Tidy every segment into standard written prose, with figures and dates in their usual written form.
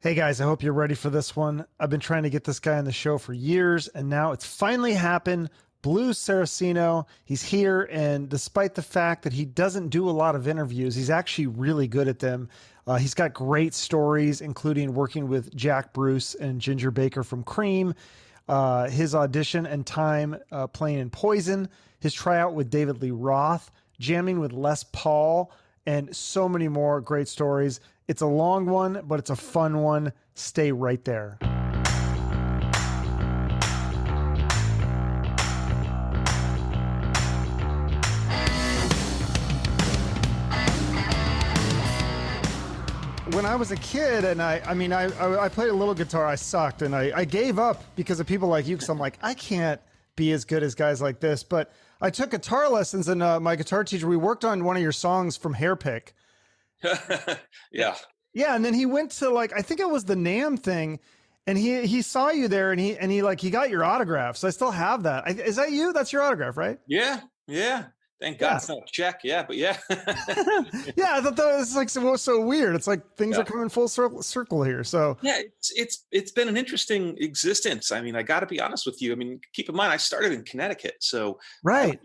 Hey guys, I hope you're ready for this one. I've been trying to get this guy on the show for years, and now it's finally happened. Blue Saraceno, he's here, and despite the fact that he doesn't do a lot of interviews, he's actually really good at them. He's got great stories, including working with Jack Bruce and Ginger Baker from Cream, his audition and time playing in Poison, his tryout with David Lee Roth, jamming with Les Paul, and so many more great stories. It's a long one, but it's a fun one. Stay right there. When I was a kid, and I played a little guitar. I sucked, and I gave up because of people like you. Because I'm like, I can't be as good as guys like this. But I took guitar lessons, and my guitar teacher, we worked on one of your songs from Hairpick. Yeah. Yeah, and then he went to, like, I think it was the NAMM thing, and he saw you there, and he got your autograph. So I still have that. Is that you? That's your autograph, right? Yeah. Yeah. Thank God it's not a check. Yeah, but yeah. Yeah, I thought that was like so weird. It's like things are coming full circle here. So yeah, it's been an interesting existence. I mean, I got to be honest with you. I mean, keep in mind, I started in Connecticut, so right.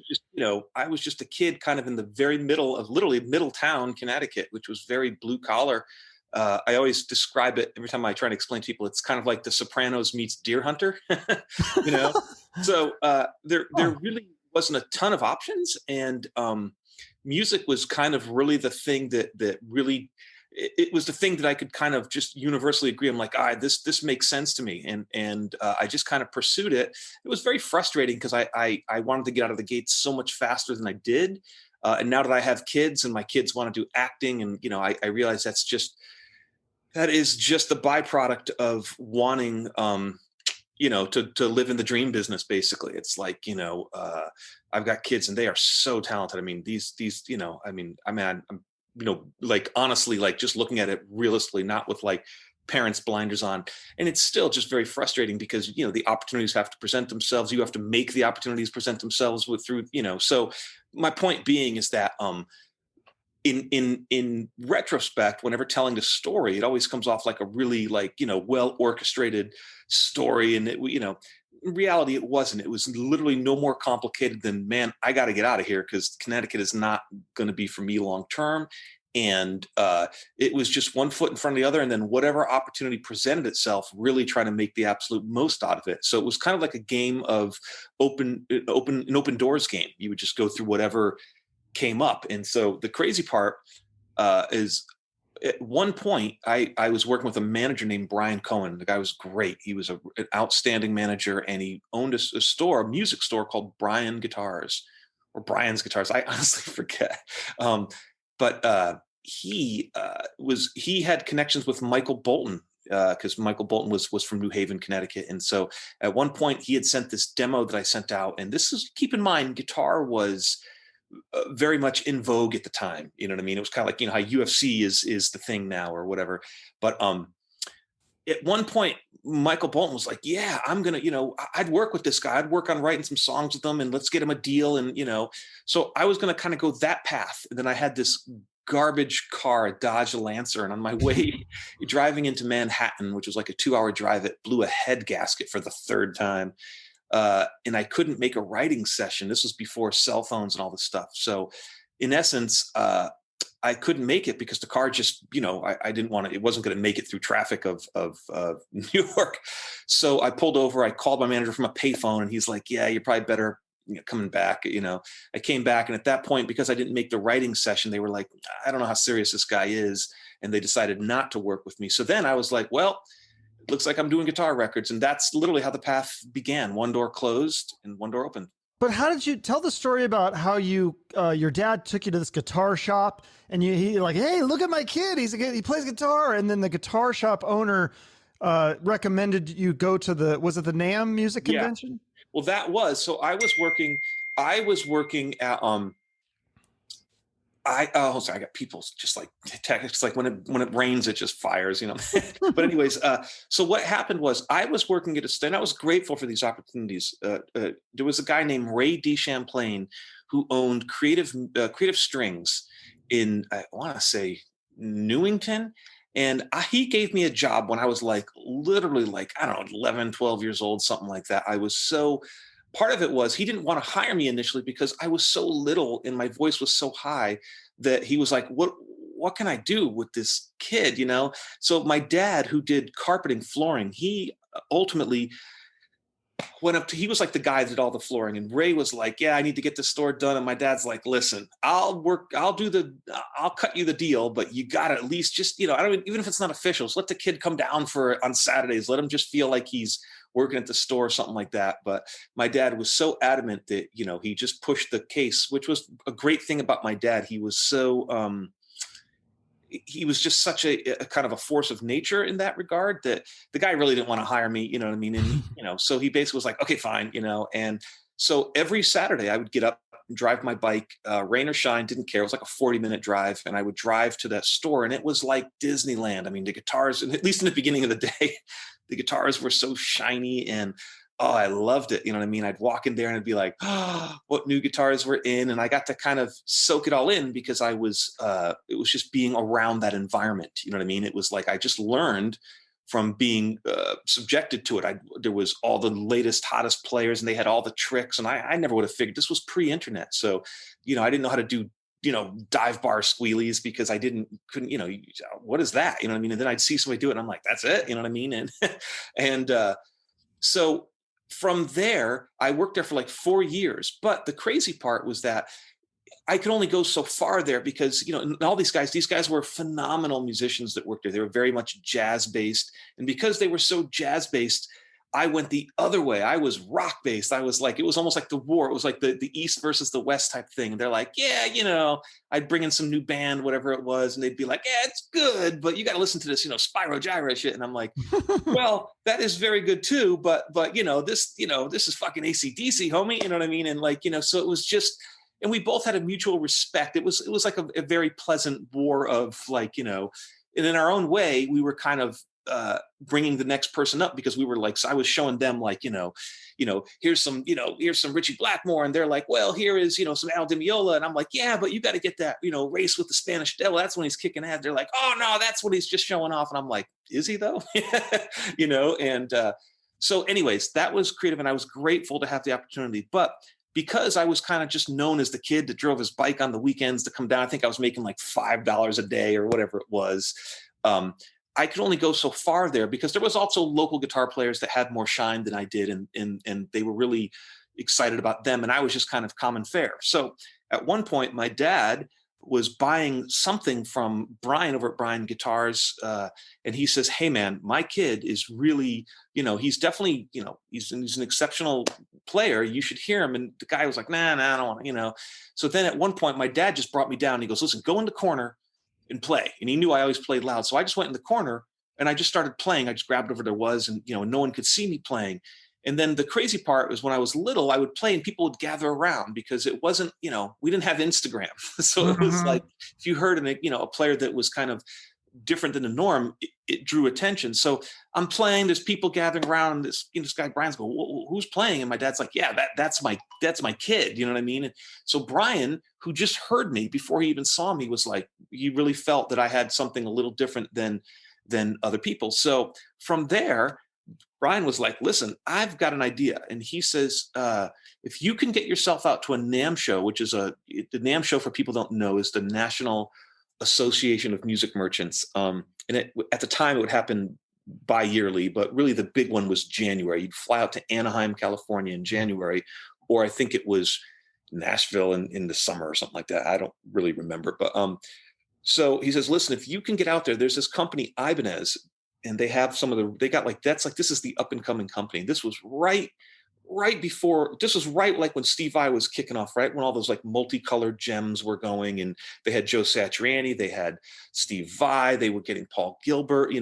I was just a kid, kind of in the very middle of literally Middletown, Connecticut, which was very blue collar. I always describe it every time I try to explain to people. It's kind of like The Sopranos meets Deer Hunter, you know. So there really wasn't a ton of options, and music was kind of really the thing that really it was the thing that I could kind of just universally agree. I'm like, this makes sense to me, and I just kind of pursued it. It was very frustrating because I wanted to get out of the gates so much faster than I did, and now that I have kids and my kids want to do acting, and I realize that is just the byproduct of wanting to live in the dream business. Basically, it's like, I've got kids and they are so talented. I mean, these, I'm like, honestly, like, just looking at it realistically, not with like parents blinders on. And it's still just very frustrating because, the opportunities have to present themselves. You have to make the opportunities present themselves so my point being is that, in retrospect, whenever telling the story, it always comes off like a really, like, well orchestrated story, and in reality it wasn't. It was literally no more complicated than, man, I got to get out of here because Connecticut is not going to be for me long term. And it was just one foot in front of the other, and then whatever opportunity presented itself, really trying to make the absolute most out of it. So it was kind of like a game of open doors game. You would just go through whatever came up. And so the crazy part is, at one point I was working with a manager named Brian Cohen. The guy was great. He was an outstanding manager, and he owned a music store called Brian's Guitars. I honestly forget. But he had connections with Michael Bolton, because Michael Bolton was from New Haven, Connecticut. And so at one point he had sent this demo that I sent out, and this is, keep in mind, guitar was very much in vogue at the time. You know what I mean? It was kind of like, how UFC is the thing now or whatever. But at one point, Michael Bolton was like, yeah, I'm going to, I'd work with this guy. I'd work on writing some songs with him, and let's get him a deal. And, so I was going to kind of go that path. And then I had this garbage car, a Dodge Lancer. And on my way driving into Manhattan, which was like a 2-hour drive, it blew a head gasket for the third time. And I couldn't make a writing session. This was before cell phones and all this stuff. So in essence, I couldn't make it because the car just, I didn't want to, it wasn't going to make it through traffic of New York. So I pulled over, I called my manager from a payphone, and he's like, yeah, you're probably better coming back. I came back, and at that point, because I didn't make the writing session, they were like, I don't know how serious this guy is. And they decided not to work with me. So then I was like, well, it looks like I'm doing guitar records. And that's literally how the path began. One door closed and one door opened. But how did you tell the story about how your dad took you to this guitar shop, and he like, hey, look at my kid. He plays guitar. And then the guitar shop owner recommended you go to was it the NAMM music convention? Yeah. Well, that was, so I was working at, sorry, I got people just like text, like when it rains, it just fires, But anyways, so what happened was I was working at a stand. I was grateful for these opportunities. There was a guy named Ray D. Champlain who owned Creative Strings in, I want to say, Newington, He gave me a job when I was like literally like, I don't know, 11, 12 years old, something like that. I was so, part of it was he didn't want to hire me initially because I was so little and my voice was so high that he was like, what can I do with this kid? So my dad, who did carpeting, flooring, he ultimately went up to, he was like the guy that did all the flooring, and Ray was like, yeah, I need to get the store done. And my dad's like, listen, I'll cut you the deal, but you got to at least just, I don't, even if it's not official, so let the kid come down for on Saturdays, let him just feel like he's working at the store or something like that. But my dad was so adamant that, he just pushed the case, which was a great thing about my dad. He was so, he was just such a kind of a force of nature in that regard that the guy really didn't want to hire me, you know what I mean? And, so he basically was like, okay, fine, and so every Saturday I would get up and drive my bike, rain or shine, didn't care. It was like a 40-minute drive. And I would drive to that store, and it was like Disneyland. I mean, the guitars, and at least in the beginning of the day, the guitars were so shiny, and oh, I loved it. You know what I mean? I'd walk in there and I'd be like, oh, what new guitars were in. And I got to kind of soak it all in because it was just being around that environment. You know what I mean? It was like, I just learned from being subjected to it. There was all the latest, hottest players, and they had all the tricks. And I never would have figured, this was pre-internet. So, I didn't know how to do, dive bar squealies because I couldn't, what is that? You know what I mean? And then I'd see somebody do it and I'm like, that's it. You know what I mean? And so from there, I worked there for like 4 years. But the crazy part was that I could only go so far there because, and all these guys were phenomenal musicians that worked there. They were very much jazz based. And because they were so jazz based, I went the other way. I was rock based. I was like, it was almost like the war. It was like the East versus the West type thing. And they're like, yeah, I'd bring in some new band, whatever it was. And they'd be like, yeah, it's good, but you got to listen to this, Spyro Gyra shit. And I'm like, well, that is very good too. But this is fucking AC/DC, homie. You know what I mean? And like, so it was just, and we both had a mutual respect. It was like a very pleasant war of like, and in our own way, we were kind of bringing the next person up because we were like, so I was showing them like, here's some Richie Blackmore. And they're like, well, here is, some Al Di Meola. And I'm like, yeah, but you got to get that, Race with the Spanish Devil. That's when he's kicking ass. They're like, oh no, that's what he's just showing off. And I'm like, is he though? And so anyways, that was creative. And I was grateful to have the opportunity, but because I was kind of just known as the kid that drove his bike on the weekends to come down, I think I was making like $5 a day or whatever it was. I could only go so far there because there was also local guitar players that had more shine than I did. And they were really excited about them. And I was just kind of common fare. So at one point, my dad was buying something from Brian over at Brian Guitars. And he says, hey man, my kid is really, he's definitely, he's an exceptional player. You should hear him. And the guy was like, nah, I don't want to, So then at one point, my dad just brought me down. He goes, listen, go in the corner and play. And he knew I always played loud. So I just went in the corner and I just started playing. I just grabbed whatever there was and, no one could see me playing. And then the crazy part was when I was little, I would play and people would gather around because it wasn't, we didn't have Instagram. So it was like, if you heard a player that was kind of different than the norm, it drew attention. So I'm playing, there's people gathering around, and this guy Brian's going, who's playing? And my dad's like, yeah, that's my kid. You know what I mean? And so Brian, who just heard me before he even saw me, was like, he really felt that I had something a little different than other people. So from there, Brian was like, listen, I've got an idea. And he says, if you can get yourself out to a NAMM show, which is the NAMM show, for people who don't know, is the National Association of Music Merchants. And at the time, it would happen bi-yearly, but really the big one was January. You'd fly out to Anaheim, California in January, or I think it was Nashville in the summer or something like that. I don't really remember. But so he says, listen, if you can get out there, there's this company, Ibanez, and they have this is the up and coming company. This was right before, this was right like when Steve Vai was kicking off, right when all those like multicolored gems were going, and they had Joe Satriani, they had Steve Vai, they were getting Paul Gilbert,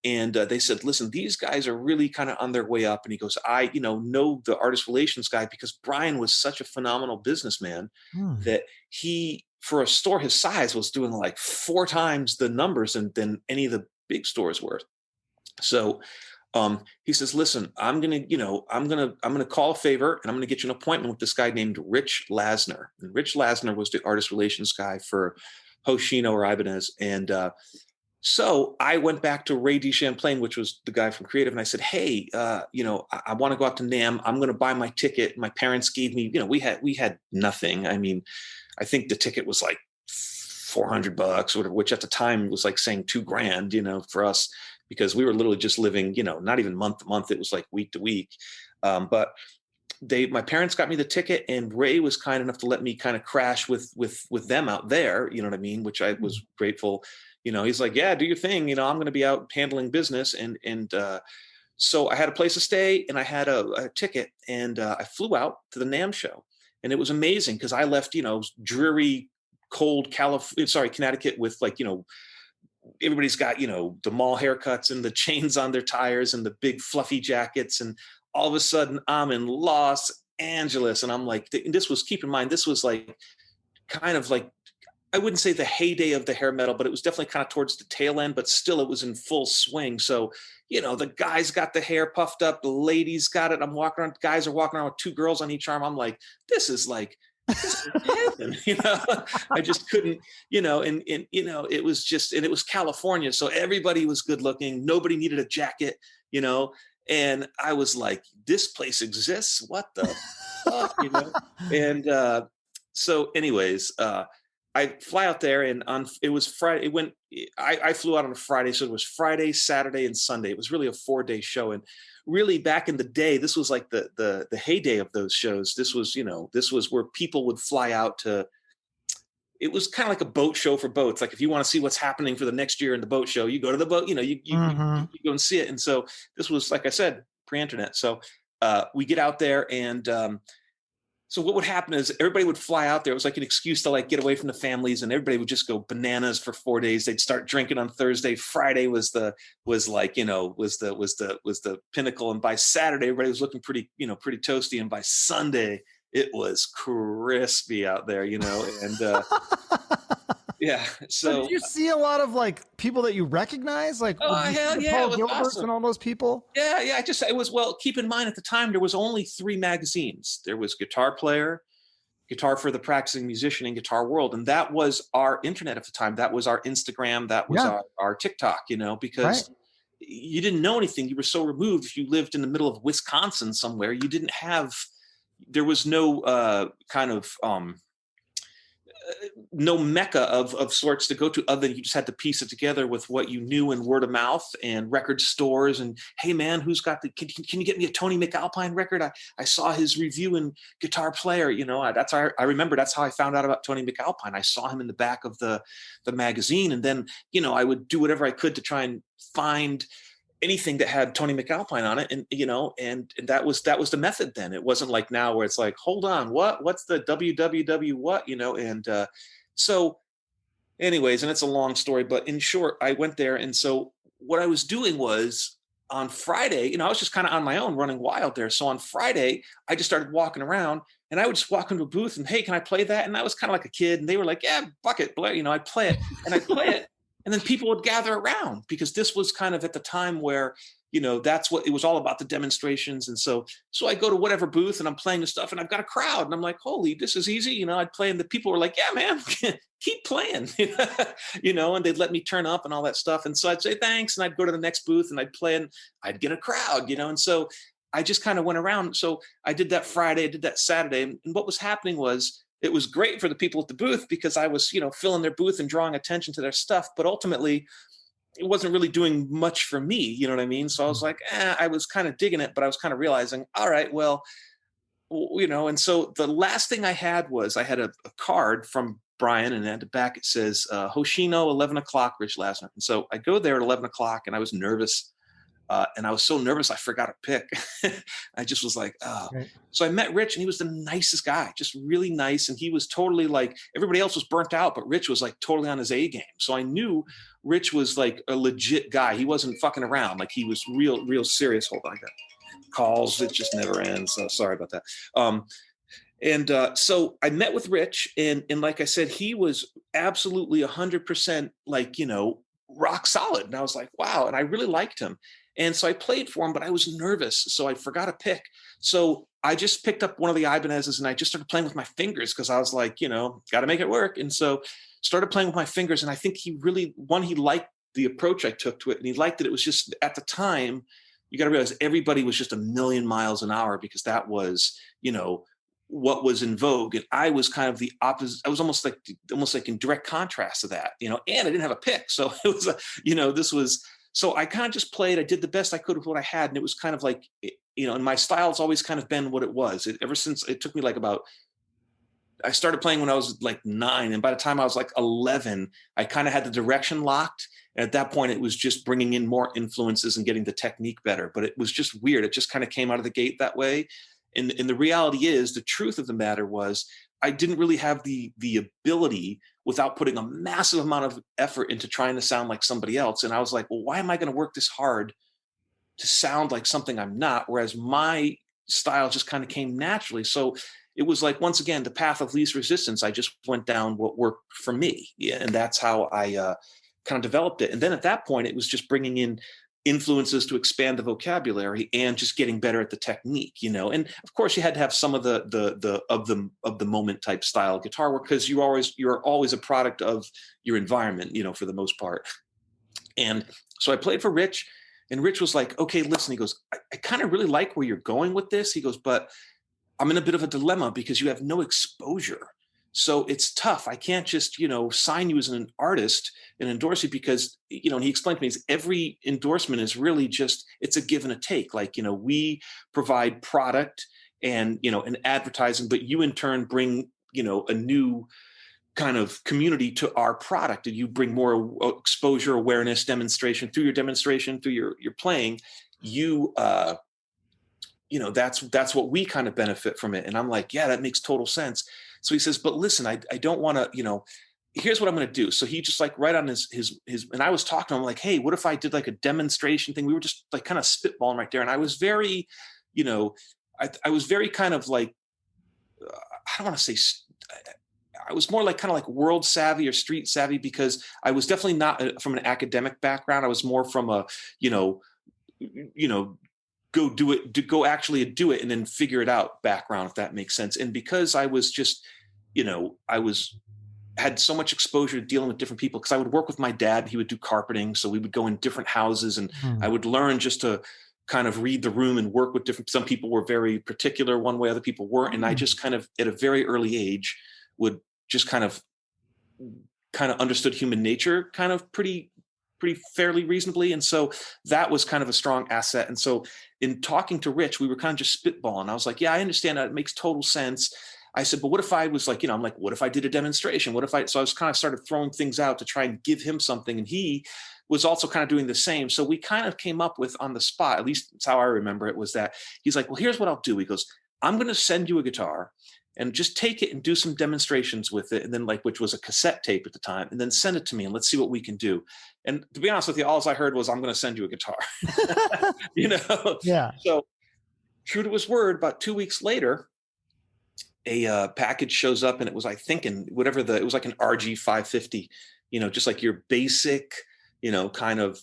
and they said, listen, these guys are really kind of on their way up. And he goes, I know the artist relations guy because Brian was such a phenomenal businessman that he, for a store his size, was doing like 4 times the numbers than any of the big stores were. So he says, listen, I'm going to call a favor and I'm going to get you an appointment with this guy named Rich Lasner. And Rich Lasner was the artist relations guy for Hoshino or Ibanez. And So I went back to Ray D. Champlain, which was the guy from Creative, and I said, "Hey, I want to go out to NAMM. I'm going to buy my ticket." My parents gave me, we had nothing. I mean, I think the ticket was like $400 or whatever, which at the time was like saying 2 grand, for us, because we were literally just living, not even month to month. It was like week to week. But my parents got me the ticket, and Ray was kind enough to let me kind of crash with them out there. You know what I mean? Which I was grateful. He's like, "Yeah, do your thing. I'm going to be out handling business." And so I had a place to stay, and I had a ticket, and I flew out to the NAMM show, and it was amazing because I left, dreary, cold Connecticut, with like, everybody's got, the mall haircuts and the chains on their tires and the big fluffy jackets, and all of a sudden I'm in Los Angeles, and I'm like, keep in mind, this was like kind of like, I wouldn't say the heyday of the hair metal, but it was definitely kind of towards the tail end, but still it was in full swing. So, the guys got the hair puffed up, the ladies got it. I'm walking around, guys are walking around with 2 girls on each arm. I'm like, this is heaven. I just couldn't, it was just, and it was California. So everybody was good looking. Nobody needed a jacket, and I was like, this place exists. What the fuck, And so anyways, I fly out there, and it was Friday. I flew out on a Friday. So it was Friday, Saturday, and Sunday. It was really a 4-day show. And really, back in the day, this was like the heyday of those shows. This was where people would fly out to. It was kind of like a boat show for boats. Like, if you want to see what's happening for the next year in the boat show, you go to the boat, you go and see it. And so this was, like I said, pre-internet. So we get out there, and so what would happen is everybody would fly out there. It was like an excuse to like get away from the families, and everybody would just go bananas for 4 days. They'd start drinking on Thursday. Friday was the pinnacle. And by Saturday, everybody was looking pretty toasty. And by Sunday, it was crispy out there, and yeah. So did you see a lot of like people that you recognize? Like, hell yeah, Paul Gilbert awesome. And all those people? Yeah. It was, well, keep in mind, at the time, there was only 3 magazines. There was Guitar Player, Guitar for the Practicing Musician, and Guitar World. And that was our internet at the time. That was our Instagram. That was our TikTok, because you didn't know anything. You were so removed. If you lived in the middle of Wisconsin somewhere, there was no kind of no mecca of sorts to go to, other than you just had to piece it together with what you knew in word of mouth and record stores. And, hey man, who's got can you get me a Tony McAlpine record? I saw his review in Guitar Player. I remember that's how I found out about Tony McAlpine. I saw him in the back of the magazine, and then I would do whatever I could to try and find anything that had Tony McAlpine on it. And, and that was the method then. It wasn't like now where it's like, hold on, what's the www what, and so anyways, and it's a long story, but in short, I went there. And so what I was doing was, on Friday, I was just kind of on my own running wild there. So on Friday, I just started walking around, and I would just walk into a booth and, hey, can I play that? And I was kind of like a kid, and they were like, yeah, buck it, I'd play it, and I'd play it. And then people would gather around, because this was kind of at the time where, that's what it was all about, the demonstrations. And so I go to whatever booth, and I'm playing the stuff, and I've got a crowd, and I'm like, holy, this is easy. I'd play, and the people were like, yeah, man, keep playing, and they'd let me turn up and all that stuff. And so I'd say thanks, and I'd go to the next booth, and I'd play, and I'd get a crowd, and so I just kind of went around. So I did that Friday, I did that Saturday. And what was happening was, it was great for the people at the booth, because I was, filling their booth and drawing attention to their stuff. But ultimately, it wasn't really doing much for me. You know what I mean? So I was like, I was kind of digging it, but I was kind of realizing, all right, well, and so the last thing I had was, I had a card from Brian, and at the back it says, Hoshino, 11 o'clock, Rich Lasner. And so I go there at 11 o'clock, and I was nervous. And I was so nervous, I forgot to pick. I just was like, oh. Right. So I met Rich, and he was the nicest guy, just really nice. And he was totally like, everybody else was burnt out, but Rich was like totally on his A game. So I knew Rich was like a legit guy. He wasn't fucking around. Like, he was real serious. Hold on, I got calls. It just never ends. So sorry about that. So I met with Rich, and like I said, he was absolutely 100% like, rock solid. And I was like, wow. And I really liked him. And so I played for him, but I was nervous, so I forgot to pick. So I just picked up one of the Ibanez's, and I just started playing with my fingers, because I was like, got to make it work. And so started playing with my fingers. And I think he liked the approach I took to it, and he liked that it was just at the time. You got to realize everybody was just a million miles an hour because that was, what was in vogue, and I was kind of the opposite. I was almost like in direct contrast to that, and I didn't have a pick, so it was this was. So I kind of just played. I did the best I could with what I had, and it was kind of like, and my style's always kind of been what it was. Ever since it took me like about. I started playing when I was like 9, and by the time I was like 11, I kind of had the direction locked. And at that point, it was just bringing in more influences and getting the technique better. But it was just weird. It just kind of came out of the gate that way. And the reality is, the truth of the matter was, I didn't really have the ability without putting a massive amount of effort into trying to sound like somebody else. And I was like, well, why am I going to work this hard to sound like something I'm not? Whereas my style just kind of came naturally. So it was like, once again, the path of least resistance. I just went down what worked for me. Yeah, and that's how I kind of developed it. And then at that point, it was just bringing in influences to expand the vocabulary and just getting better at the technique, And of course, you had to have some of the moment type style guitar work, because you're always a product of your environment, for the most part. And so I played for Rich, and Rich was like, "Okay, listen," he goes, I kind of really like where you're going with this. He goes, "But I'm in a bit of a dilemma because you have no exposure. So it's tough. I can't just, sign you as an artist and endorse you because, and he explained to me, every endorsement is really just, it's a give and a take. Like, we provide product and advertising, but you in turn bring, a new kind of community to our product, and you bring more exposure, awareness, demonstration through your demonstration, through your playing. You, that's what we kind of benefit from it." And I'm like, yeah, that makes total sense. So he says, "But listen, I don't want to, here's what I'm going to do." So he just like right on his, and I was talking to him like, "Hey, what if I did like a demonstration thing?" We were just like kind of spitballing right there. And I was very, I was very kind of like, I don't want to say, I was more like kind of like world savvy or street savvy, because I was definitely not from an academic background. I was more from a, you know, go do it, go actually do it and then figure it out background, if that makes sense. And because I was just, I was had so much exposure to dealing with different people, because I would work with my dad, he would do carpeting. So we would go in different houses, and I would learn just to kind of read the room and work with some people were very particular one way, other people weren't. And I just kind of at a very early age would just kind of understood human nature kind of pretty fairly reasonably. And so that was kind of a strong asset. And so in talking to Rich, we were kind of just spitballing. I was like, yeah, I understand that. It makes total sense. I said, but what if I was like, I'm like, what if I did a demonstration? So I was kind of started throwing things out to try and give him something. And he was also kind of doing the same. So we kind of came up with on the spot, at least that's how I remember it, was that he's like, well, here's what I'll do. He goes, I'm going to send you a guitar and just take it and do some demonstrations with it. And then which was a cassette tape at the time, and then send it to me and let's see what we can do. And to be honest with you, all I heard was, I'm going to send you a guitar, Yeah. So true to his word, about 2 weeks later, a package shows up, and it was, I think, it was like an RG 550, just like your basic, kind of,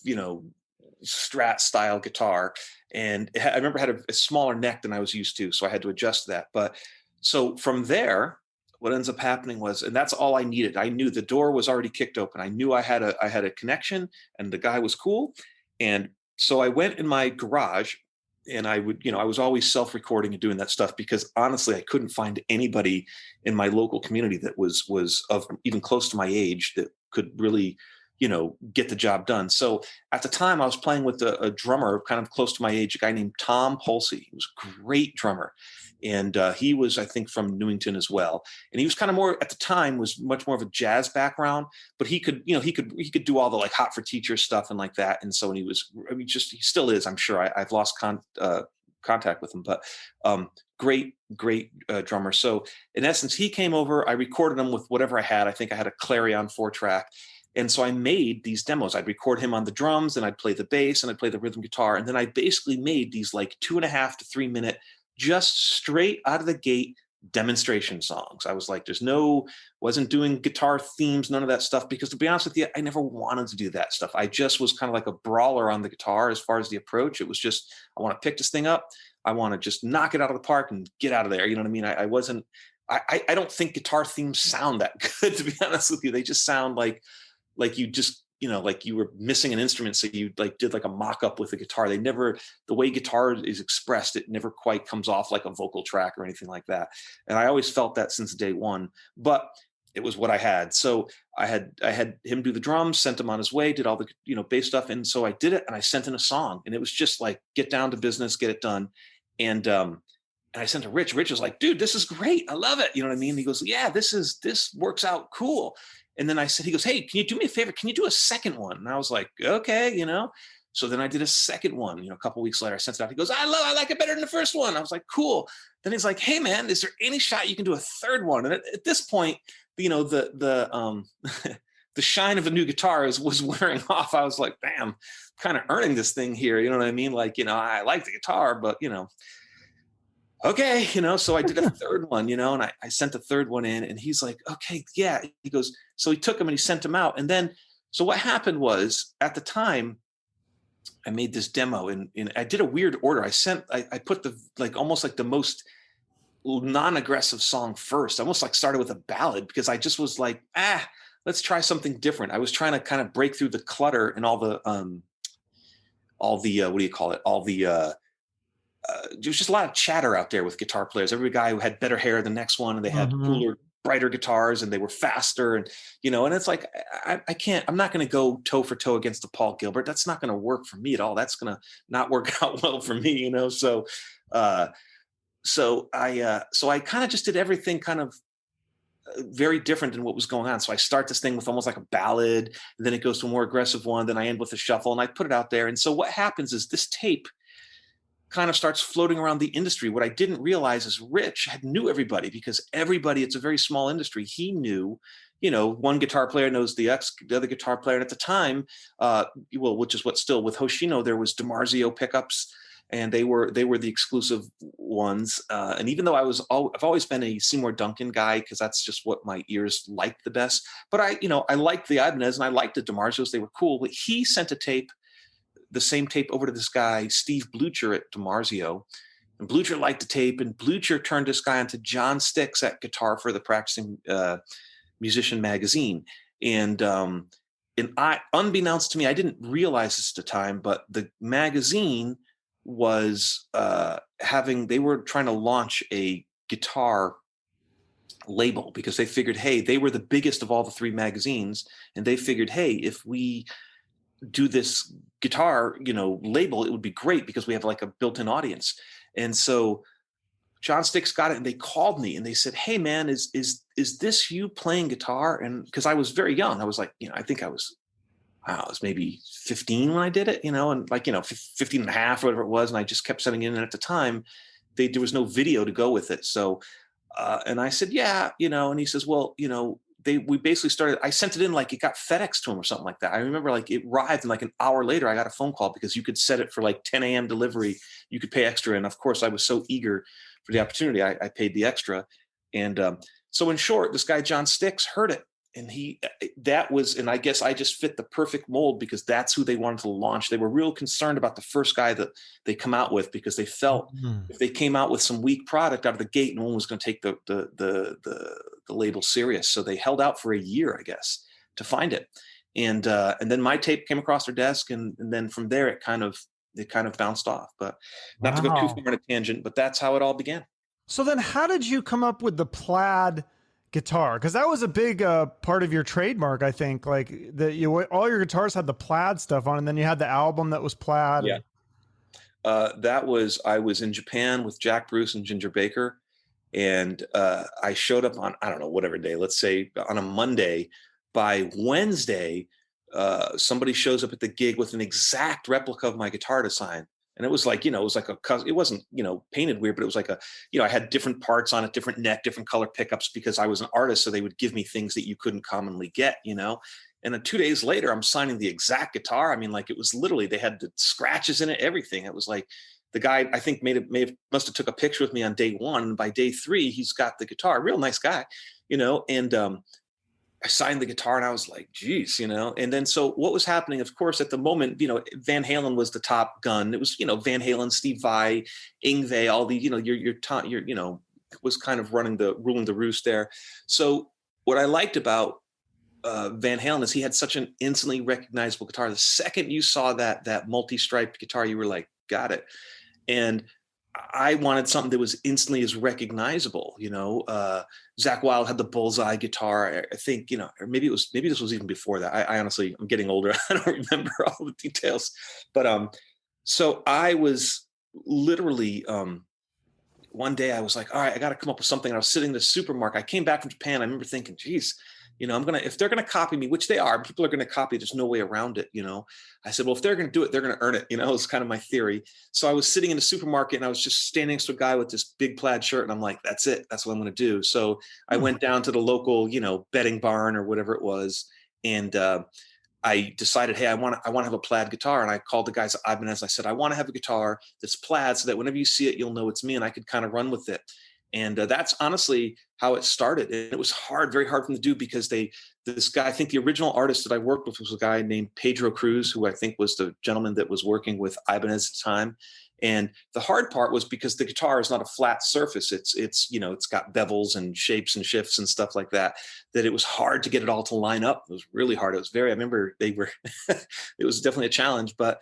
Strat style guitar. And I remember it had a smaller neck than I was used to. So I had to adjust that. But so from there, what ends up happening was, and that's all I needed. I knew the door was already kicked open. I knew I had a connection, and the guy was cool. And so I went in my garage, and I would, I was always self-recording and doing that stuff, because honestly, I couldn't find anybody in my local community that was of even close to my age that could really, get the job done. So at the time I was playing with a drummer kind of close to my age, a guy named Tom Holsey. He was a great drummer. And he was, I think, from Newington as well. And he was kind of more, at the time, was much more of a jazz background, but he could, he could do all the like Hot for Teachers stuff and like that. And so he was, he still is, I'm sure. I've lost contact with him, but great drummer. So in essence, he came over, I recorded him with whatever I had. I think I had a Clarion 4-track. And so I made these demos. I'd record him on the drums, and I'd play the bass, and I'd play the rhythm guitar. And then I basically made these like 2.5 to 3 minute, just straight out of the gate demonstration songs. I was like, wasn't doing guitar themes, none of that stuff, because to be honest with you, I never wanted to do that stuff. I just was kind of like a brawler on the guitar as far as the approach. It was just, I want to pick this thing up. I want to just knock it out of the park and get out of there. You know what I mean? I don't think guitar themes sound that good, to be honest with you. They just sound like you just like you were missing an instrument. So you like did like a mock-up with the guitar. The way guitar is expressed, it never quite comes off like a vocal track or anything like that. And I always felt that since day one, but it was what I had. So I had him do the drums, sent him on his way, did all the, bass stuff. And so I did it and I sent in a song, and it was just like, get down to business, get it done. And I sent to Rich. Rich was like, dude, this is great. I love it. You know what I mean? He goes, yeah, this works out cool. And then he goes, hey, can you do me a favor? Can you do a second one? And I was like, okay, So then I did a second one, a couple of weeks later. I sent it out. He goes, I like it better than the first one. I was like, cool. Then he's like, hey man, is there any shot you can do a third one? And at this point, the shine of the new guitar was wearing off. I was like, damn, kind of earning this thing here. You know what I mean? Like, I like the guitar, but okay, so I did a third one, and I sent the third one in, and he's like, okay, yeah. He goes, so he took him and he sent him out. And then, so what happened was, at the time, I made this demo and I did a weird order. I put almost like the most non-aggressive song first. I almost like started with a ballad because I just was like, let's try something different. I was trying to kind of break through the clutter and all the what do you call it? There was just a lot of chatter out there with guitar players. Every guy who had better hair than the next one, and they had cooler, brighter guitars, and they were faster. And, and it's like, I'm not going to go toe for toe against the Paul Gilbert. That's not going to work for me at all. That's going to not work out well for me, So I kind of just did everything kind of very different than what was going on. So I start this thing with almost like a ballad, and then it goes to a more aggressive one. Then I end with a shuffle, and I put it out there. And so what happens is this tape kind of starts floating around the industry. What I didn't realize is Rich knew everybody, because everybody, it's a very small industry. He knew, one guitar player knows the other guitar player. And at the time, which is what still with Hoshino, there was DiMarzio pickups, and they were the exclusive ones. And even though I've always been a Seymour Duncan guy, because that's just what my ears liked the best. But I liked the Ibanez and I liked the DiMarzios. They were cool. But he sent the same tape over to this guy, Steve Blucher at DiMarzio. And Blucher liked the tape, and Blucher turned this guy onto John Sticks at Guitar for the Practicing Musician magazine. And unbeknownst to me, I didn't realize this at the time, but the magazine was they were trying to launch a guitar label, because they figured, hey, they were the biggest of all the three magazines. And they figured, hey, if we do this guitar, label, it would be great because we have like a built-in audience. And so John Sticks got it, and they called me and they said, hey man, is this you playing guitar? And because I was very young, I was like, I think I was maybe 15 when I did it, and 15 and a half or whatever it was. And I just kept sending in. And at the time there was no video to go with it. So, and I said, yeah, and he says, well, we basically started, I sent it in, like it got FedEx to him or something like that. I remember like it arrived, and like an hour later I got a phone call, because you could set it for like 10 a.m. delivery. You could pay extra. And of course I was so eager for the opportunity, I paid the extra. And so in short, this guy, John Sticks, heard it. And and I guess I just fit the perfect mold, because that's who they wanted to launch. They were real concerned about the first guy that they come out with, because they felt if they came out with some weak product out of the gate, no one was going to take the label serious. So they held out for a year, I guess, to find it. And then my tape came across their desk, and then from there it kind of bounced off. But not to go too far on a tangent, but that's how it all began. So then how did you come up with the Plaid guitar? Because that was a big part of your trademark, I think. Like all your guitars had the Plaid stuff on, and then you had the album that was Plaid. Yeah. I was in Japan with Jack Bruce and Ginger Baker, and I showed up on, I don't know, whatever day, let's say on a Monday. By Wednesday, somebody shows up at the gig with an exact replica of my guitar to sign. And it was like, it wasn't, painted weird, but it was like I had different parts on it, different neck, different color pickups, because I was an artist. So they would give me things that you couldn't commonly get, And then 2 days later, I'm signing the exact guitar. I mean, like it was literally, they had the scratches in it, everything. It was like the guy, I think must have took a picture with me on day one. And by day 3, he's got the guitar, real nice guy, and I signed the guitar, and I was like, geez, and then, so what was happening, of course, at the moment, Van Halen was the top gun. It was, Van Halen, Steve Vai, Yngwie, all the, was kind of ruling the roost there. So what I liked about Van Halen is he had such an instantly recognizable guitar. The second you saw that multi-striped guitar, you were like, got it. And I wanted something that was instantly as recognizable. Zakk Wylde had the bullseye guitar. I think, or maybe this was even before that. I honestly, I'm getting older. I don't remember all the details. But so I was literally one day I was like, all right, I got to come up with something. I was sitting in the supermarket. I came back from Japan. I remember thinking, geez, if they're going to copy me, which they are, people are going to copy. There's no way around it. I said, well, if they're going to do it, they're going to earn it. It's kind of my theory. So I was sitting in the supermarket and I was just standing next to a guy with this big plaid shirt. And I'm like, that's it. That's what I'm going to do. So I went down to the local, bedding barn or whatever it was. And I decided, hey, I want to have a plaid guitar. And I called the guys at Ibanez. I said, I want to have a guitar that's plaid so that whenever you see it, you'll know it's me. And I could kind of run with it. And that's honestly how it started. And it was very hard for them to do because this guy, I think the original artist that I worked with was a guy named Pedro Cruz, who I think was the gentleman that was working with Ibanez at the time. And the hard part was because the guitar is not a flat surface. It's got bevels and shapes and shifts and stuff like that it was hard to get it all to line up. It was really hard. I remember it was definitely a challenge, but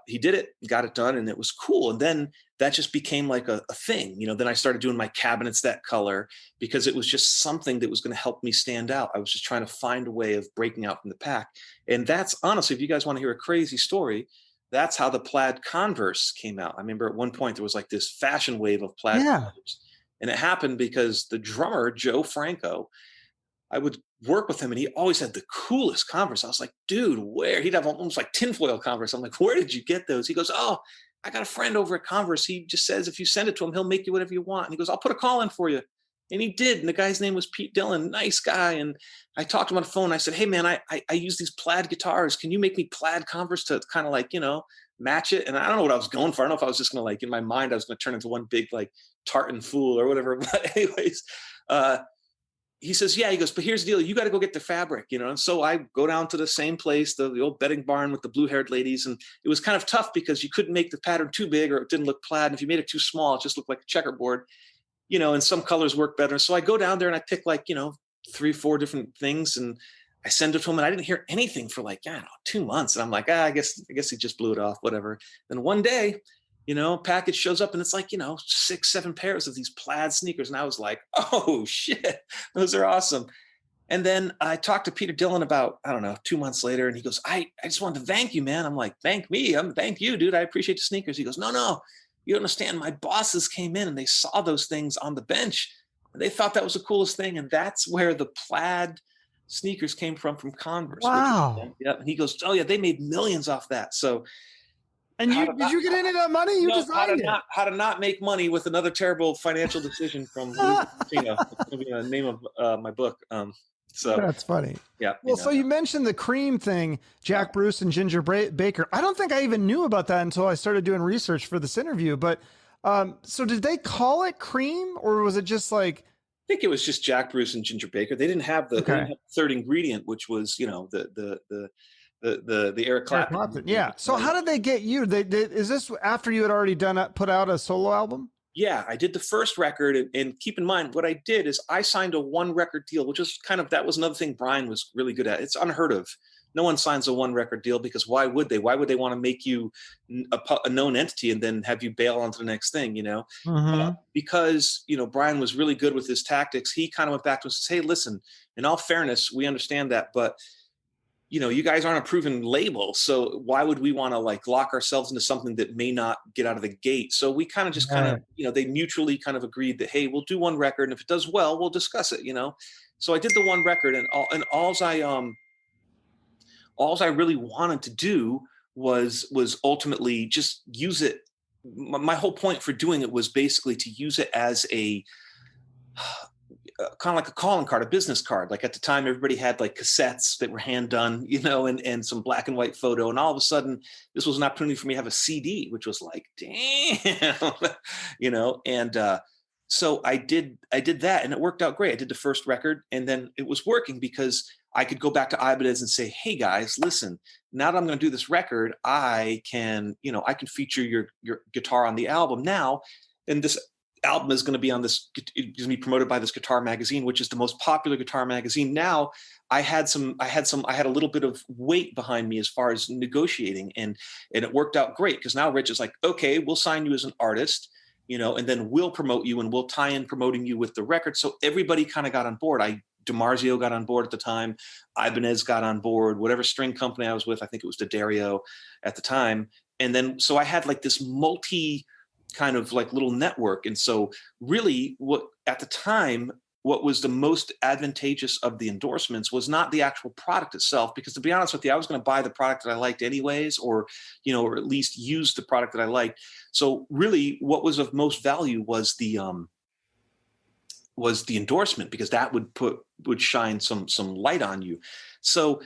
he did it, got it done, and it was cool. And then that just became like a thing. Then I started doing my cabinets that color because it was just something that was going to help me stand out. I was just trying to find a way of breaking out from the pack. And that's honestly, if you guys want to hear a crazy story, that's how the plaid Converse came out. I remember at one point there was like this fashion wave of plaid Converse. And it happened because the drummer, Joe Franco, I would work with him and he always had the coolest Converse. I was like, dude, where? He'd have almost like tinfoil Converse. I'm like, where did you get those? He goes, oh, I got a friend over at Converse. He just says, if you send it to him, he'll make you whatever you want. And he goes, I'll put a call in for you. And he did. And the guy's name was Pete Dillon, nice guy. And I talked to him on the phone. I said, hey man, I use these plaid guitars. Can you make me plaid Converse to kind of like, match it? And I don't know what I was going for. I don't know if I was just going to like, in my mind, I was going to turn into one big like tartan fool or whatever. But anyways, he says, yeah, he goes, but here's the deal. You got to go get the fabric, And so I go down to the same place, the old bedding barn with the blue haired ladies. And it was kind of tough because you couldn't make the pattern too big or it didn't look plaid. And if you made it too small, it just looked like a checkerboard, and some colors work better. So I go down there and I pick like, 3-4 different things and I send it to him and I didn't hear anything for like, 2 months. And I'm like, I guess he just blew it off, whatever. Then one day, package shows up and it's like, 6-7 pairs of these plaid sneakers. And I was like, oh shit, those are awesome. And then I talked to Peter Dillon about, 2 months later. And he goes, I just wanted to thank you, man. I'm like, thank me. Thank you, dude. I appreciate the sneakers. He goes, no, you understand. My bosses came in and they saw those things on the bench and they thought that was the coolest thing. And that's where the plaid sneakers came from Converse. Wow. Yeah. And he goes, oh yeah, they made millions off that. So, and did you get any of that money? You designed it. How to not make money with another terrible financial decision from Louis It's going to be the name of my book. So that's funny. Yeah. Well, so you mentioned the cream thing, Jack Bruce and Ginger Baker. I don't think I even knew about that until I started doing research for this interview. But so did they call it cream or was it just like? I think it was just Jack Bruce and Ginger Baker. They didn't have the third ingredient, which was, the Eric Clapton. Yeah. So how did they get you? Is this after you had already put out a solo album? Yeah, I did the first record. And keep in mind, what I did is I signed a 1-record deal, which is that was another thing Brian was really good at. It's unheard of. No one signs a 1-record deal because why would they? Why would they want to make you a known entity and then have you bail onto the next thing, Because, Brian was really good with his tactics. He kind of went back to us and said, hey, listen, in all fairness, we understand that, but you guys aren't a proven label. So why would we want to like lock ourselves into something that may not get out of the gate? So we kind of just they mutually kind of agreed that, hey, we'll do 1 record. And if it does well, we'll discuss it, So I did the 1 record and all I really wanted to do was ultimately just use it. My whole point for doing it was basically to use it as a kind of like a calling card, a business card. Like at the time, everybody had like cassettes that were hand done, and some black and white photo. And all of a sudden, this was an opportunity for me to have a CD, which was like, damn, And so I did that, and it worked out great. I did the first record, and then it was working because I could go back to Ibanez and say, hey guys, listen, now that I'm going to do this record, I can feature your guitar on the album now. And this album is going to be on this, it's going to be promoted by this guitar magazine, which is the most popular guitar magazine. Now I had a little bit of weight behind me as far as negotiating, and it worked out great because now Rich is like, okay, we'll sign you as an artist, and then we'll promote you and we'll tie in promoting you with the record. So everybody kind of got on board. DiMarzio got on board at the time. Ibanez got on board, whatever string company I was with. I think it was D'Addario at the time. And then, so I had like this multi kind of like little network. And so really at the time, what was the most advantageous of the endorsements was not the actual product itself, because to be honest with you, I was going to buy the product that I liked anyways, or at least use the product that I liked. So really what was of most value was the endorsement, because that would shine some light on you. So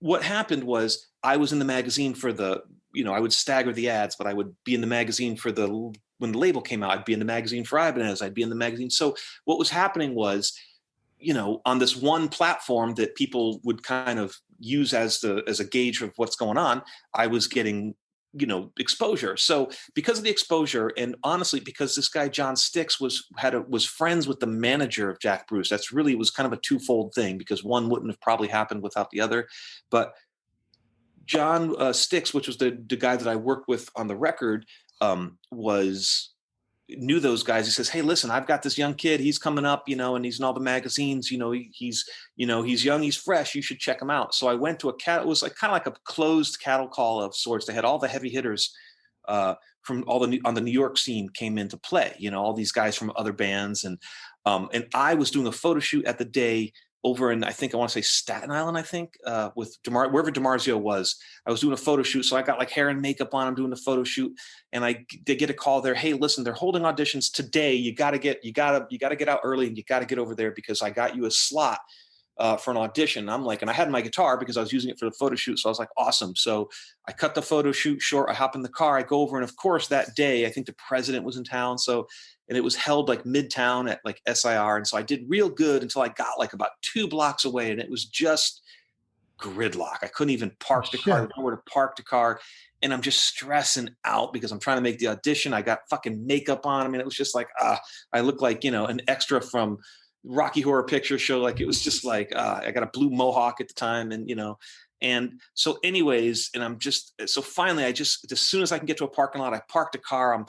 what happened was I was in the magazine for I would stagger the ads, but I would be in the magazine when the label came out, I'd be in the magazine for Ibanez, I'd be in the magazine. So what was happening was, on this one platform that people would kind of use as a gauge of what's going on, I was getting exposure. So because of the exposure, and honestly, because this guy John Sticks was friends with the manager of Jack Bruce, it was kind of a twofold thing, because one wouldn't have probably happened without the other. But John Sticks, which was the guy that I worked with on the record, knew those guys. He says, hey, listen, I've got this young kid, he's coming up, and he's in all the magazines, he's young, he's fresh, you should check him out. So I went to it was like kind of like a closed cattle call of sorts. They had all the heavy hitters from on the New York scene came into play, all these guys from other bands. And I was doing a photo shoot at the day over in, I want to say Staten Island, with wherever DiMarzio was. I was doing a photo shoot. So I got like hair and makeup on, I'm doing a photo shoot, and they get a call there. Hey, listen, they're holding auditions today. You got to get out early, and you got to get over there because I got you a slot for an audition. I'm like, and I had my guitar because I was using it for the photo shoot. So I was like, awesome. So I cut the photo shoot short. I hop in the car, I go over. And of course that day, I think the president was in town. And it was held like midtown at like SIR. And so I did real good until I got like about 2 blocks away, and it was just gridlock. I couldn't even park the car. I didn't know where to park the car. And I'm just stressing out because I'm trying to make the audition. I got fucking makeup on. I mean, it was just like, I look like, an extra from Rocky Horror Picture Show. Like, it was just like, I got a blue mohawk at the time. And so anyways, so finally as soon as I can get to a parking lot, I park the car. I'm,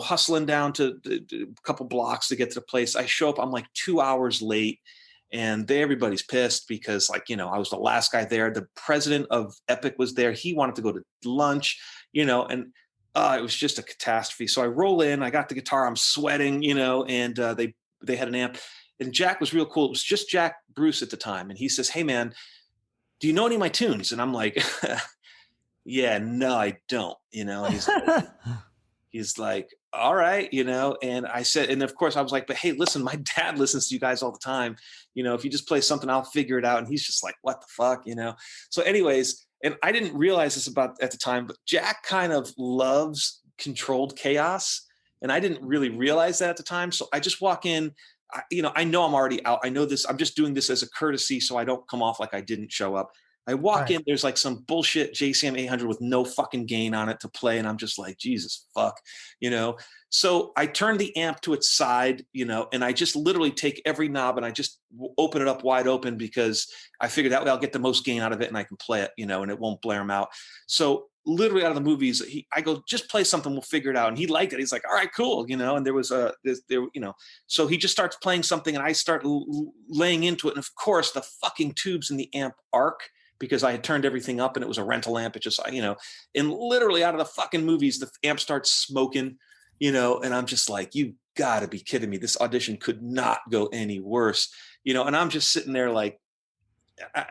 hustling down to a couple blocks to get to the place. I show up, I'm like 2 hours late, and everybody's pissed because I was the last guy there. The president of Epic was there. He wanted to go to lunch, and it was just a catastrophe. So I roll in, I got the guitar, I'm sweating, and they had an amp, and Jack was real cool. It was just Jack Bruce at the time. And he says, hey man, do you know any of my tunes? And I'm like, yeah, no, I don't, and he's like, all right, and I said, and of course I was like, but hey, listen, my dad listens to you guys all the time. If you just play something, I'll figure it out. And he's just like, what the fuck, So anyways, and I didn't realize this at the time, but Jack kind of loves controlled chaos. And I didn't really realize that at the time. So I just walk in, I know I'm already out. I know this, I'm just doing this as a courtesy so I don't come off like I didn't show up. I walk in, there's like some bullshit JCM 800 with no fucking gain on it to play. And I'm just like, Jesus fuck, So I turn the amp to its side, and I just literally take every knob and I just open it up wide open, because I figure that way I'll get the most gain out of it and I can play it, and it won't blare him out. So literally out of the movies, I go, just play something, we'll figure it out. And he liked it. He's like, all right, cool. And there was so he just starts playing something and I start laying into it. And of course the fucking tubes in the amp arc, because I had turned everything up and it was a rental amp. It just, and literally out of the fucking movies, the amp starts smoking, and I'm just like, you gotta be kidding me. This audition could not go any worse, and I'm just sitting there like,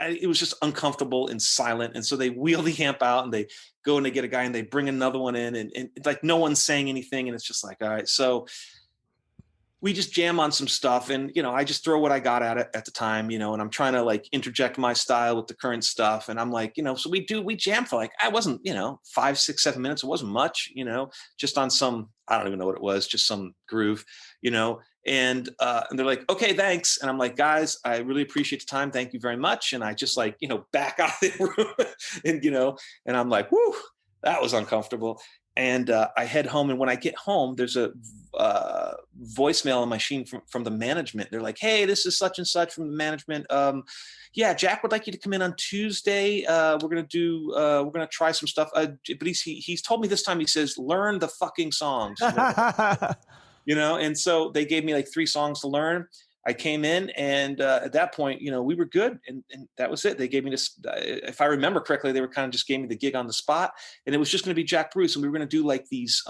it was just uncomfortable and silent. And so they wheel the amp out and they go and they get a guy and they bring another one in, and like no one's saying anything. And it's just like, all right. So we just jam on some stuff, and I just throw what I got at it at the time, and I'm trying to like interject my style with the current stuff. And I'm like, so we jam for like, I wasn't, 5, 6, 7 minutes. It wasn't much, just on some, I don't even know what it was, just some groove, and they're like, okay, thanks. And I'm like, guys, I really appreciate the time. Thank you very much. And I just like, back out of the room and, and I'm like, whoo, that was uncomfortable. And I head home, and when I get home, there's a voicemail on my machine from the management. They're like, "Hey, this is such and such from the management. Yeah, Jack would like you to come in on Tuesday. We're gonna try some stuff. But he's told me this time. He says, learn the fucking songs, you know." And so they gave me like 3 songs to learn. I came in, and at that point, we were good, and that was it. They gave me this. If I remember correctly, they were kind of just gave me the gig on the spot, and it was just going to be Jack Bruce, and we were going to do like these,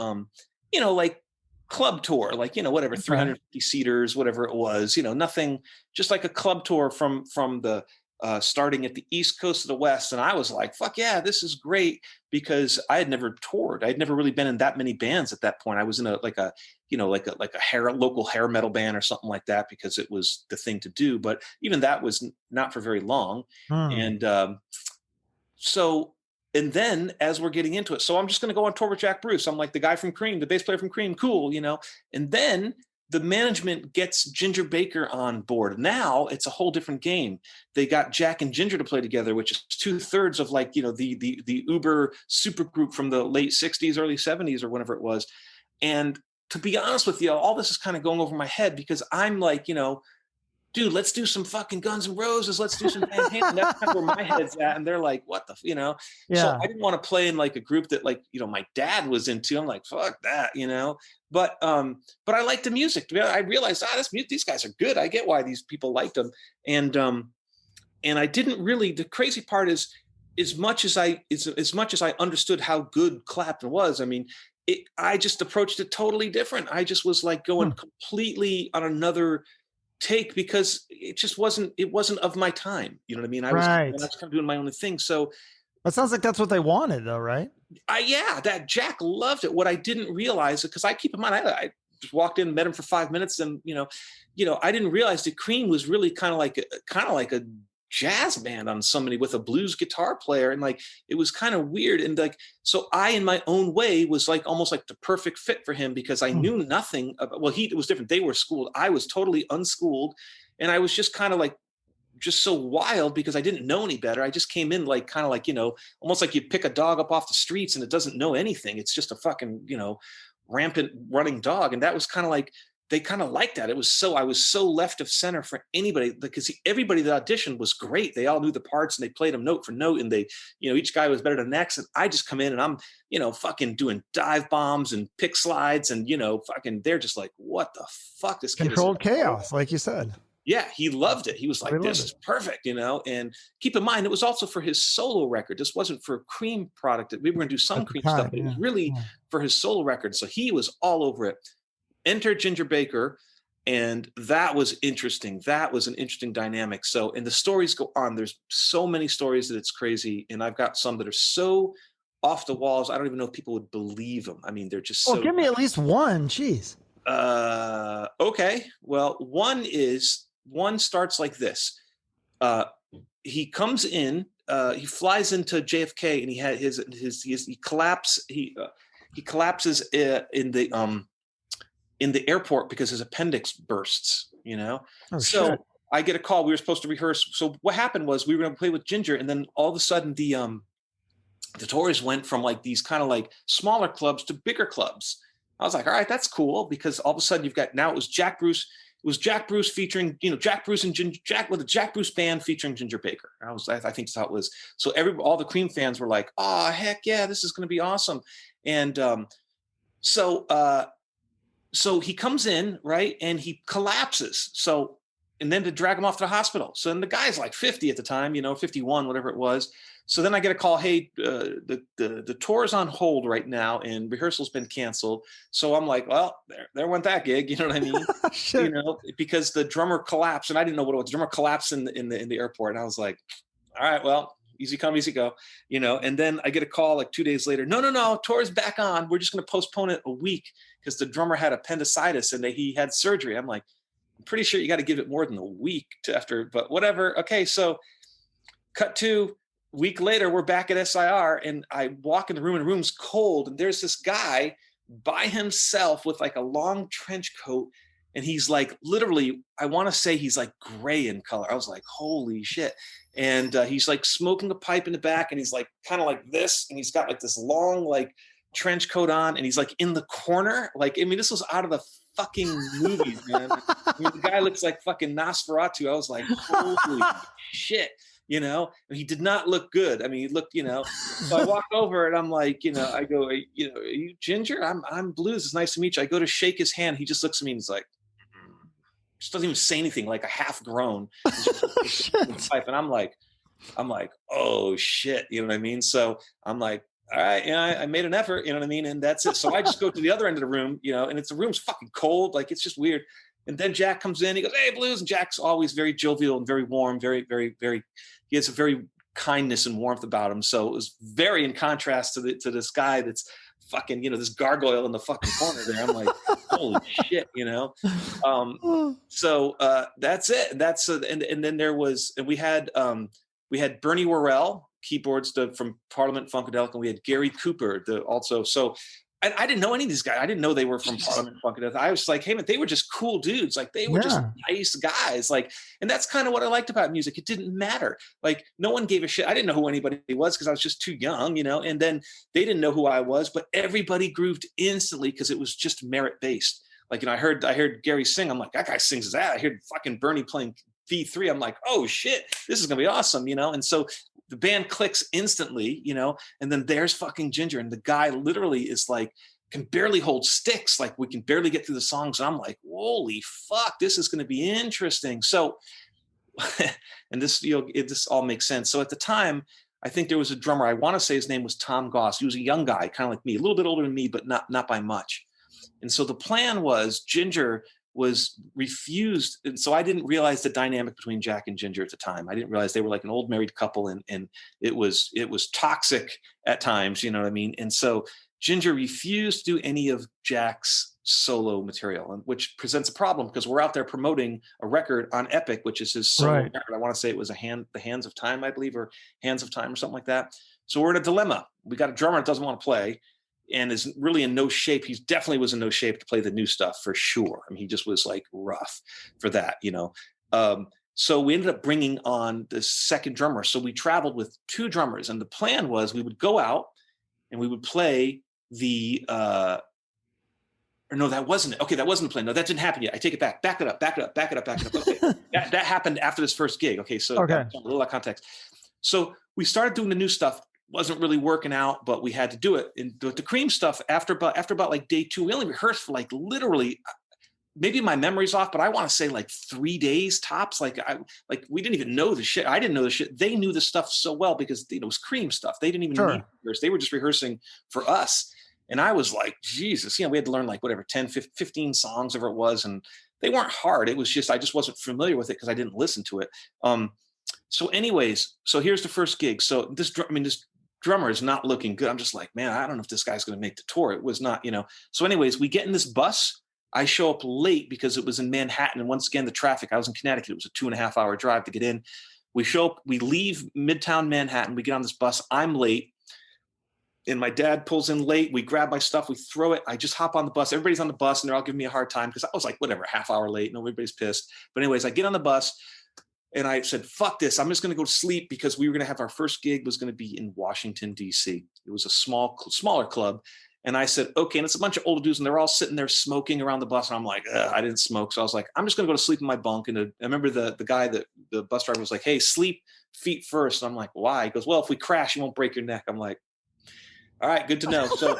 like club tour, like whatever, Okay. 350 seaters, whatever it was, nothing, just like a club tour from the starting at the East Coast to the West. And I was like, fuck yeah, this is great, because I had never toured. I'd never really been in that many bands at that point. I was in a local hair metal band or something like that, because it was the thing to do. But even that was not for very long. And so, and then as we're getting into it, so I'm just going to go on tour with Jack Bruce. I'm like the guy from Cream, the bass player from Cream, cool, and then the management gets Ginger Baker on board. Now it's a whole different game. They got Jack and Ginger to play together, which is 2/3 of like, the Uber super group from the late 60s, early 70s, or whenever it was. And to be honest with you, all this is kind of going over my head, because I'm like, dude, let's do some fucking Guns N' Roses. Let's do some Van Halen. That's kind of where my head's at. And they're like, what the, Yeah. So I didn't want to play in like a group that like, my dad was into. I'm like, fuck that, But I like the music. I realized, these guys are good. I get why these people liked them. And I didn't really, the crazy part is, as much as I understood how good Clapton was, I mean, I just approached it totally different. I just was like going completely on another take, because it wasn't of my time. You know what I mean? I was kind of doing my own thing. So that sounds like that's what they wanted, though, right? that Jack loved it. What I didn't realize, because I keep in mind, I just walked in, met him for 5 minutes, and I didn't realize that Cream was really kind of like a jazz band on somebody with a blues guitar player, and like it was kind of weird. And like, so I, in my own way, was like almost like the perfect fit for him, because I knew nothing about, well, it was different. They were schooled. I was totally unschooled, and I was just kind of like just so wild, because I didn't know any better. I just came in like kind of like, almost like you pick a dog up off the streets and it doesn't know anything. It's just a fucking, rampant running dog. And that was kind of like, they kind of liked that. I was so left of center for anybody, because everybody that auditioned was great. They all knew the parts, and they played them note for note, and they, each guy was better than the next. And I just come in, and I'm, fucking doing dive bombs and pick slides, and, fucking, they're just like, what the fuck? This kid controlled chaos, like you said. Yeah, he loved it. He was like, this is perfect, and keep in mind, it was also for his solo record. This wasn't for Cream product. We were going to do some Cream stuff, but it was really for his solo record. So he was all over it. Enter Ginger Baker, and that was interesting. That was an interesting dynamic. So, and the stories go on. There's so many stories that it's crazy, and I've got some that are so off the walls, I don't even know if people would believe them. I mean, they're just so. Well, give me at least one. Jeez. Okay. Well, one starts like this. He comes in. He flies into JFK, and he had he collapses in the airport because his appendix bursts, Oh, so shit. I get a call. We were supposed to rehearse. So what happened was, we were going to play with Ginger, and then all of a sudden the tours went from like these kind of like smaller clubs to bigger clubs. I was like, all right, that's cool, because all of a sudden it was Jack Bruce. It was Jack Bruce featuring, Jack Bruce and Jack, with a Jack Bruce band featuring Ginger Baker. I think that's how it was. So all the Cream fans were like, oh, heck yeah, this is going to be awesome. And so he comes in, right, and he collapses. So, and then to drag him off to the hospital. So then the guy's like 50 at the time, 51, whatever it was. So then I get a call, hey, the tour is on hold right now, and rehearsal's been canceled. So I'm like, well, there went that gig. You know what I mean? Because the drummer collapsed, and I didn't know what it was. The drummer collapsed in the airport, and I was like, all right, well, easy come, easy go, And then I get a call like 2 days later. No, tour's back on. We're just going to postpone it a week, because the drummer had appendicitis and he had surgery. I'm like, I'm pretty sure you got to give it more than a week after, but whatever. Okay, so cut to week later, we're back at SIR, and I walk in the room, and the room's cold, and there's this guy by himself with like a long trench coat, and he's like, literally, I want to say he's like gray in color. I was like, holy shit. And he's like smoking a pipe in the back, and he's like kind of like this, and he's got like this long like trench coat on, and he's like in the corner. Like, I mean, this was out of the fucking movies, man. I mean, the guy looks like fucking Nosferatu. I was like, holy shit, you know? And he did not look good. I mean, he looked, you know. So I walk over and I'm like, you know, I go, are you Ginger? I'm Blues. It's nice to meet you. I go to shake his hand. He just looks at me and he's like, just doesn't even say anything, like a half grown. And I'm like, oh shit, you know what I mean? So I'm like, all right, you know, I made an effort, you know what I mean? And that's it. So I just go to the other end of the room, you know, and the room's fucking cold. Like, it's just weird. And then Jack comes in, he goes, hey, Blues. And Jack's always very jovial and very warm, very, very, very, he has a very kindness and warmth about him. So it was very in contrast to this guy that's fucking, you know, this gargoyle in the fucking corner there. I'm like, holy shit, you know? So that's it. That's, and then there was, and we had Bernie Worrell, keyboards from Parliament Funkadelic, and we had Gary Cooper, also. So I didn't know any of these guys. I didn't know they were from Parliament Funkadelic. I was like, hey man, they were just cool dudes. Like, they were just nice guys. Like, and that's kind of what I liked about music. It didn't matter. Like, no one gave a shit. I didn't know who anybody was because I was just too young, you know. And then they didn't know who I was, but everybody grooved instantly because it was just merit based. Like, you know, I heard Gary sing. I'm like, that guy sings his ass. I heard fucking Bernie playing V3. I'm like, oh shit, this is gonna be awesome, you know. And so the band clicks instantly, you know, and then there's fucking Ginger, and the guy literally is like, can barely hold sticks, like we can barely get through the songs. And I'm like, holy fuck, this is going to be interesting. So, and this, you know, this all makes sense. So at the time, I think there was a drummer, I want to say his name was Tom Goss. He was a young guy, kind of like me, a little bit older than me, but not by much. And so the plan was Ginger was refused. And so I didn't realize the dynamic between Jack and Ginger at the time. I didn't realize they were like an old married couple, and it was toxic at times, you know what I mean? And so Ginger refused to do any of Jack's solo material, which presents a problem because we're out there promoting a record on Epic, which is his solo record. I want to say it was The Hands of Time, I believe, or Hands of Time or something like that. So we're in a dilemma. We got a drummer that doesn't want to play and is really in no shape. He definitely was in no shape to play the new stuff for sure. I mean, he just was like rough for that, you know. So we ended up bringing on the second drummer. So we traveled with two drummers, and the plan was we would go out and we would play or no, that wasn't it. Okay, that wasn't the plan. No, that didn't happen yet. I take it back. Back it up. Okay. that happened after this first gig. Okay, so a little out of context. So we started doing the new stuff. Wasn't really working out, but we had to do it. And the Cream stuff, after about like day 2, we only rehearsed for like literally, maybe my memory's off, but I want to say like 3 days tops. Like we didn't even know the shit. I didn't know the shit. They knew the stuff so well because, you know, it was Cream stuff. They didn't even need to rehearse. They were just rehearsing for us. And I was like, Jesus, you know, we had to learn like whatever, 10, 15 songs, whatever it was. And they weren't hard. It was just, I just wasn't familiar with it because I didn't listen to it. So anyways, so here's the first gig. So this drummer is not looking good. I'm just like, man, I don't know if this guy's going to make the tour. It was not, you know. So anyways, we get in this bus. I show up late because it was in Manhattan. And once again, the traffic, I was in Connecticut. It was a 2.5 hour drive to get in. We show up, we leave Midtown Manhattan. We get on this bus. I'm late. And my dad pulls in late. We grab my stuff. We throw it. I just hop on the bus. Everybody's on the bus and they're all giving me a hard time because I was like, whatever, half hour late. Nobody's pissed. But anyways, I get on the bus and I said, fuck this. I'm just going to go to sleep because we were going to have our first gig was going to be in Washington, D.C. It was a smaller club. And I said, okay. And it's a bunch of older dudes and they're all sitting there smoking around the bus. And I'm like, I didn't smoke. So I was like, I'm just going to go to sleep in my bunk. And I remember the guy, the bus driver was like, hey, sleep feet first. And I'm like, why? He goes, well, if we crash, you won't break your neck. I'm like, all right, good to know. So,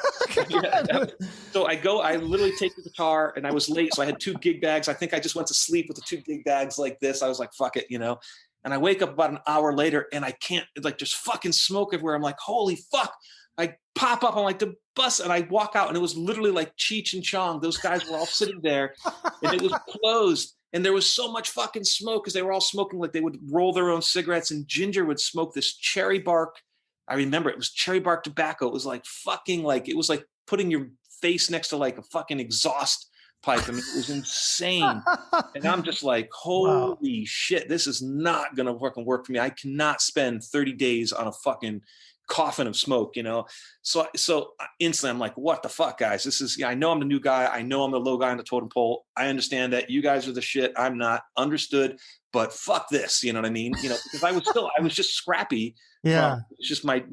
so I literally take the guitar and I was late. So I had 2 gig bags. I think I just went to sleep with the 2 gig bags like this. I was like, fuck it, you know? And I wake up about an hour later and I can't, like, there's fucking smoke everywhere. I'm like, holy fuck. I pop up on like the bus and I walk out and it was literally like Cheech and Chong. Those guys were all sitting there and it was closed. And there was so much fucking smoke because they were all smoking, like they would roll their own cigarettes, and Ginger would smoke this cherry bark. I remember it was cherry bark tobacco. It was like fucking, like, it was like putting your face next to like a fucking exhaust pipe. I mean, it was insane. And I'm just like, holy shit, this is not going to fucking work for me. I cannot spend 30 days on a fucking coffin of smoke, you know? So instantly I'm like, what the fuck, guys? This is, I know I'm the new guy. I know I'm the low guy on the totem pole. I understand that you guys are the shit. I'm not, understood, but fuck this. You know what I mean? You know, because I was just scrappy Yeah. It's just I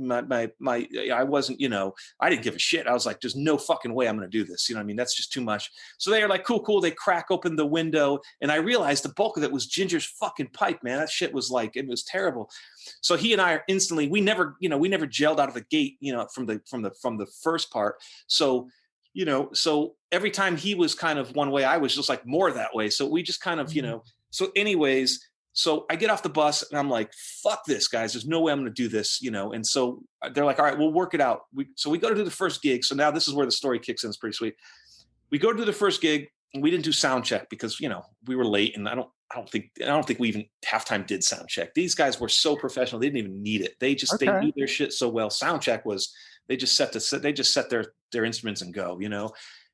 wasn't, I didn't give a shit. I was like, there's no fucking way I'm going to do this. You know what I mean? That's just too much. So they are like, cool, cool. They crack open the window. And I realized the bulk of it was Ginger's fucking pipe, man. That shit was like, it was terrible. So he and I are instantly, we never gelled out of the gate, from the first part. So, so every time he was kind of one way, I was just like more that way. So we just kind of, so anyways, so I get off the bus and I'm like, fuck this, guys. There's no way I'm going to do this, And so they're like, all right, we'll work it out. So we go to do the first gig. So now this is where the story kicks in. It's pretty sweet. We go to do the first gig and we didn't do sound check because, we were late, and I don't think we even halftime did sound check. These guys were so professional. They didn't even need it. They knew their shit so well. Sound check was, they just set their instruments and go,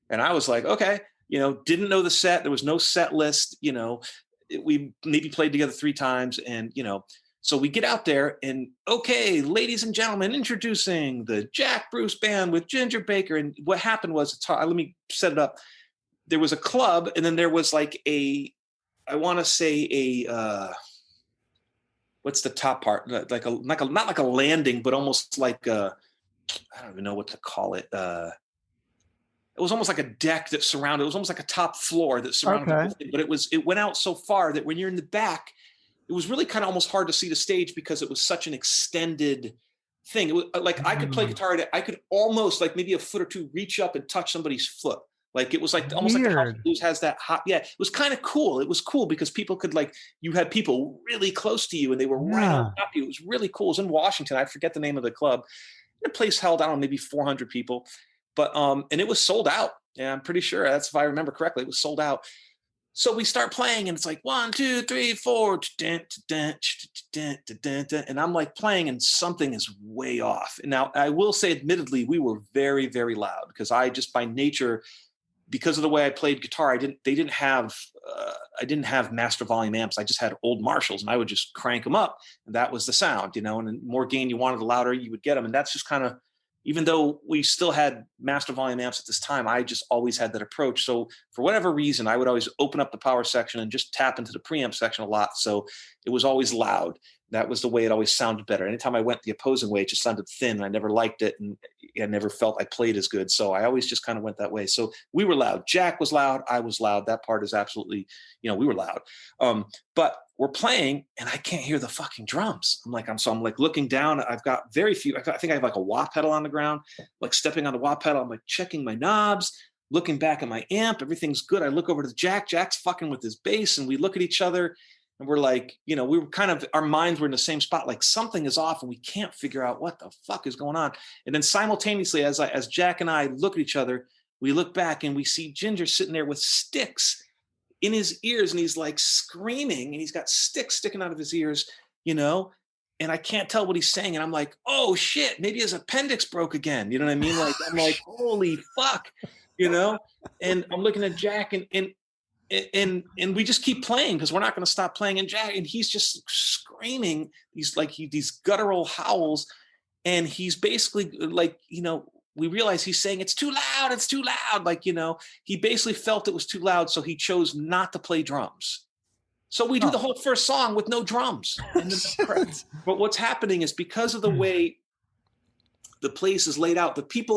And I was like, okay, didn't know the set. There was no set list, we maybe played together 3 times, and so we get out there and, okay, ladies and gentlemen, introducing the Jack Bruce Band with Ginger Baker. And what happened was, let me set it up. There was a club, and then there was like what's the top part? Like not like a landing, but almost like I don't even know what to call it. It was almost like a deck that surrounded. It was almost like a top floor that surrounded the whole thing. But it went out so far that when you're in the back, it was really kind of almost hard to see the stage because it was such an extended thing. It was like I could play guitar. I could almost, like maybe a foot or two, reach up and touch somebody's foot. Like it was like almost like the House of Blues has that hot. Yeah, it was kind of cool. It was cool because people could, like, you had people really close to you and they were right on top of you. It was really cool. It was in Washington. I forget the name of the club. The place held, I don't know, maybe 400 people. But and it was sold out. Yeah, I'm pretty sure that's, if I remember correctly, it was sold out. So we start playing, and it's like 1, 2, 3, 4, and I'm like playing, and something is way off. And now I will say, admittedly, we were very, very loud because I just, by nature, because of the way I played guitar, I didn't have master volume amps. I just had old Marshalls, and I would just crank them up, and that was the sound, And the more gain you wanted, the louder you would get them, and that's just kind of. Even though we still had master volume amps at this time, I just always had that approach. So for whatever reason, I would always open up the power section and just tap into the preamp section a lot. So it was always loud. That was the way it always sounded better. Anytime I went the opposing way, it just sounded thin. I never liked it, and I never felt I played as good. So I always just kind of went that way. So we were loud. Jack was loud. I was loud. That part is absolutely, we were loud. But we're playing, and I can't hear the fucking drums. I'm like looking down. I've got very few. I think I have like a wah pedal on the ground, like stepping on the wah pedal. I'm like checking my knobs, looking back at my amp. Everything's good. I look over to Jack. Jack's fucking with his bass, and we look at each other, and we're like, we were kind of, our minds were in the same spot. Like something is off, and we can't figure out what the fuck is going on. And then simultaneously, as Jack and I look at each other, we look back and we see Ginger sitting there with sticks in his ears, and he's like screaming, and he's got sticks sticking out of his ears, and I can't tell what he's saying. And I'm like, oh shit, maybe his appendix broke again. You know what I mean? Like, I'm like, holy fuck, and I'm looking at Jack, and we just keep playing because we're not going to stop playing. And Jack, and he's just screaming these guttural howls. And he's basically like, we realize he's saying, it's too loud. It's too loud. Like, he basically felt it was too loud. So he chose not to play drums. So we do the whole first song with no drums. But what's happening is, because of the way the place is laid out, the people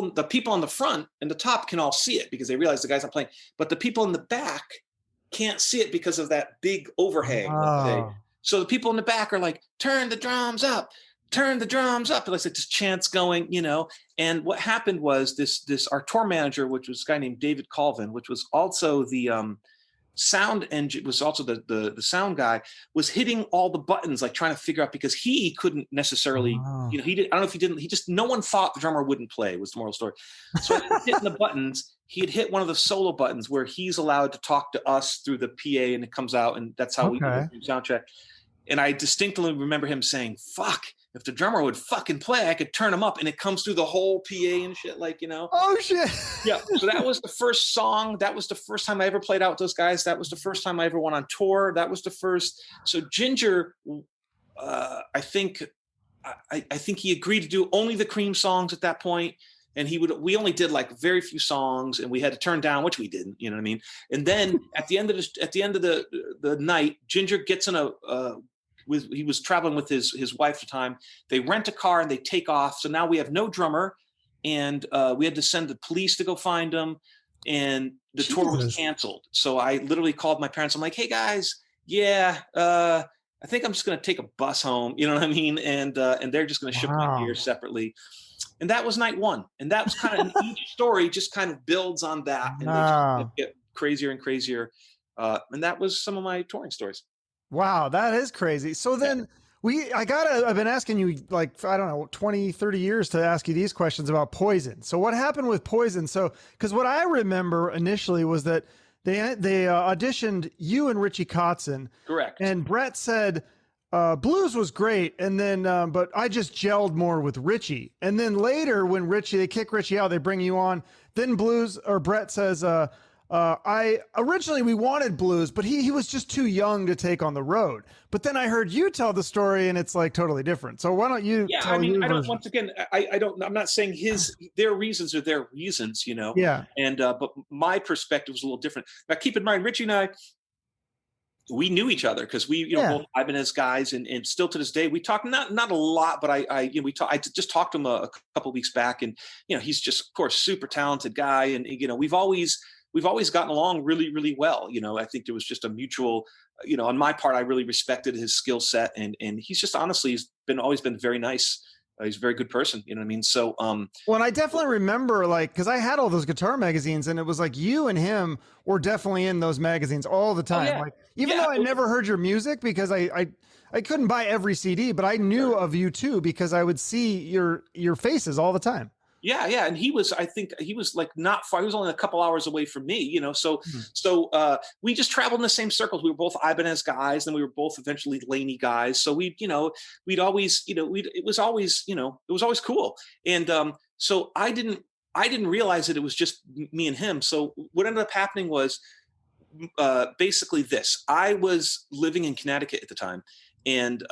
on the front and the top can all see it because they realize the guy's not playing. But the people in the back can't see it because of that big overhang. So the people in the back are like, turn the drums up. Turn the drums up. And like this chant's going, And what happened was this our tour manager, which was a guy named David Colvin, which was also the sound engine, was also the sound guy, was hitting all the buttons, like trying to figure out, because he couldn't necessarily, he did. I don't know if he didn't. He just, no one thought the drummer wouldn't play, was the moral story. So hitting the buttons, he had hit one of the solo buttons where he's allowed to talk to us through the PA, and it comes out, and that's how we do sound check. And I distinctly remember him saying, fuck, if the drummer would fucking play, I could turn him up. And it comes through the whole PA and shit, like, Oh, shit. Yeah. So that was the first song. That was the first time I ever played out with those guys. That was the first time I ever went on tour. That was the first. So Ginger, I think he agreed to do only the Cream songs at that point. And we only did like very few songs, and we had to turn down, which we didn't, you know what I mean? And then at the end of the night, Ginger gets in he was traveling with his wife at the time. They rent a car and they take off. So now we have no drummer, and we had to send the police to go find him, and the tour was canceled. So I literally called my parents. I'm like, hey guys, yeah, I think I'm just going to take a bus home. You know what I mean? And they're just going to ship my gear separately. And that was night one. And that was kind of each story just kind of builds on that, and they just get crazier and crazier. And that was some of my touring stories. Wow, that is crazy. So then I've been asking you like, I don't know, 20, 30 years to ask you these questions about Poison. So what happened with Poison? So, because what I remember initially was that they auditioned you and Richie Kotzen. Correct. And Brett said, blues was great. And then, but I just gelled more with Richie. And then later when they kick Richie out, they bring you on, then Brett says, originally we wanted blues, but he was just too young to take on the road. But then I heard you tell the story and it's like totally different. So why don't you tell I mean, your I don't, version? once again, I'm not saying their reasons are their reasons, you know? Yeah. And, but my perspective was a little different. Now keep in mind, Richie and I, we knew each other because we, both Ibanez guys, and still to this day, we talk not a lot, but I just talked to him a couple of weeks back, and, he's just, of course, super talented guy. And, we've always gotten along really, really well. I think there was just a mutual, on my part, I really respected his skill set, and he's just, honestly, he's always been very nice. He's a very good person. You know what I mean? So, well, and I definitely remember, like, cause I had all those guitar magazines, and it was like you and him were definitely in those magazines all the time. Like, even though I never heard your music because I couldn't buy every CD, but I knew of you too, because I would see your faces all the time. Yeah. And I think he was like not far. He was only a couple hours away from me, So we just traveled in the same circles. We were both Ibanez guys, and we were both eventually Laney guys. So we'd always, it was always cool. And so I didn't realize that it was just me and him. So what ended up happening was basically this. I was living in Connecticut at the time, and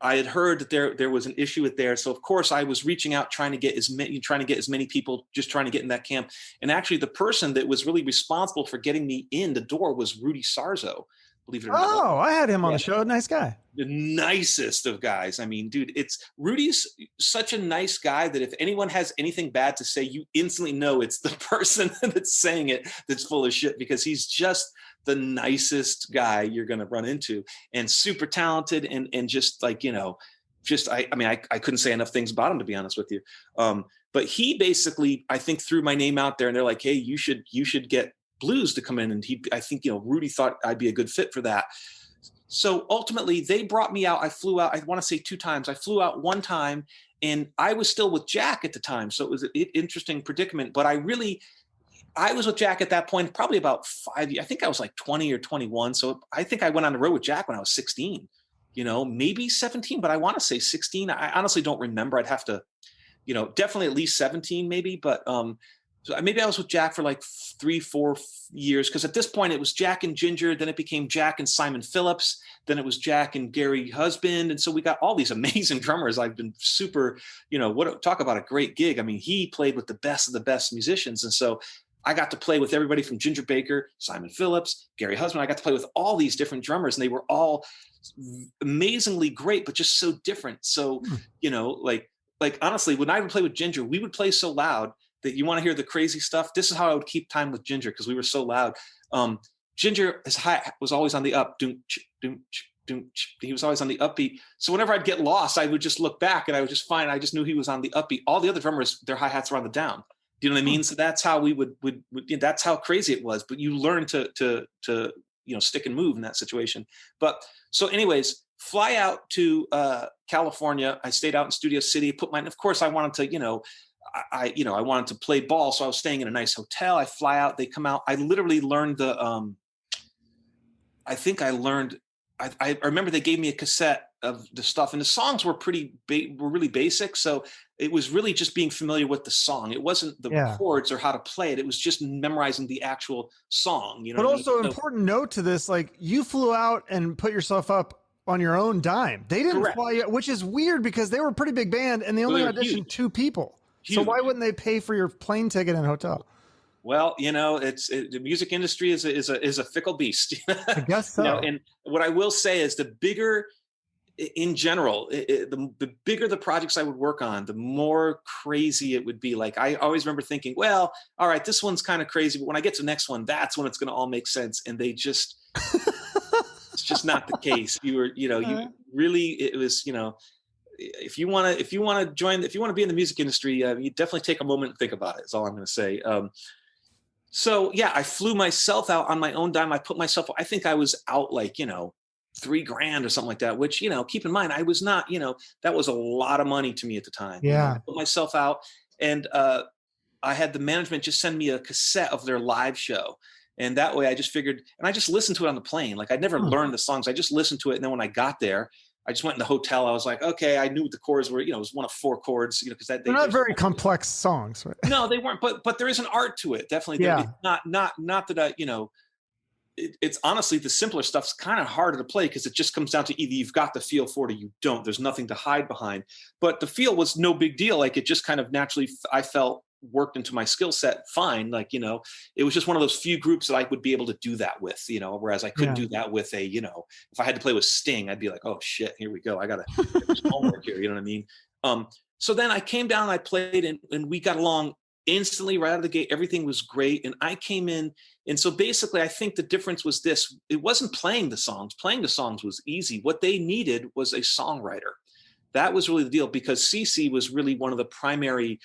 I had heard that there was an issue with there. So of course I was reaching out, trying to get as many people, just trying to get in that camp. And actually the person that was really responsible for getting me in the door was Rudy Sarzo, believe it or not. Oh, I had him on the show. Nice guy. The nicest of guys. I mean, dude, Rudy's such a nice guy that if anyone has anything bad to say, you instantly know it's the person that's saying it that's full of shit, because he's just the nicest guy you're going to run into, and super talented, and just like, I couldn't say enough things about him, to be honest with you. But he basically, I think, threw my name out there, and they're like, hey, you should get Blues to come in. And I think, Rudy thought I'd be a good fit for that. So ultimately they brought me out. I flew out, I want to say 2 times. I flew out one time, and I was still with Jack at the time. So it was an interesting predicament, but I was with Jack at that point, probably about 5 years. I think I was like 20 or 21. So I think I went on the road with Jack when I was 16, maybe 17, but I want to say 16. I honestly don't remember. I'd have to, definitely at least 17 maybe. But so maybe I was with Jack for like 3-4 years. Cause at this point it was Jack and Ginger. Then it became Jack and Simon Phillips. Then it was Jack and Gary Husband. And so we got all these amazing drummers. I've been super, talk about a great gig. I mean, he played with the best of the best musicians. And so I got to play with everybody from Ginger Baker, Simon Phillips, Gary Husband. I got to play with all these different drummers, and they were all amazingly great, but just so different. So, like honestly, when I would play with Ginger, we would play so loud that you want to hear the crazy stuff. This is how I would keep time with Ginger, because we were so loud. Ginger, his hi was always on the up. Doom, doom, doom. He was always on the upbeat. So whenever I'd get lost, I would just look back, and I would just find, I just knew he was on the upbeat. All the other drummers, their hi-hats were on the down. Do you know what I mean? So that's how we would that's how crazy it was. But you learn to stick and move in that situation. But so anyways, fly out to California. I stayed out in Studio City. Of course I wanted to, I wanted to play ball. So I was staying in a nice hotel. I fly out, they come out. I literally learned I remember they gave me a cassette of the stuff, and the songs were really basic. So it was really just being familiar with the song. It wasn't the chords or how to play it. It was just memorizing the actual song. But also, important note to this, like, you flew out and put yourself up on your own dime. They didn't fly you, which is weird because they were a pretty big band and they only auditioned 2 people. Huge. So why wouldn't they pay for your plane ticket and hotel? Well, the music industry is a fickle beast. I guess so. And what I will say is the bigger in general, the bigger the projects I would work on, the more crazy it would be. Like, I always remember thinking, well, all right, this one's kind of crazy, but when I get to the next one, that's when it's going to all make sense. And they just, it's just not the case. You really, it was, if you want to join, if you want to be in the music industry, you definitely take a moment and think about it. Is all I'm going to say. So yeah, I flew myself out on my own dime. I think I was out like, $3,000 or something like that, which, keep in mind, I was not, that was a lot of money to me at the time. Yeah. I put myself out, and I had the management just send me a cassette of their live show. And that way I just figured, and I just listened to it on the plane. Like, I'd never learned the songs. I just listened to it. And then when I got there, I just went in the hotel. I was like, okay, I knew what the chords were, it was one of 4 chords, because they're not very complex songs. Right? No, they weren't, but there is an art to it. Definitely. Yeah. It's not that I, it's honestly, the simpler stuff's kind of harder to play because it just comes down to either you've got the feel for it or you don't. There's nothing to hide behind. But the feel was no big deal. Like, it just kind of naturally, I felt, worked into my skill set fine. Like, it was just one of those few groups that I would be able to do that with, whereas I couldn't do that with if I had to play with Sting, I'd be like, oh shit, here we go. I got to get this homework here. You know what I mean? So then I came down, I played, and we got along instantly right out of the gate. Everything was great. And I came in. And so basically, I think the difference was this: it wasn't playing the songs. Playing the songs was easy. What they needed was a songwriter. That was really the deal, because CC was really one of the primary,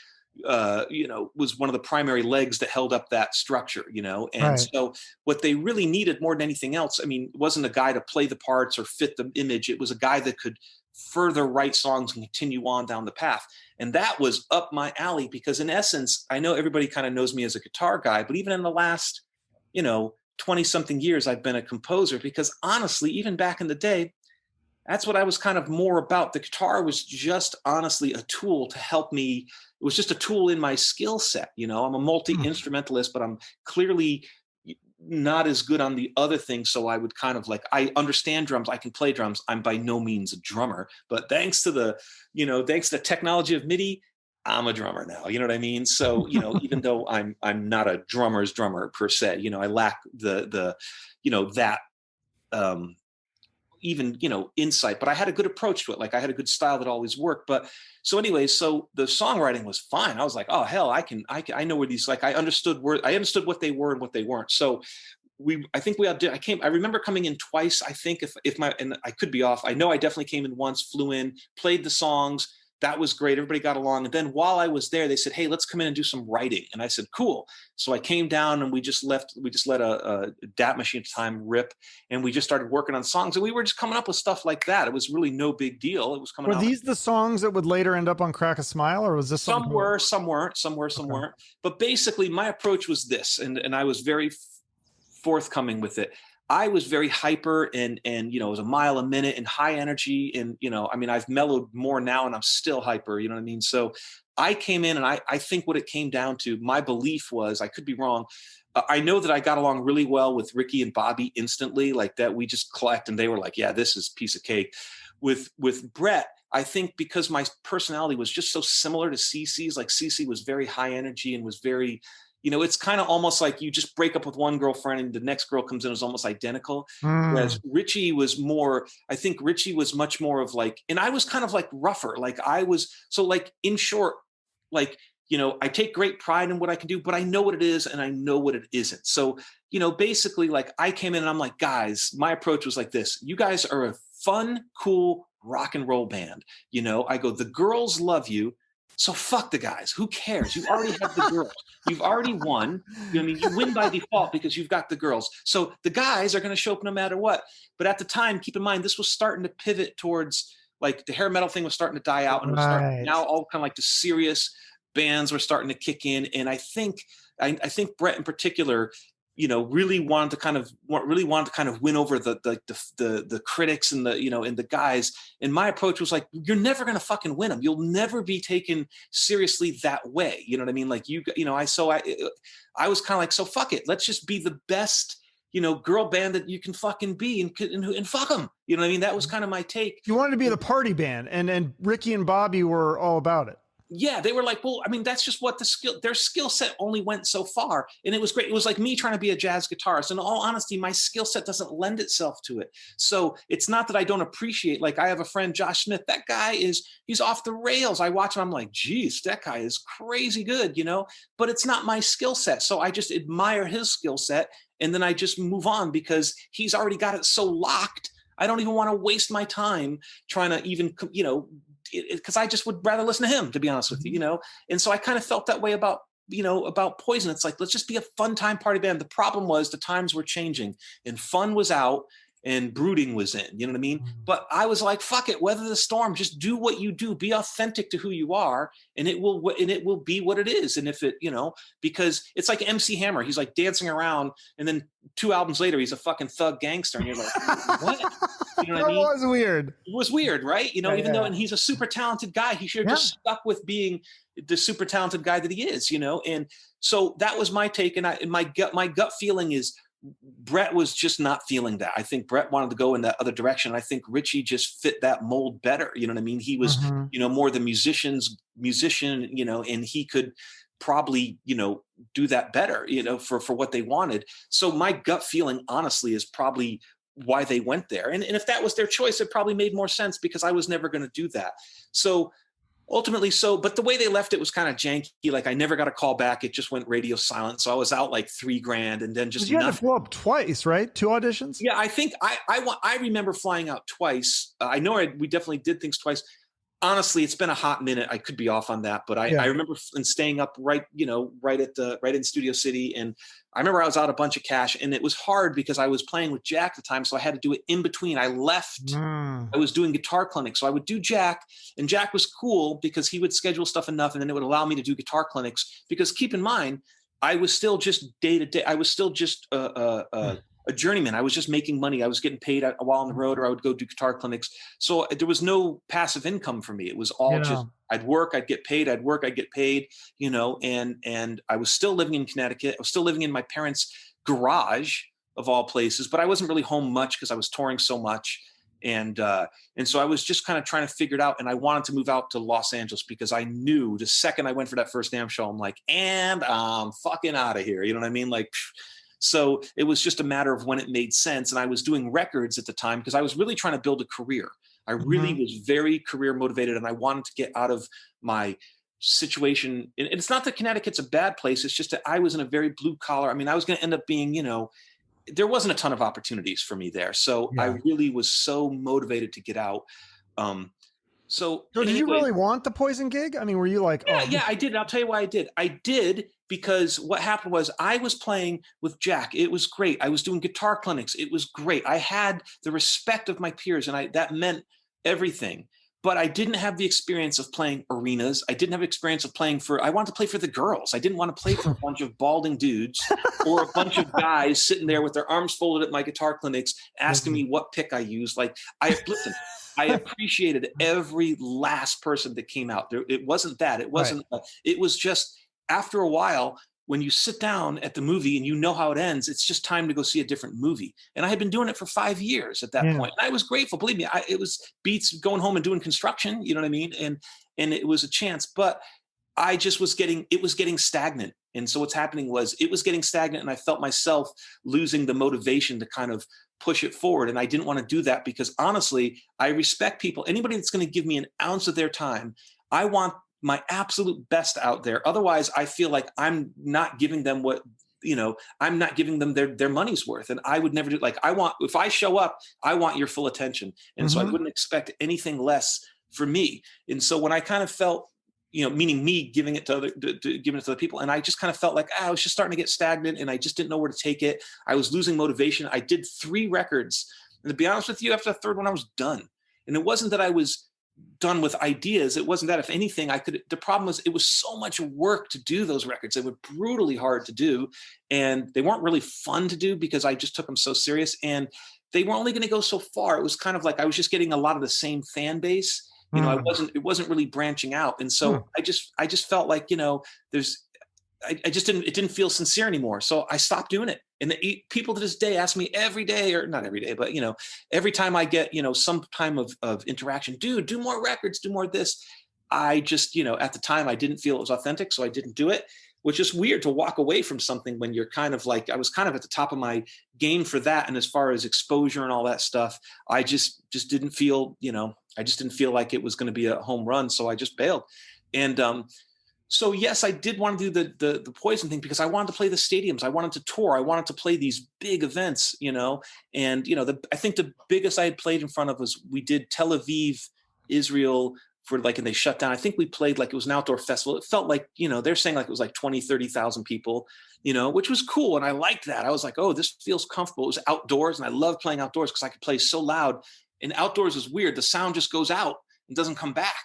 was one of the primary legs that held up that structure, And Right. so what they really needed more than anything else, it wasn't a guy to play the parts or fit the image. It was a guy that could further write songs and continue on down the path. And that was up my alley, because in essence, I know everybody kind of knows me as a guitar guy, but even in the last, 20 something years, I've been a composer, because honestly, even back in the day, that's what I was kind of more about. The guitar was just honestly a tool to help me. It was just a tool in my skill set. I'm a multi-instrumentalist, but I'm clearly not as good on the other things. So I would kind of I understand drums. I can play drums. I'm by no means a drummer, but thanks to the technology of MIDI, I'm a drummer now. You know what I mean? So, even though I'm not a drummer's drummer per se, I lack the that, even, insight, but I had a good approach to it. Like, I had a good style that always worked. But so anyway, so the songwriting was fine. I was like, oh hell, I know where these, I understood what they were and what they weren't. So I remember coming in twice. I think and I could be off. I know I definitely came in once, flew in, played the songs. That was great. Everybody got along. And then while I was there, they said, hey, let's come in and do some writing. And I said, cool. So I came down, and we just let a DAT machine at the time rip. And we just started working on songs. And we were just coming up with stuff like that. It was really no big deal. It was coming out. Were these the songs that would later end up on Crack a Smile, or was this some were, some weren't, some weren't. But basically, my approach was this, and I was very forthcoming with it. I was very hyper and it was a mile a minute and high energy. And, I've mellowed more now and I'm still hyper, you know what I mean? So I came in, and I think what it came down to, my belief was, I could be wrong. I know that I got along really well with Ricky and Bobby instantly, like that. We just clicked, and they were like, yeah, this is a piece of cake. With Brett, I think because my personality was just so similar to CC's, like CC was very high energy and was very, it's kind of almost like you just break up with one girlfriend and the next girl comes in is almost identical. Whereas Richie was much more of and I was kind of rougher. In short, I take great pride in what I can do, but I know what it is and I know what it isn't. So, basically I came in and I'm like, guys, my approach was like this. You guys are a fun, cool rock and roll band. I go, the girls love you. So fuck the guys. Who cares? You already have the girls. You've already won. You win by default because you've got the girls. So the guys are going to show up no matter what. But at the time, keep in mind, this was starting to pivot towards the hair metal thing was starting to die out, and it was starting now all kind of the serious bands were starting to kick in. And I think Brett in particular, really wanted to kind of win over the critics and the guys. And my approach was you're never going to fucking win them. You'll never be taken seriously that way. You know what I mean? I was kind of so fuck it. Let's just be the best, girl band that you can fucking be and fuck them. You know what I mean? That was kind of my take. You wanted to be the party band, and Ricky and Bobby were all about it. Yeah, they were like, well, I mean, that's just what their skill set only went so far. And it was great. It was like me trying to be a jazz guitarist. In all honesty, my skill set doesn't lend itself to it. So it's not that I don't appreciate, like I have a friend, Josh Smith, that guy he's off the rails. I watch him, I'm like, geez, that guy is crazy good, but it's not my skill set. So I just admire his skill set. And then I just move on because he's already got it so locked. I don't even want to waste my time trying to even, because I just would rather listen to him, to be honest with you. And so I kind of felt that way about Poison. It's like, let's just be a fun time party band. The problem was the times were changing and fun was out and brooding was in, you know what I mean? But I was like, fuck it, weather the storm, just do what you do, be authentic to who you are, and it will be what it is. And if it, because it's like MC Hammer, he's like dancing around, and then 2 albums later, he's a fucking thug gangster, and you're like, what? You know what I mean? That was weird. It was weird, right? Even though, and he's a super talented guy, he should have just stuck with being the super talented guy that he is, And so that was my take, and my gut feeling is Brett was just not feeling that. I think Brett wanted to go in that other direction. I think Richie just fit that mold better. You know what I mean? He was, more the musician, and he could probably, do that better, for what they wanted. So my gut feeling, honestly, is probably why they went there. And if that was their choice, it probably made more sense because I was never going to do that. So ultimately, but the way they left it was kind of janky. Like I never got a call back. It just went radio silent. So I was out like $3,000 and then just you had to blow up twice, right? 2 auditions. Yeah, I think I remember flying out twice. I know we definitely did things twice. Honestly, it's been a hot minute. I could be off on that, but I remember staying up right in Studio City. And I remember I was out a bunch of cash, and it was hard because I was playing with Jack at the time. So I had to do it in between. I left, I was doing guitar clinics. So I would do Jack, and Jack was cool because he would schedule stuff enough, and then it would allow me to do guitar clinics because keep in mind, I was still just day to day. I was still just a journeyman. I was just making money. I was getting paid while on the road, or I would go do guitar clinics. So there was no passive income for me. It was all just, I'd work, I'd get paid, I'd work, I'd get paid, and I was still living in Connecticut. I was still living in my parents' garage of all places, but I wasn't really home much because I was touring so much. And so I was just kind of trying to figure it out. And I wanted to move out to Los Angeles because I knew the second I went for that first NAMM show, I'm like, and I'm fucking out of here. You know what I mean? Like, so it was just a matter of when it made sense. And I was doing records at the time because I was really trying to build a career. I really was very career motivated, and I wanted to get out of my situation. And it's not that Connecticut's a bad place. It's just that I was in a very blue collar. I mean, I was going to end up being, there wasn't a ton of opportunities for me there. So I really was so motivated to get out. So did you really want the Poison gig? I mean, were you like, yeah, I did. I'll tell you why I did. I did because what happened was I was playing with Jack. It was great. I was doing guitar clinics. It was great. I had the respect of my peers, and that meant everything. But I didn't have the experience of playing arenas. I didn't have experience of I wanted to play for the girls. I didn't want to play for a bunch of balding dudes or a bunch of guys sitting there with their arms folded at my guitar clinics asking me what pick I used. Like, listen, I appreciated every last person that came out there. It wasn't that. It wasn't. It was just after a while, when you sit down at the movie and you know how it ends, it's just time to go see a different movie. And I had been doing it for 5 years at that point. And I was grateful. Believe me, it was beats going home and doing construction. You know what I mean? And it was a chance. But I just it was getting stagnant. And so what's happening was it was getting stagnant, and I felt myself losing the motivation to kind of push it forward. And I didn't want to do that because honestly, I respect people. Anybody that's going to give me an ounce of their time, I want my absolute best out there. Otherwise, I feel like I'm not giving them I'm not giving them their money's worth. And I would never do, like, if I show up, I want your full attention. And so I wouldn't expect anything less for me. And so when I kind of felt, meaning me giving it to other people. And I just kind of felt like, I was just starting to get stagnant, and I just didn't know where to take it. I was losing motivation. I did 3 records. And to be honest with you, after the 3rd one, I was done. And it wasn't that I was done with ideas. It wasn't that. If anything, the problem was it was so much work to do those records. They were brutally hard to do, and they weren't really fun to do because I just took them so serious, and they were only going to go so far. It was kind of like I was just getting a lot of the same fan base. It wasn't really branching out. And so I just felt like, it didn't feel sincere anymore. So I stopped doing it. And people to this day ask me every day, or not every day, but, every time I get, some time of interaction, dude, do more records, do more of this. I just, at the time I didn't feel it was authentic, so I didn't do it, which is weird to walk away from something when you're kind of like, I was kind of at the top of my game for that. And as far as exposure and all that stuff, I just didn't feel, I just didn't feel like it was going to be a home run. So I just bailed. And, so yes, I did want to do the Poison thing because I wanted to play the stadiums. I wanted to tour. I wanted to play these big events, and I think the biggest I had played in front of was we did Tel Aviv, Israel for like, and they shut down. I think we played like it was an outdoor festival. It felt like, they're saying like it was like 20, 30,000 people, which was cool. And I liked that. I was like, oh, this feels comfortable. It was outdoors. And I love playing outdoors because I could play so loud. And outdoors is weird. The sound just goes out and doesn't come back.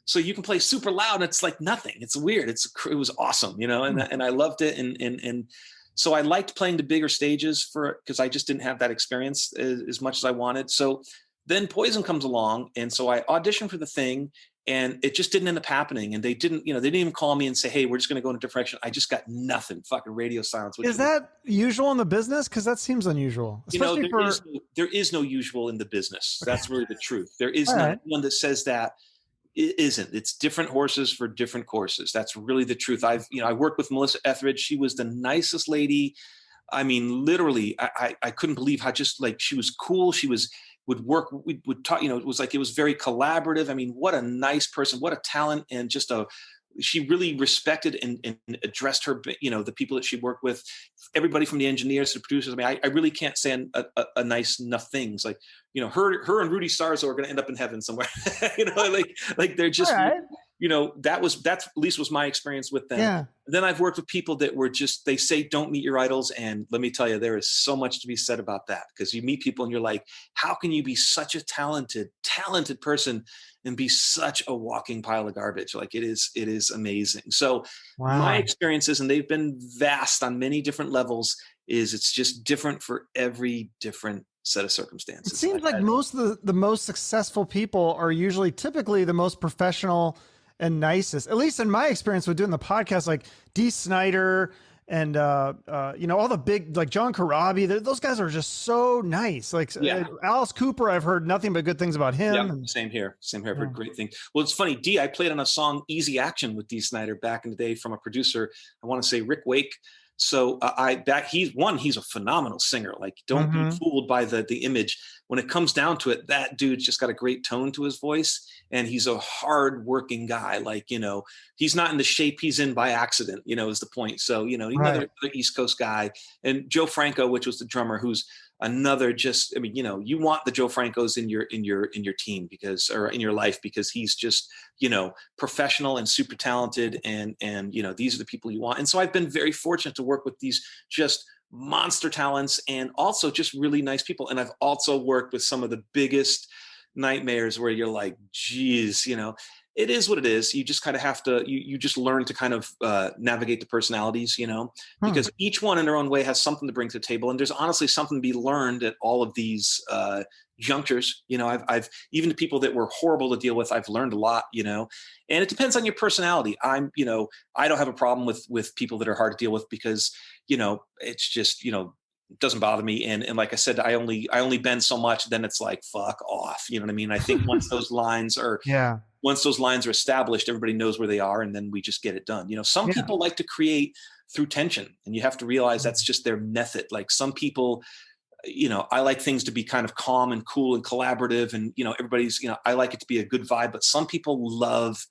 So you can play super loud and it's like nothing. It's weird. It was awesome, and I loved it. And so I liked playing the bigger stages because I just didn't have that experience as much as I wanted. So then Poison comes along. And so I auditioned for the thing and it just didn't end up happening. And they didn't even call me and say, hey, we're just going to go in a different direction. I just got nothing, fucking radio silence. Is that usual in the business? Because that seems unusual. Especially there is no usual in the business. Okay. That's really the truth. There is no one that says that. It isn't. It's different horses for different courses. That's really the truth. I worked with Melissa Etheridge. She was the nicest lady. I mean, literally, I couldn't believe how just like she was cool. She would work. We would talk. It was very collaborative. I mean, what a nice person. What a talent, and she really respected and addressed her. The people that she worked with, everybody from the engineers to the producers. I mean, I really can't say a nice enough things. Like, her and Rudy Sarzo are going to end up in heaven somewhere. like they're just, that's at least was my experience with them. Yeah. Then I've worked with people that were they say, don't meet your idols. And let me tell you, there is so much to be said about that, because you meet people and you're like, how can you be such a talented person and be such a walking pile of garbage? Like it is amazing. So my experiences, and they've been vast on many different levels, is it's just different for every different set of circumstances. It seems like most of the most successful people are usually typically the most professional and nicest, at least in my experience with doing the podcast, like Dee Snider and, all the big, like John Corabi, those guys are just so nice. Like Alice Cooper, I've heard nothing but good things about him. Yeah, same here. I've heard great things. Well, it's funny. Dee, I played on a song, Easy Action, with Dee Snider back in the day from a producer, I want to say Rick Wake. So he's a phenomenal singer. Like, don't be fooled by the image. When it comes down to it, that dude's just got a great tone to his voice, and he's a hard working guy. Like, he's not in the shape he's in by accident, is the point. So, another East Coast guy. And Joe Franco, which was the drummer, who's another you want the Joe Francos in your team or in your life, because he's just, professional and super talented. And these are the people you want. And so I've been very fortunate to work with these just monster talents and also just really nice people. And I've also worked with some of the biggest nightmares where you're like, geez, it is what it is. You just kind of have to, you just learn to kind of navigate the personalities, because each one in their own way has something to bring to the table. And there's honestly something to be learned at all of these junctures. I've even the people that were horrible to deal with, I've learned a lot, and it depends on your personality. I don't have a problem with people that are hard to deal with, because, it's just, it doesn't bother me. And like I said, I only bend so much, then it's like, fuck off. You know what I mean? I think once those lines are, established, everybody knows where they are, and then we just get it done. Some people like to create through tension, and you have to realize that's just their method. Like some people, I like things to be kind of calm and cool and collaborative, and, everybody's, I like it to be a good vibe, but some people love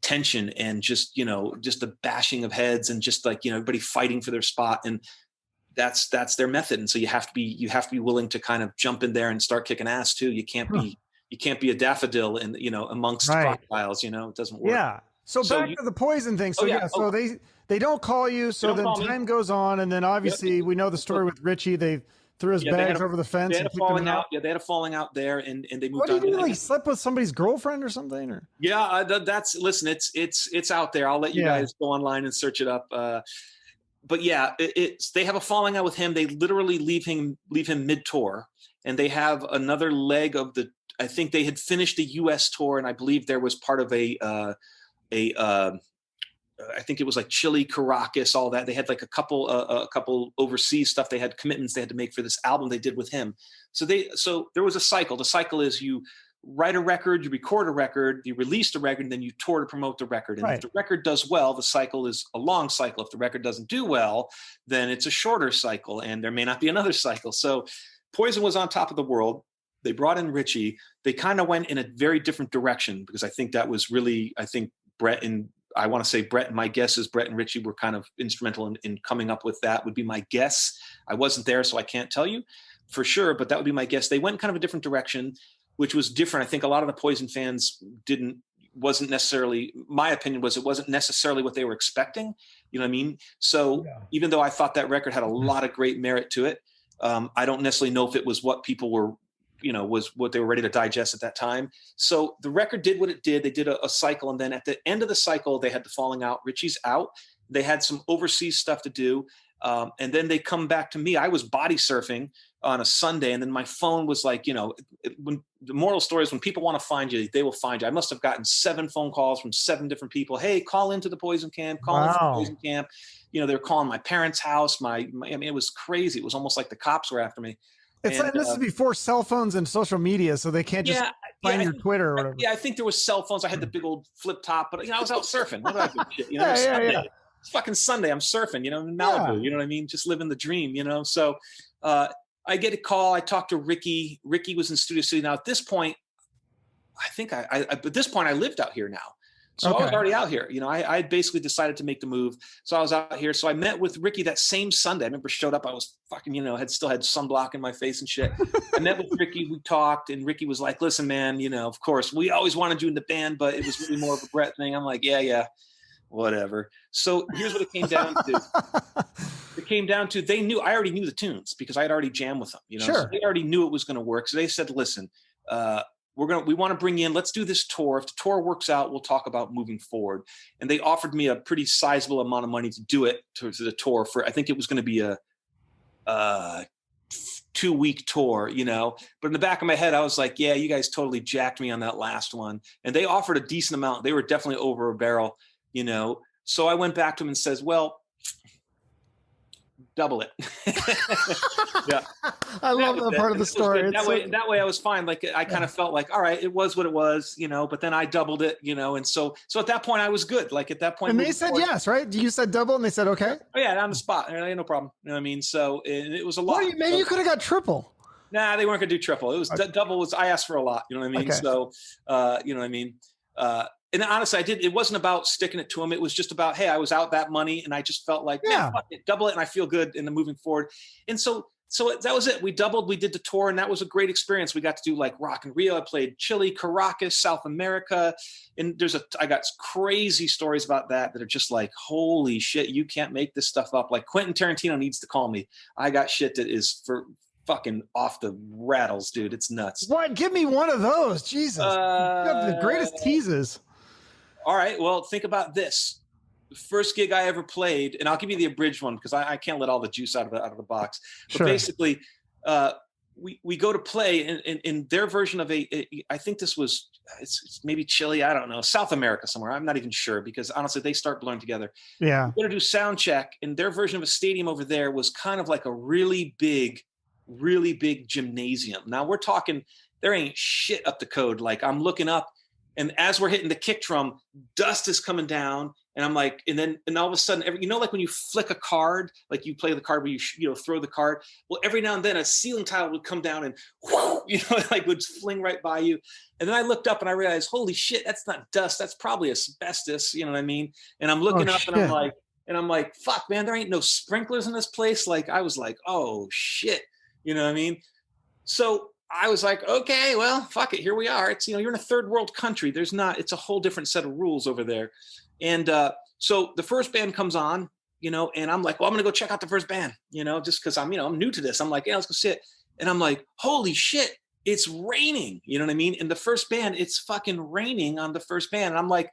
tension and just the bashing of heads and just like, everybody fighting for their spot. And that's their method. And so you have to be willing to kind of jump in there and start kicking ass too. You can't be a daffodil and, amongst crocodiles, it doesn't work. Yeah. So back to the Poison thing. So so they don't call you. So then time goes on. And then obviously we know the story with Richie. They threw his bags over the fence. They had a falling out. Yeah, they had a falling out there, and they moved on. What did you slept with somebody's girlfriend or something? Or listen, it's out there. I'll let you guys go online and search it up. But yeah, they have a falling out with him. They literally leave him mid tour, and they have another leg of I think they had finished the U.S. tour, and I believe there was part of I think it was like Chile, Caracas, all that. They had like a couple overseas stuff. They had commitments they had to make for this album they did with him. So there was a cycle. The cycle is you write a record, you record a record, you release the record, and then you tour to promote the record. And if the record does well, the cycle is a long cycle. If the record doesn't do well, then it's a shorter cycle, and there may not be another cycle. So Poison was on top of the world. They brought in Richie. They kind of went in a very different direction, because I think that was really, I think Brett and my guess is Brett and Richie were kind of instrumental in coming up with that, would be my guess. I wasn't there, so I can't tell you for sure, but that would be my guess. They went kind of a different direction, which was different. I think a lot of the Poison fans wasn't necessarily, my opinion was, it wasn't necessarily what they were expecting. You know what I mean? So even though I thought that record had a lot of great merit to it, I don't necessarily know if it was what people were, was what they were ready to digest at that time. So the record did what it did. They did a cycle. And then at the end of the cycle, they had the falling out. Richie's out. They had some overseas stuff to do. And then they come back to me. I was body surfing on a Sunday, and then my phone was like, when the moral story is, when people want to find you, they will find you. I must have gotten 7 phone calls from 7 different people. Hey, call into the Poison camp, call into the Poison camp. They were calling my parents' house. I mean, it was crazy. It was almost like the cops were after me. It's like, this is before cell phones and social media, so they can't just find your Twitter or whatever. Yeah, I think there was cell phones. I had the big old flip top, but I was out surfing. What did I do? Shit, It's fucking Sunday. I'm surfing, in Malibu. You know what I mean? Just living the dream, So I get a call. I talked to Ricky. Ricky was in Studio City. Now at this point, I think at this point I lived out here now. So I was already out here. I had basically decided to make the move. So I was out here. So I met with Ricky that same Sunday. I remember showed up. I was fucking, still had sunblock in my face and shit. I met with Ricky. We talked, and Ricky was like, listen, man, of course, we always wanted you in the band, but it was really more of a Brett thing. I'm like, yeah, whatever. So here's what it came down to. It came down to, I already knew the tunes because I had already jammed with them. So they already knew it was going to work. So they said, listen, we want to bring you in. Let's do this tour. If the tour works out, we'll talk about moving forward. And they offered me a pretty sizable amount of money to do it, to the tour, for, I think it was going to be a 2-week tour, but in the back of my head, I was like, yeah, you guys totally jacked me on that last one. And they offered a decent amount. They were definitely over a barrel, So I went back to them and says, well, double it. Yeah. I love that part of the story. That way I was fine. Like, I kind of felt like, all right, it was what it was, but then I doubled it, and so at that point I was good. Like at that point. And they said yes, right? You said double and they said, okay. Oh yeah, on the spot. No problem. You know what I mean? So it was a lot. Maybe you could have got triple. Nah, they weren't going to do triple. It was double. I asked for a lot. You know what I mean? Okay. So, you know what I mean? And honestly, it wasn't about sticking it to him. It was just about, hey, I was out that money and I just felt like, man, fuck it, double it. And I feel good in the moving forward. And so that was it. We doubled, we did the tour, and that was a great experience. We got to do like Rock in Rio. I played Chile, Caracas, South America. And I got crazy stories about that are just like, holy shit, you can't make this stuff up. Like Quentin Tarantino needs to call me. I got shit that is for fucking off the rattles, dude. It's nuts. What? Give me one of those. Jesus. You have the greatest teases. All right. Well, think about this. The first gig I ever played, and I'll give you the abridged one because I can't let all the juice out of the box. But basically, we go to play in their version of I think it's maybe Chile. I don't know. South America somewhere. I'm not even sure because honestly, they start blurring together. Yeah. We're going to do sound check, and their version of a stadium over there was kind of like a really big gymnasium. Now we're talking, there ain't shit up the code. Like I'm looking up, and as we're hitting the kick drum, dust is coming down, and I'm like, and all of a sudden, like when you flick a card, like you play the card where you throw the card. Well, every now and then a ceiling tile would come down and whoo, like would fling right by you. And then I looked up and I realized, holy shit, that's not dust. That's probably asbestos. You know what I mean? And I'm looking up and I'm like, fuck, man, there ain't no sprinklers in this place. Like I was like, oh shit. You know what I mean? So I was like, okay, well, fuck it. Here we are. It's, you're in a third world country. It's a whole different set of rules over there. And so the first band comes on, and I'm like, well, I'm going to go check out the first band, just because I'm new to this. I'm like, yeah, let's go sit. And I'm like, holy shit, it's raining. You know what I mean? In the first band, it's fucking raining on the first band. And I'm like,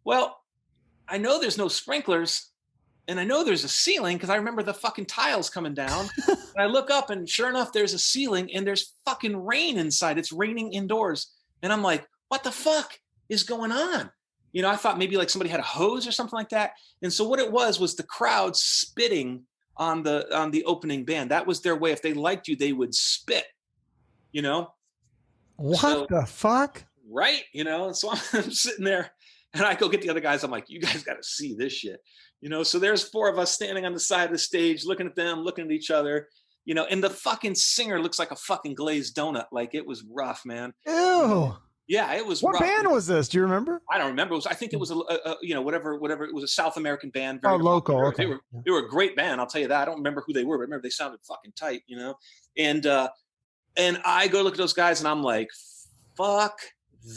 well, I know there's no sprinklers. And I know there's a ceiling because I remember the fucking tiles coming down. And I look up and sure enough, there's a ceiling and there's fucking rain inside. It's raining indoors. And I'm like, what the fuck is going on? I thought maybe like somebody had a hose or something like that. And so what it was the crowd spitting on the opening band. That was their way. If they liked you, they would spit, What So, the fuck? right, and so I'm sitting there and I go get the other guys. I'm like, you guys got to see this shit, So there's four of us standing on the side of the stage, looking at them, looking at each other, and the fucking singer looks like a fucking glazed donut. Like, it was rough, man. Ew. Yeah, it was What rough. band was this? Do you remember? I don't remember. I think it was whatever. It was a South American band, Oh, very local. popular. Okay. They were a great band. I'll tell you that. I don't remember who they were, but I remember they sounded fucking tight, And I go look at those guys and I'm like, fuck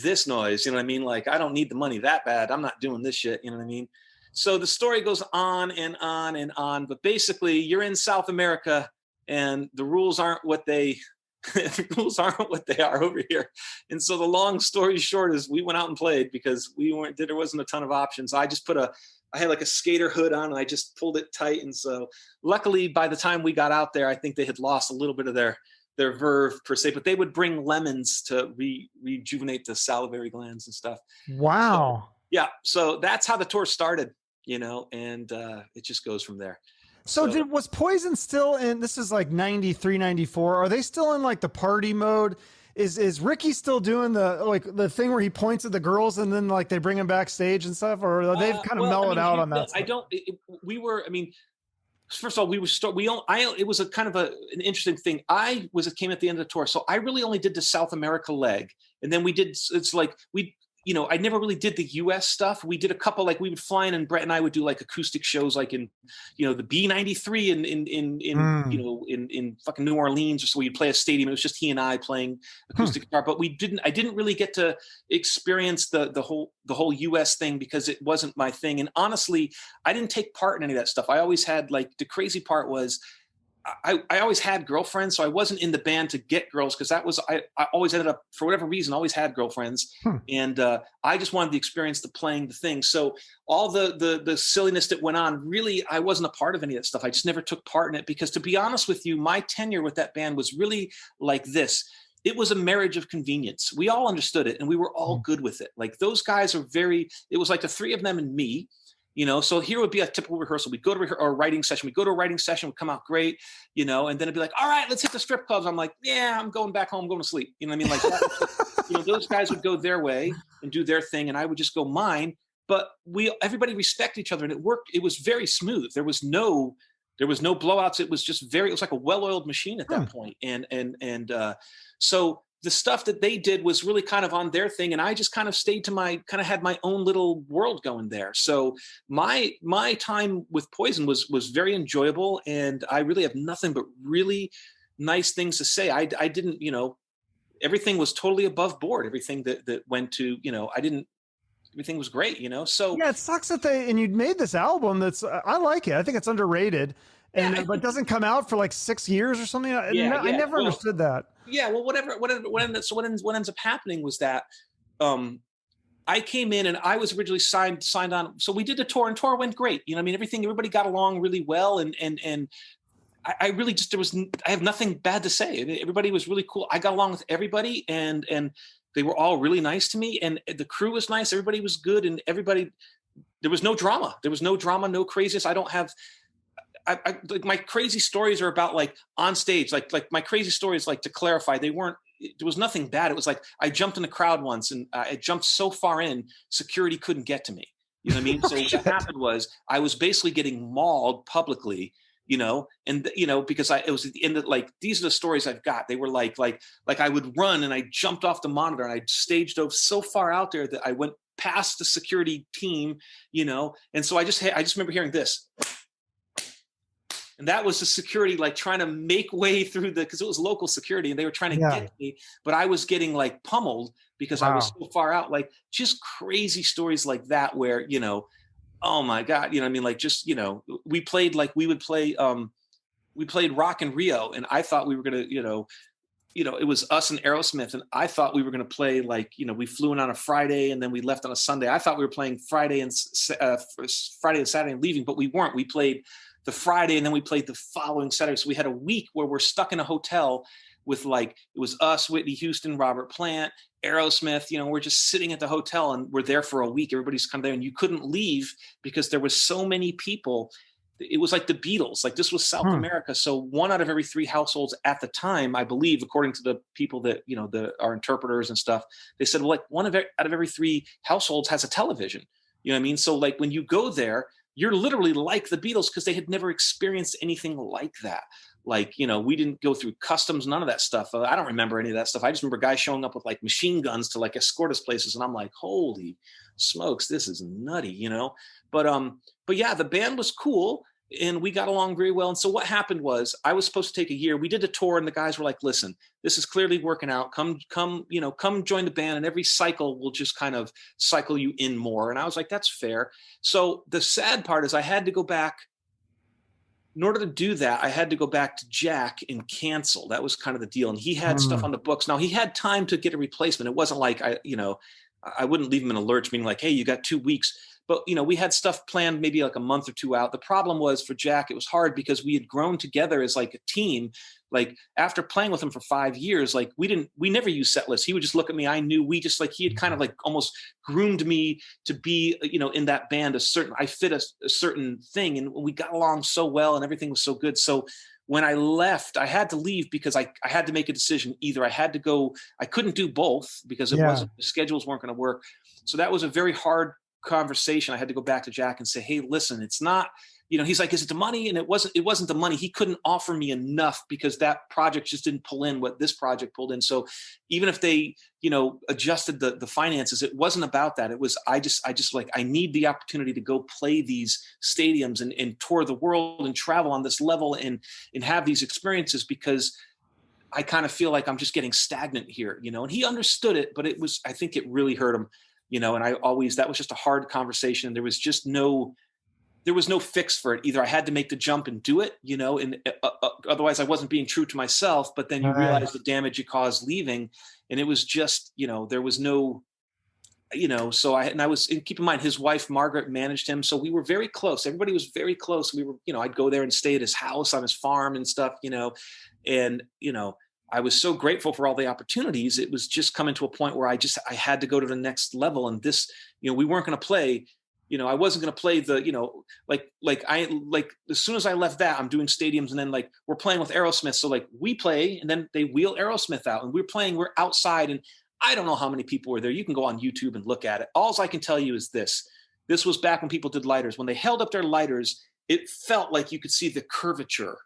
this noise. You know what I mean? Like, I don't need the money that bad. I'm not doing this shit. You know what I mean? So the story goes on and on and on. But basically, you're in South America and the rules aren't what they the rules aren't what they are over here. And so the long story short is we went out and played because there wasn't a ton of options. I had like a skater hood on and I just pulled it tight. And so luckily by the time we got out there, I think they had lost a little bit of their verve per se, but they would bring lemons to rejuvenate the salivary glands and stuff. Wow. So, yeah. So that's how the tour started, and it just goes from there. So was Poison still in, this is like 93, 94. Are they still in like the party mode? Is Ricky still doing the thing where he points at the girls and then like they bring him backstage and stuff, or they've kind of mellowed out on that? First of all, it was a kind of an interesting thing. Came at the end of the tour. So I really only did the South America leg. And then I never really did the US stuff. We did a couple, like we would fly in and Brett and I would do like acoustic shows, like in, the B93 in fucking New Orleans, or so we'd play a stadium. It was just he and I playing acoustic guitar, but I didn't really get to experience the whole US thing because it wasn't my thing. And honestly, I didn't take part in any of that stuff. I always had, like, the crazy part was I always had girlfriends, so I wasn't in the band to get girls because I always ended up, for whatever reason, always had girlfriends, and I just wanted the experience to playing the thing. So all the silliness that went on, really, I wasn't a part of any of that stuff. I just never took part in it because, to be honest with you, my tenure with that band was really like this. It was a marriage of convenience. We all understood it, and we were all good with it. Like, those guys are it was like the three of them and me. So here would be a typical rehearsal. We'd go to a writing session. We'd go to a writing session, would come out great, and then it'd be like, all right, let's hit the strip clubs. I'm like, yeah, I'm going back home, going to sleep. You know what I mean? Like that. Those guys would go their way and do their thing, and I would just go mine. But everybody respected each other, and it worked. It was very smooth. There was no blowouts. It was just it was like a well-oiled machine at that point. And so the stuff that they did was really kind of on their thing. And I just kind of stayed had my own little world going there. So my time with Poison was very enjoyable. And I really have nothing but really nice things to say. I didn't, everything was totally above board. Everything that went to, everything was great, So yeah, it sucks that and you'd made this album I like it. I think it's underrated. And but it doesn't come out for like 6 years or something. I never understood that. Yeah, well, what ends up happening was that I came in and I was originally signed on. So we did the tour, and tour went great. Everybody got along really well, and I really just I have nothing bad to say. Everybody was really cool. I got along with everybody, and they were all really nice to me, and the crew was nice. Everybody was good, and there was no drama. There was no drama, no craziness. I don't have. Like, my crazy stories are about, like, on stage, like my crazy stories, like, to clarify, there was nothing bad. It was like, I jumped in the crowd once and I jumped so far in, security couldn't get to me. You know what I mean? So what happened was I was basically getting mauled publicly, because it was at the end of, like, these are the stories I've got. They were like I would run and I jumped off the monitor and I stage dove so far out there that I went past the security team, and so I just remember hearing this. And that was the security, like, trying to make way through because it was local security and they were trying to get me, but I was getting, like, pummeled because I was so far out. Like, just crazy stories like that where, oh my God, I mean, like, just, we played, like, we played Rock in Rio, and I thought we were going to, it was us and Aerosmith, and I thought we were going to play, like, we flew in on a Friday and then we left on a Sunday. I thought we were playing Friday and Saturday and leaving, but we weren't. We played the Friday and then we played the following Saturday. So we had a week where we're stuck in a hotel with, like, it was us, Whitney Houston, Robert Plant, Aerosmith, we're just sitting at the hotel and we're there for a week. Everybody's kind of there and you couldn't leave because there was so many people. it was like the Beatles. Like this was South Hmm. America. So one out of every three households at the time, I believe, according to the people that, our interpreters and stuff, they said, well, like out of every three households has a television. You know what I mean? So like when you go there, you're literally like the Beatles because they had never experienced anything like that. Like, we didn't go through customs, none of that stuff. I don't remember any of that stuff. I just remember guys showing up with like machine guns to like escort us places. And I'm like, holy smokes, this is nutty. But yeah, the band was cool and we got along very well. And so what happened was I was supposed to take a year. We did a tour and the guys were like, listen, this is clearly working out. Come join the band, and every cycle will just kind of cycle you in more. And I was like, that's fair. So the sad part is I had to go back. In order to do that, I had to go back to Jack and cancel. That was kind of the deal. And he had stuff Hmm. on the books. Now he had time to get a replacement. It wasn't like I wouldn't leave him in a lurch, meaning like, hey, you got 2 weeks. But we had stuff planned maybe like a month or two out. The problem was for Jack, it was hard because we had grown together as like a team. Like after playing with him for 5 years, like we never used set lists. He would just look at me. I knew he had kind of like almost groomed me to be, in that band I fit a certain thing, and we got along so well and everything was so good. So when I left, I had to leave because I had to make a decision. Either I had to go, I couldn't do both because Yeah. the schedules weren't going to work. So that was a very hard conversation. I had to go back to Jack and say, hey, listen, it's not, he's like, is it the money? And it wasn't the money. He couldn't offer me enough because that project just didn't pull in what this project pulled in. So even if they, adjusted the finances, it wasn't about that. It was, I just like, I need the opportunity to go play these stadiums and tour the world and travel on this level and have these experiences because I kind of feel like I'm just getting stagnant here, and he understood it, but I think it really hurt him, and that was just a hard conversation. There was no fix for it. Either I had to make the jump and do it, and otherwise I wasn't being true to myself, but then you Right. realize the damage you caused leaving. And it was just, there was no, so and keep in mind, his wife, Margaret, managed him. So we were very close. Everybody was very close. We were, I'd go there and stay at his house on his farm and stuff, and, I was so grateful for all the opportunities. It was just coming to a point where I had to go to the next level. And this, we weren't going to play, I wasn't going to play the, like as soon as I left that, I'm doing stadiums and then like we're playing with Aerosmith. So like we play and then they wheel Aerosmith out and we're outside and I don't know how many people were there. You can go on YouTube and look at it. All I can tell you is this was back when people did lighters. When they held up their lighters, it felt like you could see the curvature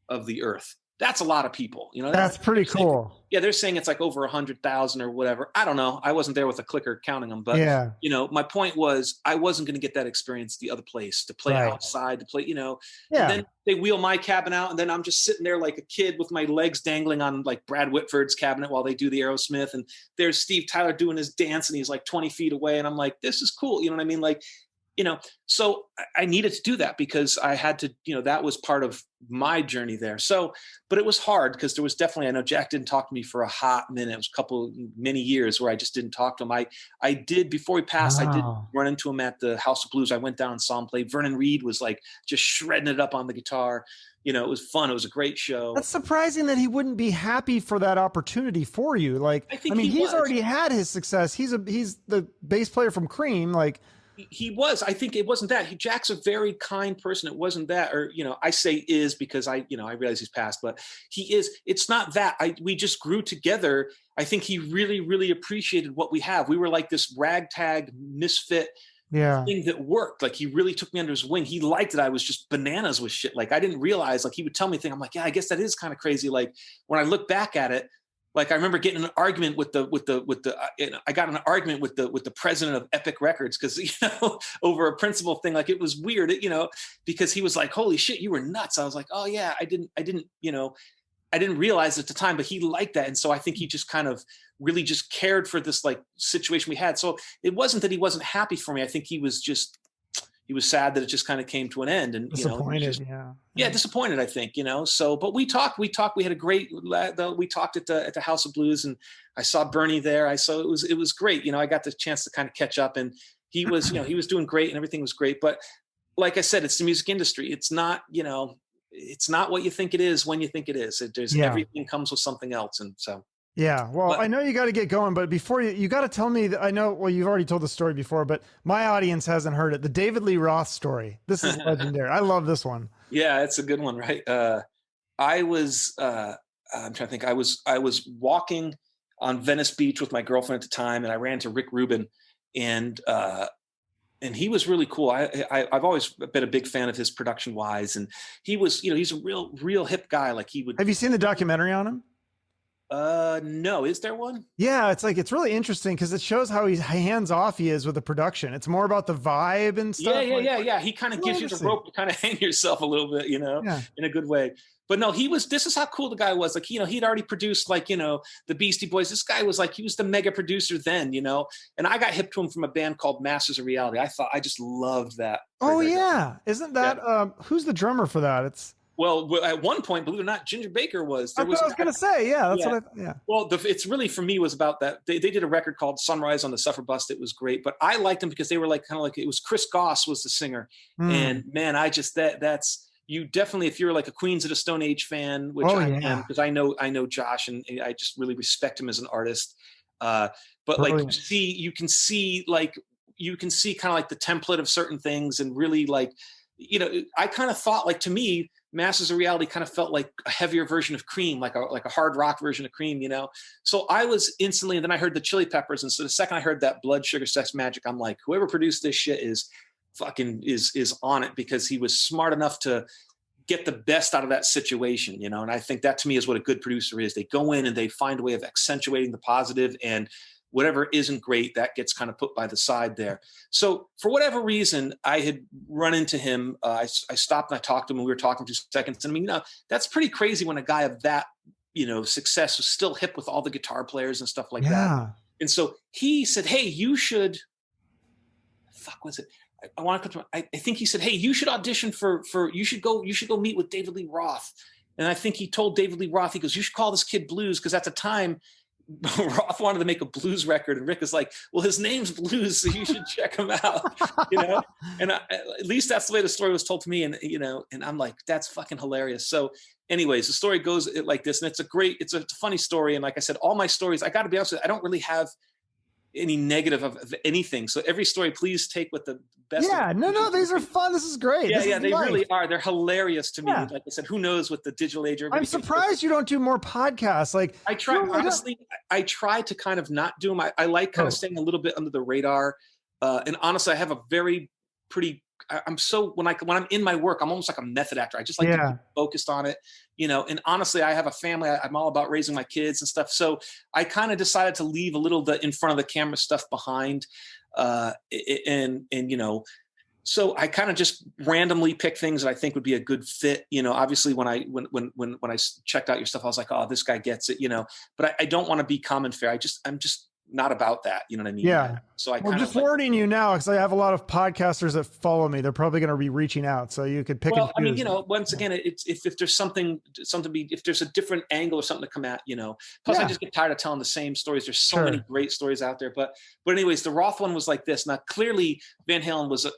of the earth. That's a lot of people, That's pretty cool. yeah, they're saying it's like over 100,000 or whatever. I don't know. I wasn't there with a clicker counting them, but Yeah. my point was I wasn't going to get that experience the other place to play Right. outside, to play, and Yeah. then they wheel my cabin out and then I'm just sitting there like a kid with my legs dangling on like Brad Whitford's cabinet while they do the Aerosmith. And there's Steve Tyler doing his dance and he's like 20 feet away. And I'm like, this is cool. You know what I mean? Like, so I needed to do that because I had to, that was part of my journey there. So, but it was hard because there was definitely, I know Jack didn't talk to me for a hot minute. It was many years where I just didn't talk to him. I did, before he passed, I did Wow. run into him at the House of Blues. I went down and saw him play. Vernon Reed was like just shredding it up on the guitar. It was fun. It was a great show. That's surprising that he wouldn't be happy for that opportunity for you. Like, I think I mean, he he's was. already had his success. He's the bass player from Cream. Like, He was. I think it wasn't that. Jack's a very kind person. It wasn't that, or I say is because I realize he's passed, but he is. It's not that. We just grew together. I think he really, really appreciated what we have. We were like this ragtag misfit yeah. thing that worked. Like he really took me under his wing. He liked that I was just bananas with shit. Like I didn't realize. Like he would tell me things. I'm like, yeah, I guess that is kind of crazy. Like when I look back at it. Like I remember getting an argument with I got an argument with the president of Epic Records because over a principal thing. Like it was weird, because he was like, "Holy shit, you were nuts." I was like, "Oh yeah, I didn't realize at the time," but he liked that, and so I think he just kind of really just cared for this like situation we had. So it wasn't that he wasn't happy for me. I think he was sad that it just kind of came to an end, and Disappointed. yeah, disappointed, I think, so, but we talked, we had a great, we talked at the House of Blues and I saw Bernie there. It was great. I got the chance to kind of catch up and he was, he was doing great and everything was great. But like I said, it's the music industry. It's not, it's not what you think it is when you think it is. Yeah. Everything comes with something else. And so. Yeah. Well, But I know you got to get going, but before you got to tell me that I know, well, you've already told the story before, but my audience hasn't heard it. The David Lee Roth story. This is legendary. I love this one. yeah, it's a good one, right? I was I'm trying to think. I was walking on Venice Beach with my girlfriend at the time, and I ran to Rick Rubin, and and he was really cool. I've always been a big fan of his production wise, and he was, he's a real hip guy. Like he would. Have you seen the documentary on him? No, is there one? Yeah, it's like it's really interesting because it shows how he's hands off he is with the production. It's more about the vibe and stuff. Yeah. He kind of gives you the rope to kind of hang yourself a little bit, Yeah. in a good way. But no, this is how cool the guy was. Like, he'd already produced like, the Beastie Boys. This guy was like, he was the mega producer then, and I got hip to him from a band called Masters of Reality. I just loved that. Oh yeah. Isn't that, who's the drummer for that? It's, well, at one point, believe it or not, Ginger Baker was. That's what I was going to say. Yeah, that's what yeah. Well, it's really, for me, was about that. They did a record called Sunrise on the Suffer Bust. It was great, but I liked them because they were like, kind of like, it was Chris Goss was the singer. And man, that's, you definitely, if you're like a Queens of the Stone Age fan, which I am, because I know Josh, and I just really respect him as an artist. But like, you can see kind of like the template of certain things, and really like, I kind of thought, like, to me, Masters of Reality kind of felt like a heavier version of Cream, like a hard rock version of Cream, So I was instantly, and then I heard the Chili Peppers, and so the second I heard that Blood Sugar Sex Magic, I'm like, whoever produced this shit is on it, because he was smart enough to get the best out of that situation, And I think that, to me, is what a good producer is. They go in and they find a way of accentuating the positive, and whatever isn't great, that gets kind of put by the side there. So for whatever reason, I had run into him. I stopped and I talked to him, and we were talking for 2 seconds. And I mean, that's pretty crazy when a guy of that, success was still hip with all the guitar players and stuff like that. And so he said, hey, you should, fuck was it? I want to put, I think he said, hey, you should audition you should go meet with David Lee Roth. And I think he told David Lee Roth, he goes, you should call this kid Blues, because at the time, Roth wanted to make a blues record, and Rick is like, well, his name's Blues, so you should check him out, and at least that's the way the story was told to me. And, and I'm like, that's fucking hilarious. So anyways, the story goes like this, and it's a funny story. And like I said, all my stories, I got to be honest with you, I don't really have any negative of anything. So every story, please take with the best. Yeah, no, these are fun. This is great. Yeah, they really are. They're hilarious to me. Yeah. Like I said, who knows with the digital age? I'm surprised you don't do more podcasts. Like, I try, honestly, I try to kind of not do them. I like kind of staying a little bit under the radar. And honestly, I have a very pretty, when I'm in my work, I'm almost like a method actor. I just like to be focused on it, and honestly, I have a family. I'm all about raising my kids and stuff. So I kind of decided to leave a little the in front of the camera stuff behind. So I kind of just randomly pick things that I think would be a good fit. Obviously when I checked out your stuff, I was like, oh, this guy gets it, but I don't want to be common fare. I'm just not about that. You know what I mean? Yeah. So I'm just warning you now, because I have a lot of podcasters that follow me. They're probably going to be reaching out, so you could pick. Well, I mean, once again, it's if there's something if there's a different angle or something to come at, Plus, I just get tired of telling the same stories. There's so many great stories out there, but anyways, the Roth one was like this. Now, clearly, Van Halen was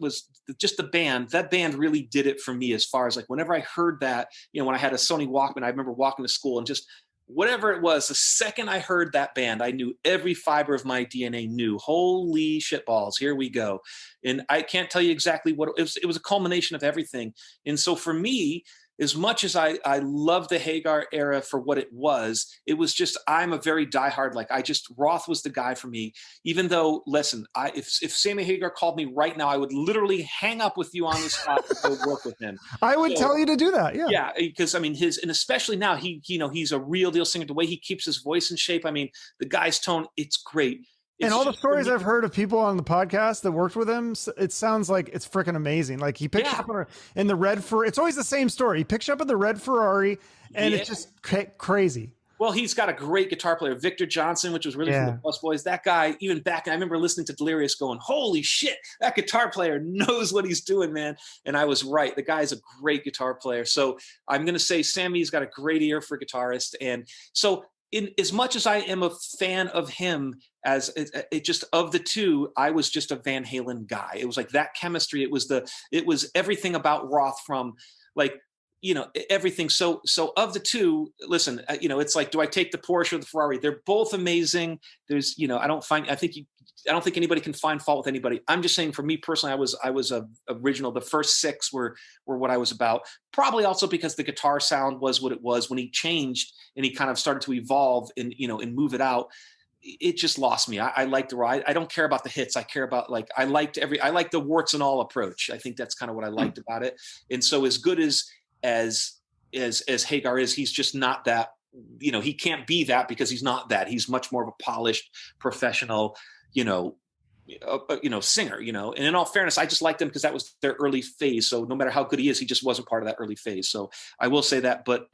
just the band. That band really did it for me, as far as like whenever I heard that, when I had a Sony Walkman, I remember walking to school and just. Whatever it was, the second I heard that band, I knew every fiber of my DNA knew, holy shitballs, here we go. And I can't tell you exactly what it was a culmination of everything. And so for me, as much as I love the Hagar era for what it was just, I'm a very diehard, Roth was the guy for me, even though, listen, if Sammy Hagar called me right now, I would literally hang up with you on the spot to go work with him. I would tell you to do that. Yeah. Yeah. Because I mean, and especially now he's a real deal singer, the way he keeps his voice in shape. I mean, the guy's tone, it's great. And all the stories I've heard of people on the podcast that worked with him, it sounds like it's freaking amazing. Like he picks up in the red Ferrari. It's always the same story. He picks up in the red Ferrari, and it's just crazy. Well, he's got a great guitar player, Victor Johnson, which was really from the Bus Boys. That guy, even back, I remember listening to Delirious going, holy shit, that guitar player knows what he's doing, man. And I was right. The guy's a great guitar player. So I'm going to say Sammy's got a great ear for guitarist. And so as much as I am a fan of him, as it just of the two, I was just a Van Halen guy. It was like that chemistry. It was everything about Roth, from like everything. So of the two, listen, it's like, do I take the Porsche or the Ferrari? They're both amazing. There's, I don't think anybody can find fault with anybody. I'm just saying, for me personally, I was a original. The first six were what I was about. Probably also because the guitar sound was what it was. When he changed and he kind of started to evolve and move it out, it just lost me. I like the ride. I don't care about the hits. I care about, like, I like the warts and all approach. I think that's kind of what I liked about it. And so, as good as Hagar is, he's just not that. He can't be that because he's not that. He's much more of a polished professional, singer. And in all fairness, I just liked them because that was their early phase. So no matter how good he is, he just wasn't part of that early phase. So I will say that. But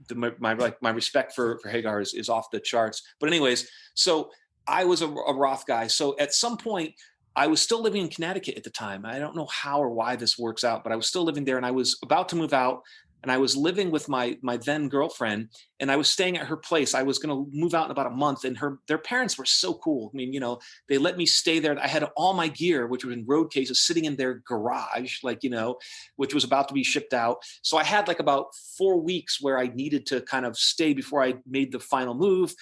my respect for Hagar is off the charts. But anyways, so I was a Roth guy. So at some point, I was still living in Connecticut at the time. I don't know how or why this works out, but I was still living there, and I was about to move out, and I was living with my then girlfriend, and I was staying at her place. I was going to move out in about a month, and their parents were so cool. I mean, they let me stay there. I had all my gear, which were in road cases, sitting in their garage, which was about to be shipped out. So I had like about 4 weeks where I needed to kind of stay before I made the final move.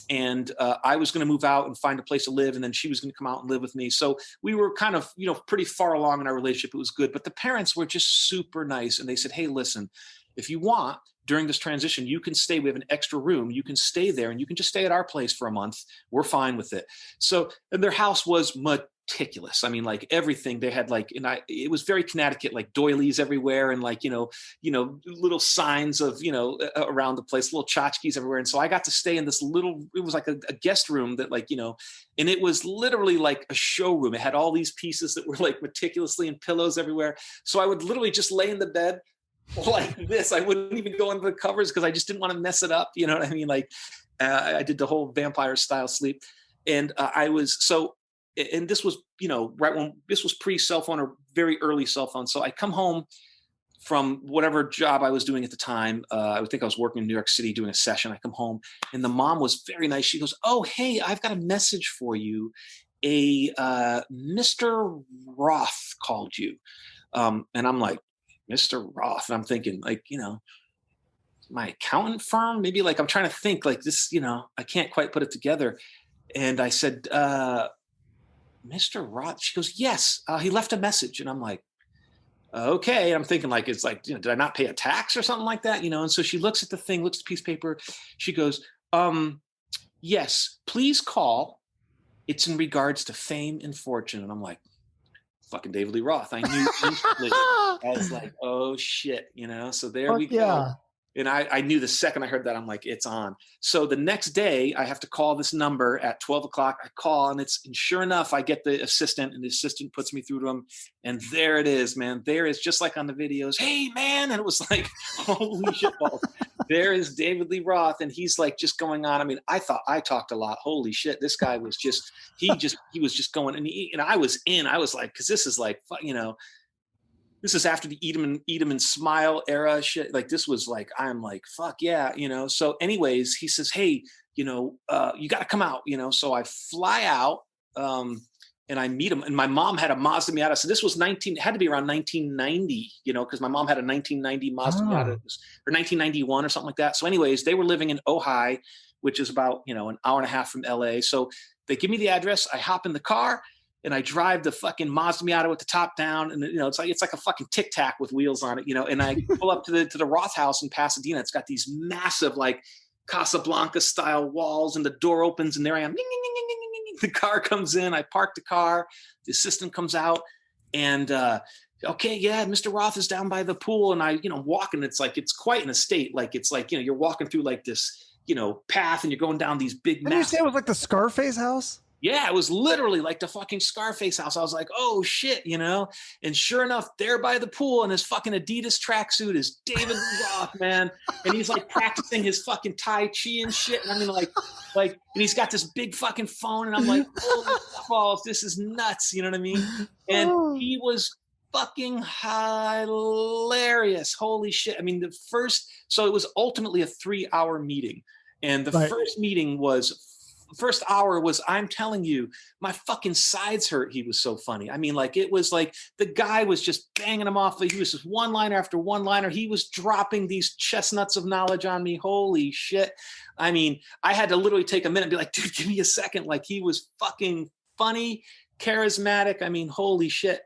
And I was going to move out and find a place to live, and then she was going to come out and live with me. So we were kind of, pretty far along in our relationship. It was good, but the parents were just super nice, and they said, "Hey, listen, if you want, during this transition, you can stay. We have an extra room. You can stay there, and you can just stay at our place for a month. We're fine with it." So, and their house was meticulous. I mean, like, everything they had, like, it was very Connecticut, like doilies everywhere, and like, little signs of, around the place, little tchotchkes everywhere. And so I got to stay in this it was like a guest room that, like, and it was literally like a showroom. It had all these pieces that were like meticulously, and pillows everywhere. So I would literally just lay in the bed like this. I wouldn't even go under the covers because I just didn't want to mess it up. You know what I mean? Like, I did the whole vampire style sleep. And and this was, right when this was pre-cell phone or very early cell phone. So I come home from whatever job I was doing at the time. I think I was working in New York City doing a session. I come home, and the mom was very nice. She goes, "Oh, hey, I've got a message for you. Mr. Roth called you." And I'm like, "Mr. Roth?" And I'm thinking, like, my accountant firm, maybe, like, I'm trying to think like this, I can't quite put it together. And I said, "Mr. Roth?" She goes, "Yes, he left a message." And I'm like, "Okay." And I'm thinking, like, it's like, did I not pay a tax or something like that? And so she looks at the thing, looks at the piece of paper. She goes, "Yes, please call. It's in regards to fame and fortune." And I'm like, fucking David Lee Roth. I knew instantly. I was like, oh shit, so there Fuck we go. yeah. And I knew the second I heard that, I'm like, it's on. So the next day I have to call this number at 12 o'clock. I call, and sure enough, I get the assistant, and the assistant puts me through to him. And there it is, man. There is, just like on the videos, "Hey, man." And it was like, holy shit balls. There is David Lee Roth. And he's like just going on. I mean, I thought I talked a lot. Holy shit. This guy was just, he was just going. And I was like, cause this is like, this is after the eat 'em and smile era shit. Like, this was like, I'm like, fuck yeah, So anyways, he says, "Hey, you got to come out, So I fly out, and I meet him. And my mom had a Mazda Miata. So this was it had to be around 1990, because my mom had a 1990 Mazda Miata, or 1991 or something like that. So anyways, they were living in Ojai, which is about, an hour and a half from LA. So they give me the address. I hop in the car, and I drive the fucking Mazda Miata with the top down, and it's like a fucking Tic Tac with wheels on it, And I pull up to the Roth house in Pasadena. It's got these massive, like, Casablanca style walls, and the door opens, and there I am. The car comes in. I park the car. The assistant comes out, and okay, yeah, Mr. Roth is down by the pool, and I walk, and it's like, it's quite an estate. Like, it's like, you're walking through like this path, and you're going down these big. Did you say it was like the Scarface house? Yeah, it was literally like the fucking Scarface house. I was like, oh shit, And sure enough, there by the pool in his fucking Adidas tracksuit is David Roth, man. And he's like practicing his fucking Tai Chi and shit. And I mean, like, and he's got this big fucking phone. And I'm like, holy balls, this is nuts. You know what I mean? And he was fucking hilarious. Holy shit. I mean, so it was ultimately a 3-hour meeting. And the first meeting was first hour was, I'm telling you, my fucking sides hurt. He was so funny. I mean, like, it was like the guy was just banging him off. He was just one liner after one liner. He was dropping these chestnuts of knowledge on me. Holy shit. I mean, I had to literally take a minute and be like, dude, give me a second. Like, he was fucking funny, charismatic. I mean, holy shit.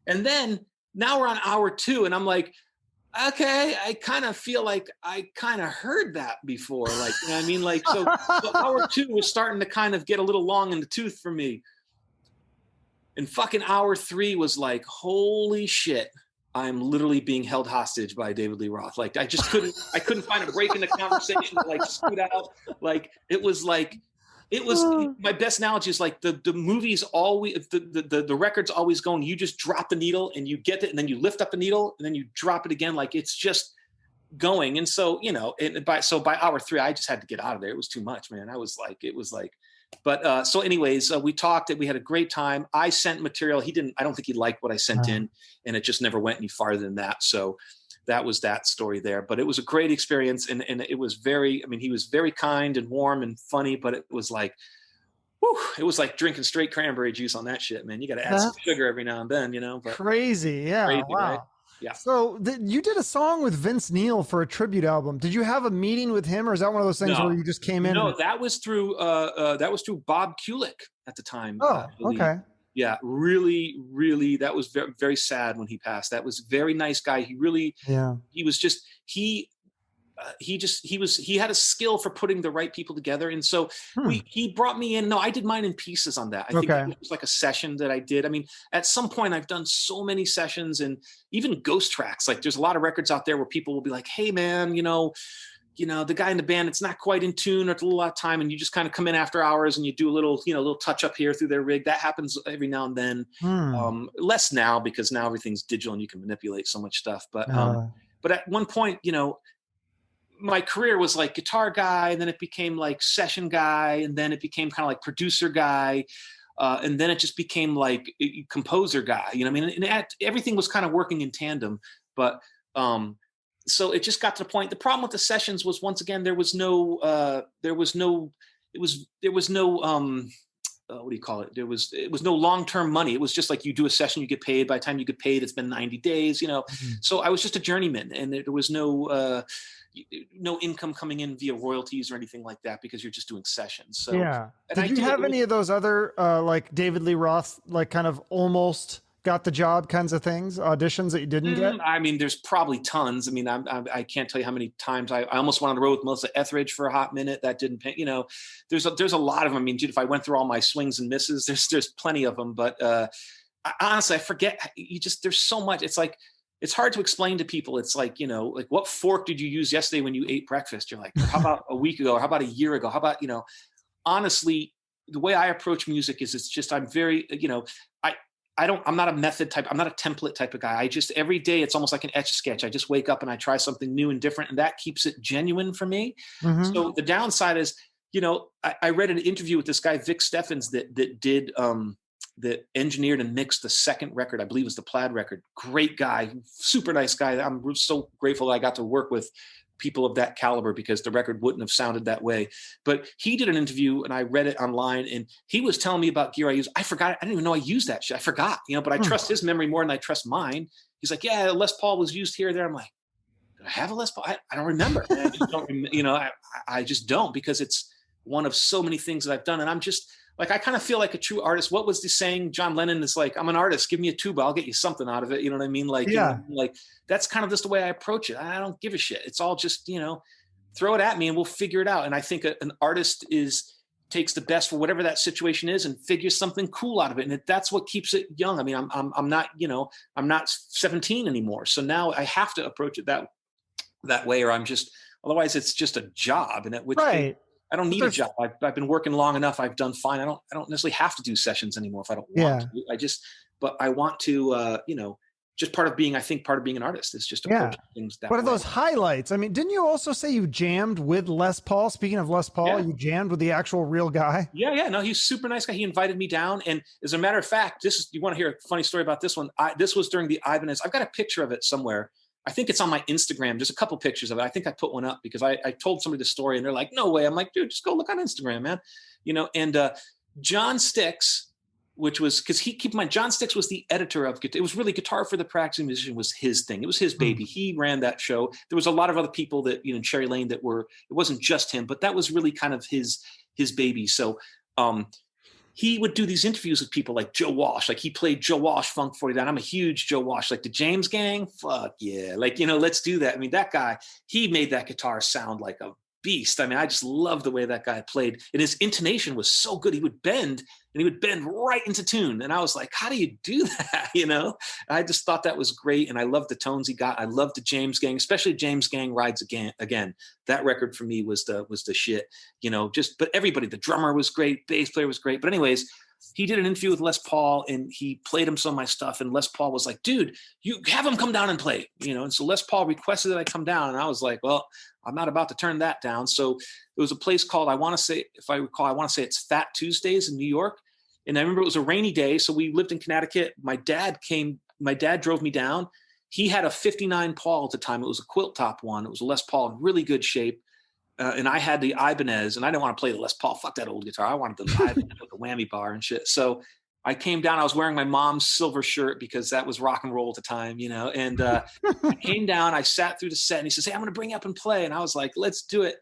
And then now we're on hour 2 and I'm like, okay, I kind of feel like I kind of heard that before. Like, you know what I mean? Like, so hour 2 was starting to kind of get a little long in the tooth for me. And fucking hour 3 was like, holy shit, I'm literally being held hostage by David Lee Roth. Like, I couldn't find a break in the conversation to like scoot out. Like, it was my best analogy is like the movie's always, the record's always going, you just drop the needle and you get it, and then you lift up the needle and then you drop it again. Like, it's just going. And so, you know, by hour 3, I just had to get out of there. It was too much, man. But so anyways, we talked, we had a great time. I sent material. I don't think he liked what I sent in, and it just never went any farther than that. So that was that story there. But it was a great experience. And it was he was very kind and warm and funny, but it was like, whew, it was like drinking straight cranberry juice on that shit, man. You got to add some sugar every now and then, you know. But crazy. Yeah. crazy, wow. Right? Yeah. So you did a song with Vince Neil for a tribute album. Did you have a meeting with him, or is that one of those things where you just came in? No, that was through Bob Kulick at the time. Oh, okay. Yeah, really, really, that was very, very sad when he passed. That was a very nice guy. He really, he was just, he had a skill for putting the right people together. And so he brought me in. No, I did mine in pieces on that. I think it was like a session that I did. I mean, at some point I've done so many sessions, and even ghost tracks. Like, there's a lot of records out there where people will be like, hey man, you know, the guy in the band, it's not quite in tune, or it's a little out of time, and you just kind of come in after hours and you do a little touch up here through their rig. That happens every now and then. Less now, because now everything's digital and you can manipulate so much stuff. But at one point, you know, my career was like guitar guy, and then it became like session guy, and then it became kind of like producer guy. And then it just became like composer guy, you know what I mean? And everything was kind of working in tandem, but, so it just got to the point. The problem with the sessions was, once again, there was no what do you call it? It was no long-term money. It was just like, you do a session, you get paid. By the time you get paid, it's been 90 days, you know? So I was just a journeyman, and there was no income coming in via royalties or anything like that, because you're just doing sessions. So did you have any of those other like David Lee Roth, like kind of almost got the job kinds of things, auditions that you didn't get? I mean, there's probably tons. I mean, I can't tell you how many times I almost went on the road with Melissa Etheridge for a hot minute. That didn't pay, you know, there's a lot of them. I mean, dude, if I went through all my swings and misses, there's plenty of them. But honestly, I forget. There's so much. It's like, it's hard to explain to people. It's like, you know, like, what fork did you use yesterday when you ate breakfast? You're like, how about a week ago? Or how about a year ago? How about, you know, honestly, the way I approach music is, it's just, I'm very, you know, I'm not a method type. I'm not a template type of guy. Every day it's almost like an etch a sketch. I just wake up and I try something new and different, and that keeps it genuine for me. So the downside is, you know, I read an interview with this guy, Vic Steffens, that engineered and mixed the second record. I believe it was the Plaid record. Great guy, super nice guy. I'm so grateful that I got to work with people of that caliber, because the record wouldn't have sounded that way. But he did an interview, and I read it online, and he was telling me about gear I used. I forgot. I didn't even know I used that shit. I forgot, you know, but I trust his memory more than I trust mine. He's like, yeah, Les Paul was used here or there. I'm like, did I have a Les Paul? I don't remember. I just don't, you know, I just don't, because it's one of so many things that I've done. And I'm just like, I kind of feel like a true artist. What was the saying? John Lennon is like, I'm an artist. Give me a tuba. I'll get you something out of it. You know what I mean? Like, you know, like, that's kind of just the way I approach it. I don't give a shit. It's all just, you know, throw it at me and we'll figure it out. And I think an artist takes the best for whatever that situation is and figures something cool out of it. And that's what keeps it young. I mean, I'm not, you know, I'm not 17 anymore. So now I have to approach it that way, or otherwise it's just a job. And at which point, I don't need a job. I've been working long enough. I've done fine. I don't necessarily have to do sessions anymore if I don't want to. But I want to, you know, just part of being an artist is just approaching things that way. What are those highlights? I mean, didn't you also say you jammed with Les Paul? Speaking of Les Paul, you jammed with the actual real guy? Yeah. No, he's a super nice guy. He invited me down. And as a matter of fact, you want to hear a funny story about this one? This was during the Ibanez. I've got a picture of it somewhere. I think it's on my Instagram. There's a couple pictures of it. I think I put one up because I told somebody the story and they're like, no way. I'm like, dude, just go look on Instagram, man. And John Sticks, which was because keep in mind, John Sticks was the editor of it. Was really Guitar for the Practicing Musician was his thing. It was his baby. He ran that show. There was a lot of other people that, in Cherry Lane it wasn't just him, but that was really kind of his baby. So, he would do these interviews with people like Joe Walsh. Like he played Joe Walsh Funk 49. I'm a huge Joe Walsh, like the James Gang. Fuck yeah. Like, let's do that. I mean, that guy, he made that guitar sound like a beast. I mean, I just love the way that guy played. And his intonation was so good. He would bend right into tune. And I was like, how do you do that? I just thought that was great. And I loved the tones he got. I loved the James Gang, especially James Gang Rides Again. That record for me was the shit, but everybody, the drummer was great. Bass player was great. But anyways, he did an interview with Les Paul and he played him some of my stuff. And Les Paul was like, dude, you have him come down and play, And so Les Paul requested that I come down. And I was like, well, I'm not about to turn that down. So there was a place called, I want to say it's Fat Tuesdays in New York. And I remember it was a rainy day. So we lived in Connecticut. My dad drove me down. He had a 59 Paul at the time. It was a quilt top one. It was a Les Paul in really good shape. And I had the Ibanez, and I didn't want to play the Les Paul. Fuck that old guitar. I wanted the Ibanez with the whammy bar and shit. So I came down. I was wearing my mom's silver shirt because that was rock and roll at the time, And I came down. I sat through the set, and he says, "Hey, I'm going to bring you up and play." And I was like, "Let's do it."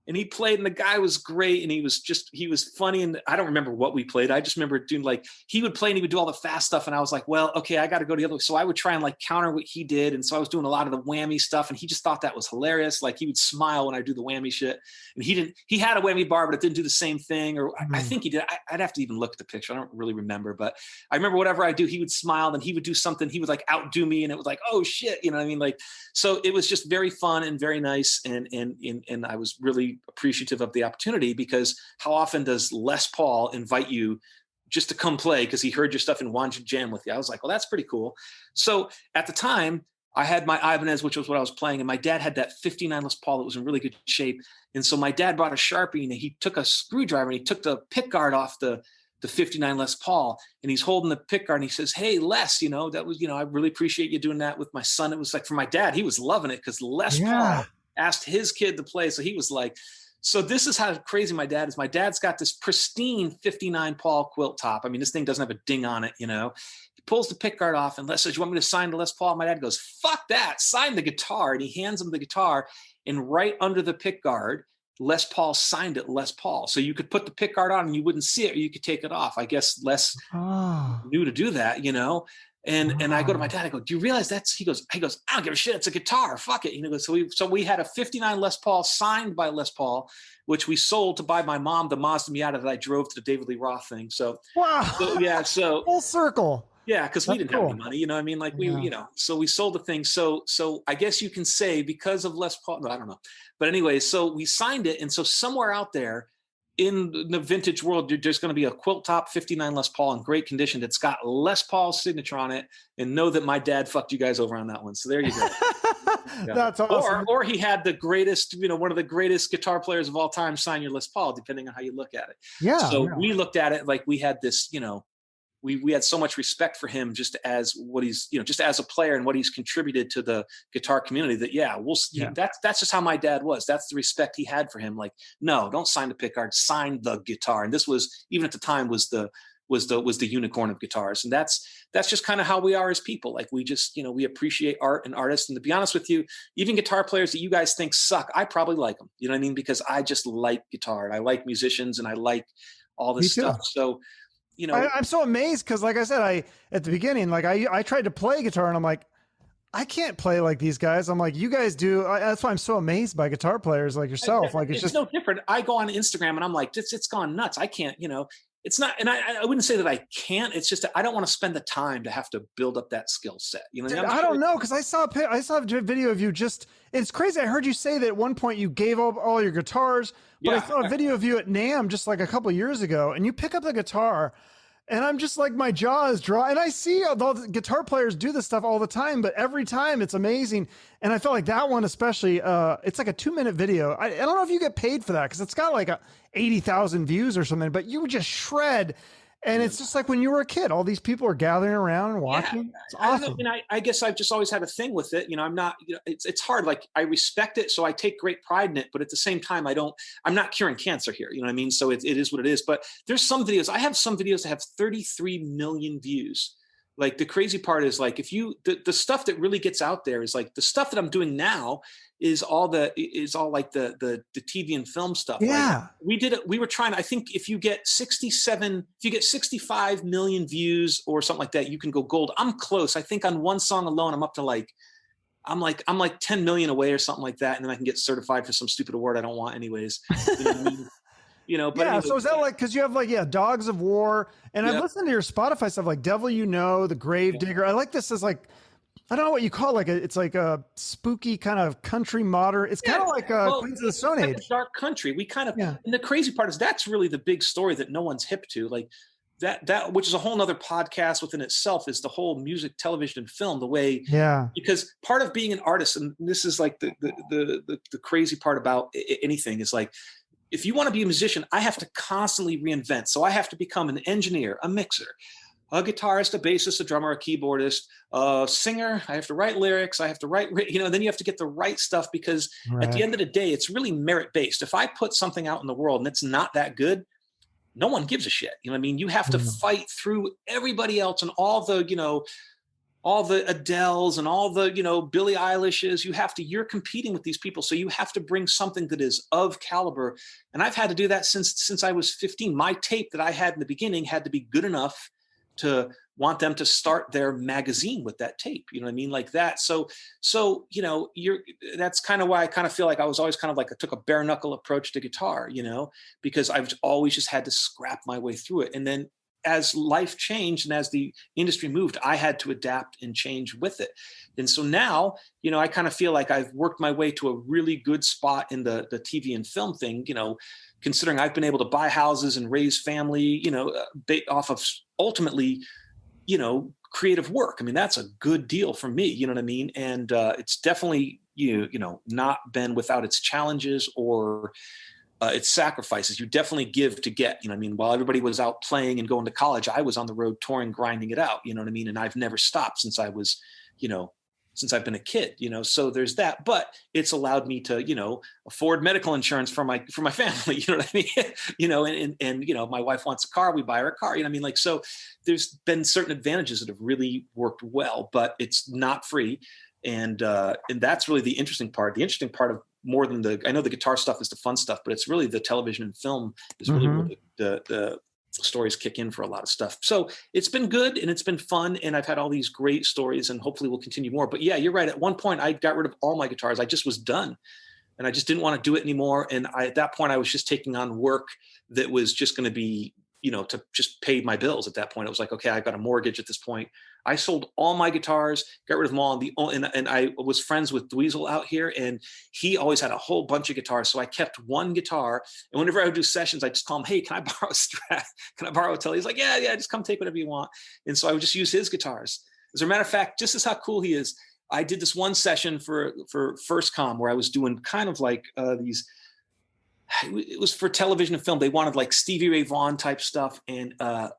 And he played, and the guy was great, and he was funny. And I don't remember what we played. I just remember doing he would play and he would do all the fast stuff. And I was like, well, okay, I got to go to the other way. So I would try and counter what he did. And so I was doing a lot of the whammy stuff, and he just thought that was hilarious. Like he would smile when I do the whammy shit. And he had a whammy bar, but it didn't do the same thing. Or I think he did. I'd have to even look at the picture. I don't really remember, but I remember whatever I do, he would smile, and he would do something. He would outdo me. And it was like, oh shit. You know what I mean? So it was just very fun and very nice. And I was really appreciative of the opportunity, because how often does Les Paul invite you just to come play because he heard your stuff and wanted to jam with you? I was like, well, that's pretty cool. So at the time I had my Ibanez, which was what I was playing. And my dad had that 59 Les Paul that was in really good shape. And so my dad brought a Sharpie, and he took a screwdriver and he took the pick guard off the 59 Les Paul, and he's holding the pick guard, and he says, "Hey, Les, that was, I really appreciate you doing that with my son." It was like, for my dad, he was loving it because Les Paul asked his kid to play. So he was like, so this is how crazy my dad is. My dad's got this pristine 59 Paul quilt top. I mean, this thing doesn't have a ding on it, He pulls the pick guard off, and Les says, "You want me to sign the Les Paul?" My dad goes, "Fuck that, sign the guitar." And he hands him the guitar, and right under the pick guard, Les Paul signed it Les Paul. So you could put the pick guard on and you wouldn't see it, or you could take it off. I guess Les knew to do that, And I go to my dad, I go, "Do you realize that's," he goes, "I don't give a shit. It's a guitar. Fuck it." So we had a 59 Les Paul signed by Les Paul, which we sold to buy my mom the Mazda Miata that I drove to the David Lee Roth thing. So, so full circle. Yeah, because we didn't have any money, you know what I mean? So we sold the thing. So I guess you can say because of Les Paul, no, I don't know. But anyway, so we signed it. And so somewhere out there in the vintage world, there's going to be a quilt top 59 Les Paul in great condition that's got Les Paul's signature on it. And know that my dad fucked you guys over on that one. So there you go. Yeah. That's awesome. Or he had the greatest, one of the greatest guitar players of all time sign your Les Paul, depending on how you look at it. Yeah. So we looked at it like we had this, we had so much respect for him just as what he's, just as a player and what he's contributed to the guitar community that, that's just how my dad was. That's the respect he had for him. Like, no, don't sign the pickguard, sign the guitar. And this was, even at the time, was the unicorn of guitars. And that's just kind of how we are as people. Like we just, we appreciate art and artists. And to be honest with you, even guitar players that you guys think suck, I probably like them. You know what I mean? Because I just like guitar and I like musicians and I like all this stuff. So, I'm so amazed because, like I said, at the beginning, I tried to play guitar and I'm like, I can't play like these guys. I'm like, you guys do. That's why I'm so amazed by guitar players like yourself. Like it's just no different. I go on Instagram and I'm like, it's gone nuts. I can't, it's not, and I wouldn't say that I can't. It's just that I don't want to spend the time to have to build up that skill set. I don't know, because I saw a video of you. It's crazy. I heard you say that at one point you gave up all your guitars, but I saw a video of you at NAMM just like a couple of years ago, and you pick up the guitar, and I'm just like, my jaw is dry. And I see all the guitar players do this stuff all the time, but every time it's amazing. And I felt like that one especially, it's like a 2-minute video. I don't know if you get paid for that because it's got like 80,000 views or something, but you would just shred. And it's just like when you were a kid, all these people are gathering around and Yeah, watching. It's I don't know. awesome. And I guess I've just always had a thing with it. I'm not, it's hard. Like I respect it. So I take great pride in it. But at the same time, I'm not curing cancer here. You know what I mean? So it is what it is. But there's some videos, I have some videos that have 33 million views. Like the crazy part is like, if the stuff that really gets out there is like the stuff that I'm doing now is all like the TV and film stuff. Like Yeah. we were trying, I think if you get 65 million views or something like that, you can go gold. I'm close. I think on one song alone, I'm up to like, I'm like 10 million away or something like that. And then I can get certified for some stupid award I don't want anyways. You know what I mean? But Yeah. anyway, So is that like, cause you have like, Dogs of War, and I've yep, listened to your Spotify stuff like Devil You Know, The Grave yep. Digger. I like this as like, I don't know what you call it, like it's like a spooky kind of country modern. It's kind of like Queens of the Stone Age. Dark country. We kind of, Yeah. and the crazy part is that's really the big story that no one's hip to. Like that, which is a whole nother podcast within itself, is the whole music, television, and film. The way, Yeah. because part of being an artist, and this is like the crazy part about anything, is like, if you want to be a musician, I have to constantly reinvent. So I have to become an engineer, a mixer, a guitarist, a bassist, a drummer, a keyboardist, a singer. I have to write lyrics. I have to write, then you have to get the right stuff, because at the end of the day, it's really merit based. If I put something out in the world and it's not that good, no one gives a shit. You know what I mean? You have to fight through everybody else and all the Adeles and all the, Billie Eilishes. You're competing with these people. So you have to bring something that is of caliber. And I've had to do that since I was 15. My tape that I had in the beginning had to be good enough to want them to start their magazine with that tape. You know what I mean? Like that. So, that's kind of why I kind of feel like I was always kind of like, I took a bare knuckle approach to guitar, because I've always just had to scrap my way through it. And then as life changed and as the industry moved, I had to adapt and change with it. And so now, I kind of feel like I've worked my way to a really good spot in the TV and film thing, considering I've been able to buy houses and raise family, off of ultimately, creative work. I mean, that's a good deal for me, you know what I mean? And it's definitely, not been without its challenges or its sacrifices. You definitely give to get, you know what I mean? While everybody was out playing and going to college, I was on the road touring, grinding it out, you know what I mean? And I've never stopped since I was, since I've been a kid, so there's that, but it's allowed me to, afford medical insurance for my family, you know what I mean? And my wife wants a car, we buy her a car, you know what I mean? Like, so there's been certain advantages that have really worked well, but it's not free. And that's really the interesting part. The interesting part of more than I know the guitar stuff is the fun stuff, but it's really the television and film is really where the stories kick in for a lot of stuff. So it's been good and it's been fun. And I've had all these great stories and hopefully we'll continue more. But yeah, you're right. At one point I got rid of all my guitars. I just was done and I just didn't want to do it anymore. And at that point I was just taking on work that was just going to be, to just pay my bills. At that point, it was like, okay, I've got a mortgage at this point. I sold all my guitars, got rid of them all. And I was friends with Dweezil out here and he always had a whole bunch of guitars. So I kept one guitar. And whenever I would do sessions, I just call him, hey, can I borrow a Strat? Can I borrow a Tele? He's like, yeah, just come take whatever you want. And so I would just use his guitars. As a matter of fact, just as how cool he is, I did this one session for First Com where I was doing kind of like it was for television and film. They wanted like Stevie Ray Vaughan type stuff. And I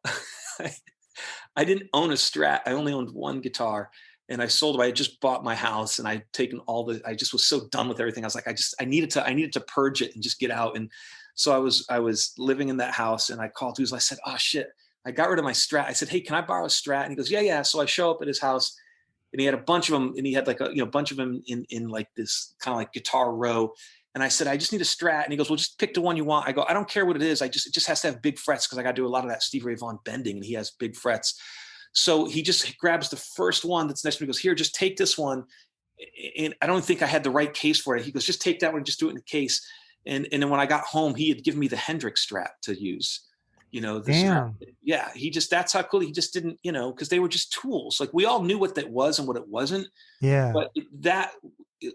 didn't own a Strat. I only owned one guitar and I sold it. I had just bought my house and I'd taken I just was so done with everything. I was like, I needed to purge it and just get out. And so I was living in that house and I called Dweezil. I said, oh shit, I got rid of my Strat. I said, hey, can I borrow a Strat? And he goes, yeah. So I show up at his house and he had a bunch of them and he had like a bunch of them in like this kind of like guitar row. And I said, I just need a Strat. And he goes, well, just pick the one you want. I go, I don't care what it is. It just has to have big frets because I got to do a lot of that Stevie Ray Vaughan bending and he has big frets. So he just grabs the first one that's next to me. He goes, here, just take this one. And I don't think I had the right case for it. He goes, just take that one and just do it in the case. And then when I got home, he had given me the Hendrix Strat to use. Damn. Yeah, that's how cool. He just didn't, because they were just tools. Like we all knew what that was and what it wasn't. Yeah. But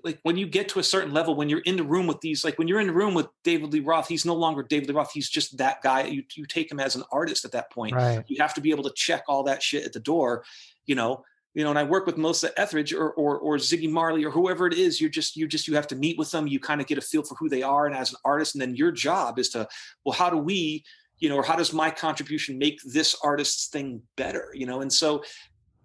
like when you get to a certain level, when you're in the room with these, like when you're in the room with David Lee Roth, he's no longer David Lee Roth. He's just that guy. You take him as an artist at that point. Right. You have to be able to check all that shit at the door, and I work with Melissa Etheridge or Ziggy Marley or whoever it is. You have to meet with them. You kind of get a feel for who they are. And as an artist, and then your job is to, well, how do we, or how does my contribution make this artist's thing better, And so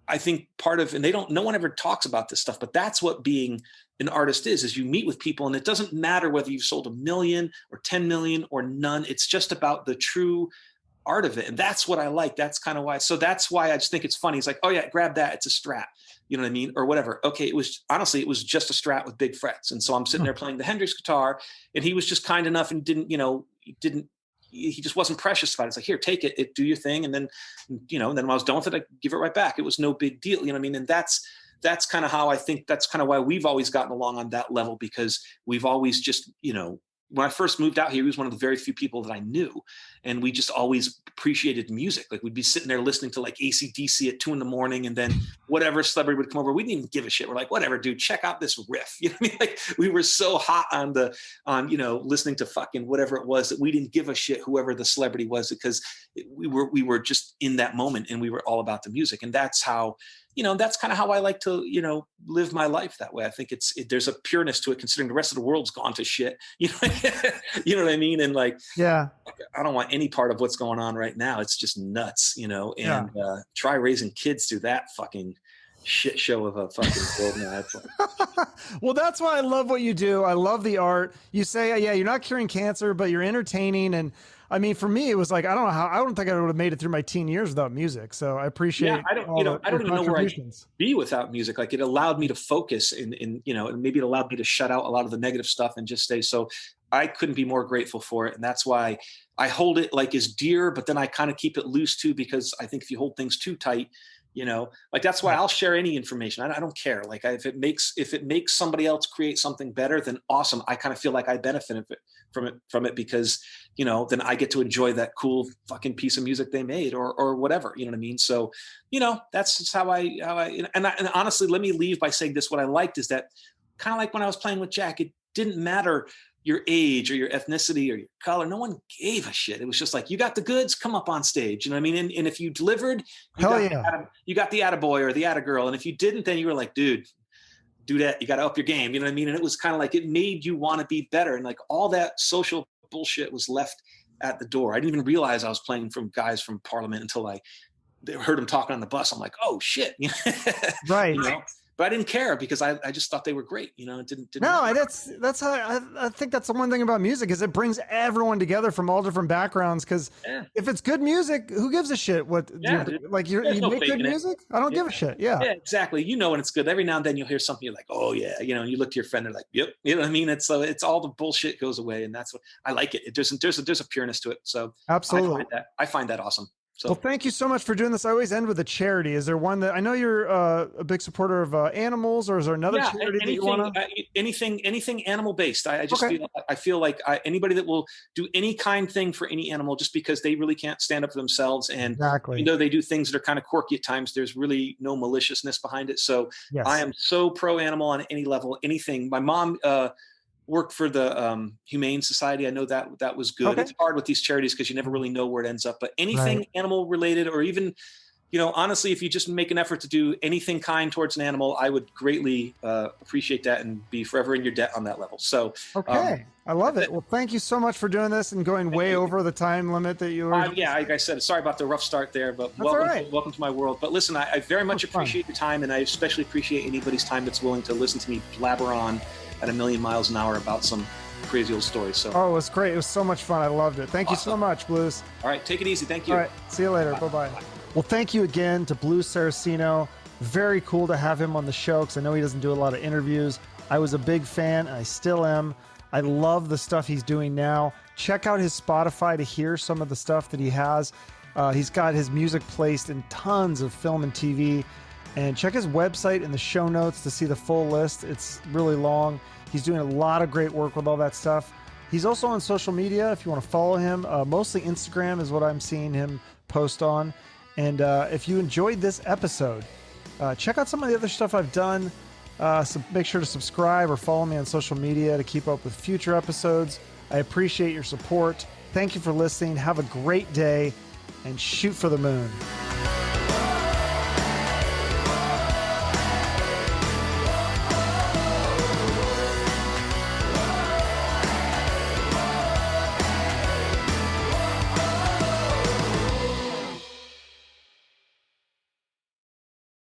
I think part of, and no one ever talks about this stuff, but that's what being an artist is you meet with people, and it doesn't matter whether you've sold 1 million or 10 million or none. It's just about the true art of it. And that's what I like. That's kind of why. So that's why I just think it's funny. It's like, oh yeah, grab that. It's a Strat, you know what I mean? Or whatever. Okay. It was just a Strat with big frets. And so I'm sitting there playing the Hendrix guitar, and he was just kind enough and he just wasn't precious about it. It's like, here, take it, do your thing. And then, then when I was done with it, I give it right back. It was no big deal. You know what I mean? And that's kind of how I think, that's kind of why we've always gotten along on that level, because we've always just, when I first moved out here, he was one of the very few people that I knew. And we just always appreciated music. Like we'd be sitting there listening to like AC/DC at 2 a.m. and then whatever celebrity would come over, we didn't even give a shit. We're like, whatever, dude, check out this riff. You know what I mean? Like we were so hot on listening to fucking whatever it was that we didn't give a shit whoever the celebrity was, because we were just in that moment and we were all about the music. And that's how, that's kind of how I like to, live my life that way. I think there's a pureness to it, considering the rest of the world's gone to shit. You know what I mean? And like, yeah, I don't want any part of what's going on right now. It's just nuts, and try raising kids through that fucking shit show of a fucking world now. Well, that's why I love what you do. I love the art. You say, yeah, you're not curing cancer, but you're entertaining. And I mean, for me, it was like, I don't think I would have made it through my teen years without music. So I appreciate. Yeah, I don't even know where I'd be without music. Like it allowed me to focus and maybe it allowed me to shut out a lot of the negative stuff and just stay. So I couldn't be more grateful for it. And that's why I hold it like as dear, but then I kind of keep it loose too, because I think if you hold things too tight, like that's why I'll share any information. I don't care. Like if it makes somebody else create something better, then awesome. I kind of feel like I benefit from it because, then I get to enjoy that cool fucking piece of music they made or whatever, you know what I mean? So, that's just how I and honestly, let me leave by saying this. What I liked is that kind of like when I was playing with Jack, it didn't matter your age or your ethnicity or your color. No one gave a shit. It was just like, you got the goods, come up on stage. You know what I mean? And if you delivered, you got the attaboy or the attagirl. And if you didn't, then you were like, dude, do that. You got to up your game. You know what I mean? And it was kind of like, it made you want to be better. And like all that social bullshit was left at the door. I didn't even realize I was playing from guys from Parliament until I heard them talking on the bus. I'm like, oh shit. Right. But I didn't care because I just thought they were great. It didn't no, that's how I think that's the one thing about music is it brings everyone together from all different backgrounds. Because if it's good music, who gives a shit? What you make good music? I don't give a shit. Yeah, exactly. When it's good. Every now and then you'll hear something you're like, oh yeah, and you look to your friend, they're like, yep. You know what I mean? It's all the bullshit goes away, and that's what I like it. There's a pureness to it. So absolutely, I find that awesome. So. Well, thank you so much for doing this. I always end with a charity. Is there one that I know you're a big supporter of animals, or is there another charity that you want to? Anything animal based. I feel like anybody that will do any kind thing for any animal, just because they really can't stand up for themselves, and exactly. They do things that are kind of quirky at times. There's really no maliciousness behind it. So yes. I am so pro animal on any level. Anything. My mom worked for the Humane Society. I know that was good. Okay. It's hard with these charities because you never really know where it ends up, but anything animal related, or even, honestly, if you just make an effort to do anything kind towards an animal, I would greatly appreciate that and be forever in your debt on that level. So, okay. I love it. Well, thank you so much for doing this and going way over the time limit that you were. Like I said, sorry about the rough start there, but welcome to my world. But listen, I very much appreciate your time, and I especially appreciate anybody's time that's willing to listen to me blabber on at 1,000,000 miles an hour about some crazy old story. So, it was great. It was so much fun. I loved it. Thank you so much, Blues. All right, take it easy. Thank you. All right, see you later. Bye-bye. Well, thank you again to Blues Saraceno. Very cool to have him on the show because I know he doesn't do a lot of interviews. I was a big fan, and I still am. I love the stuff he's doing now. Check out his Spotify to hear some of the stuff that he has. He's got his music placed in tons of film and TV. And check his website in the show notes to see the full list. It's really long. He's doing a lot of great work with all that stuff. He's also on social media if you want to follow him. Mostly Instagram is what I'm seeing him post on. And if you enjoyed this episode, check out some of the other stuff I've done. So make sure to subscribe or follow me on social media to keep up with future episodes. I appreciate your support. Thank you for listening. Have a great day and shoot for the moon.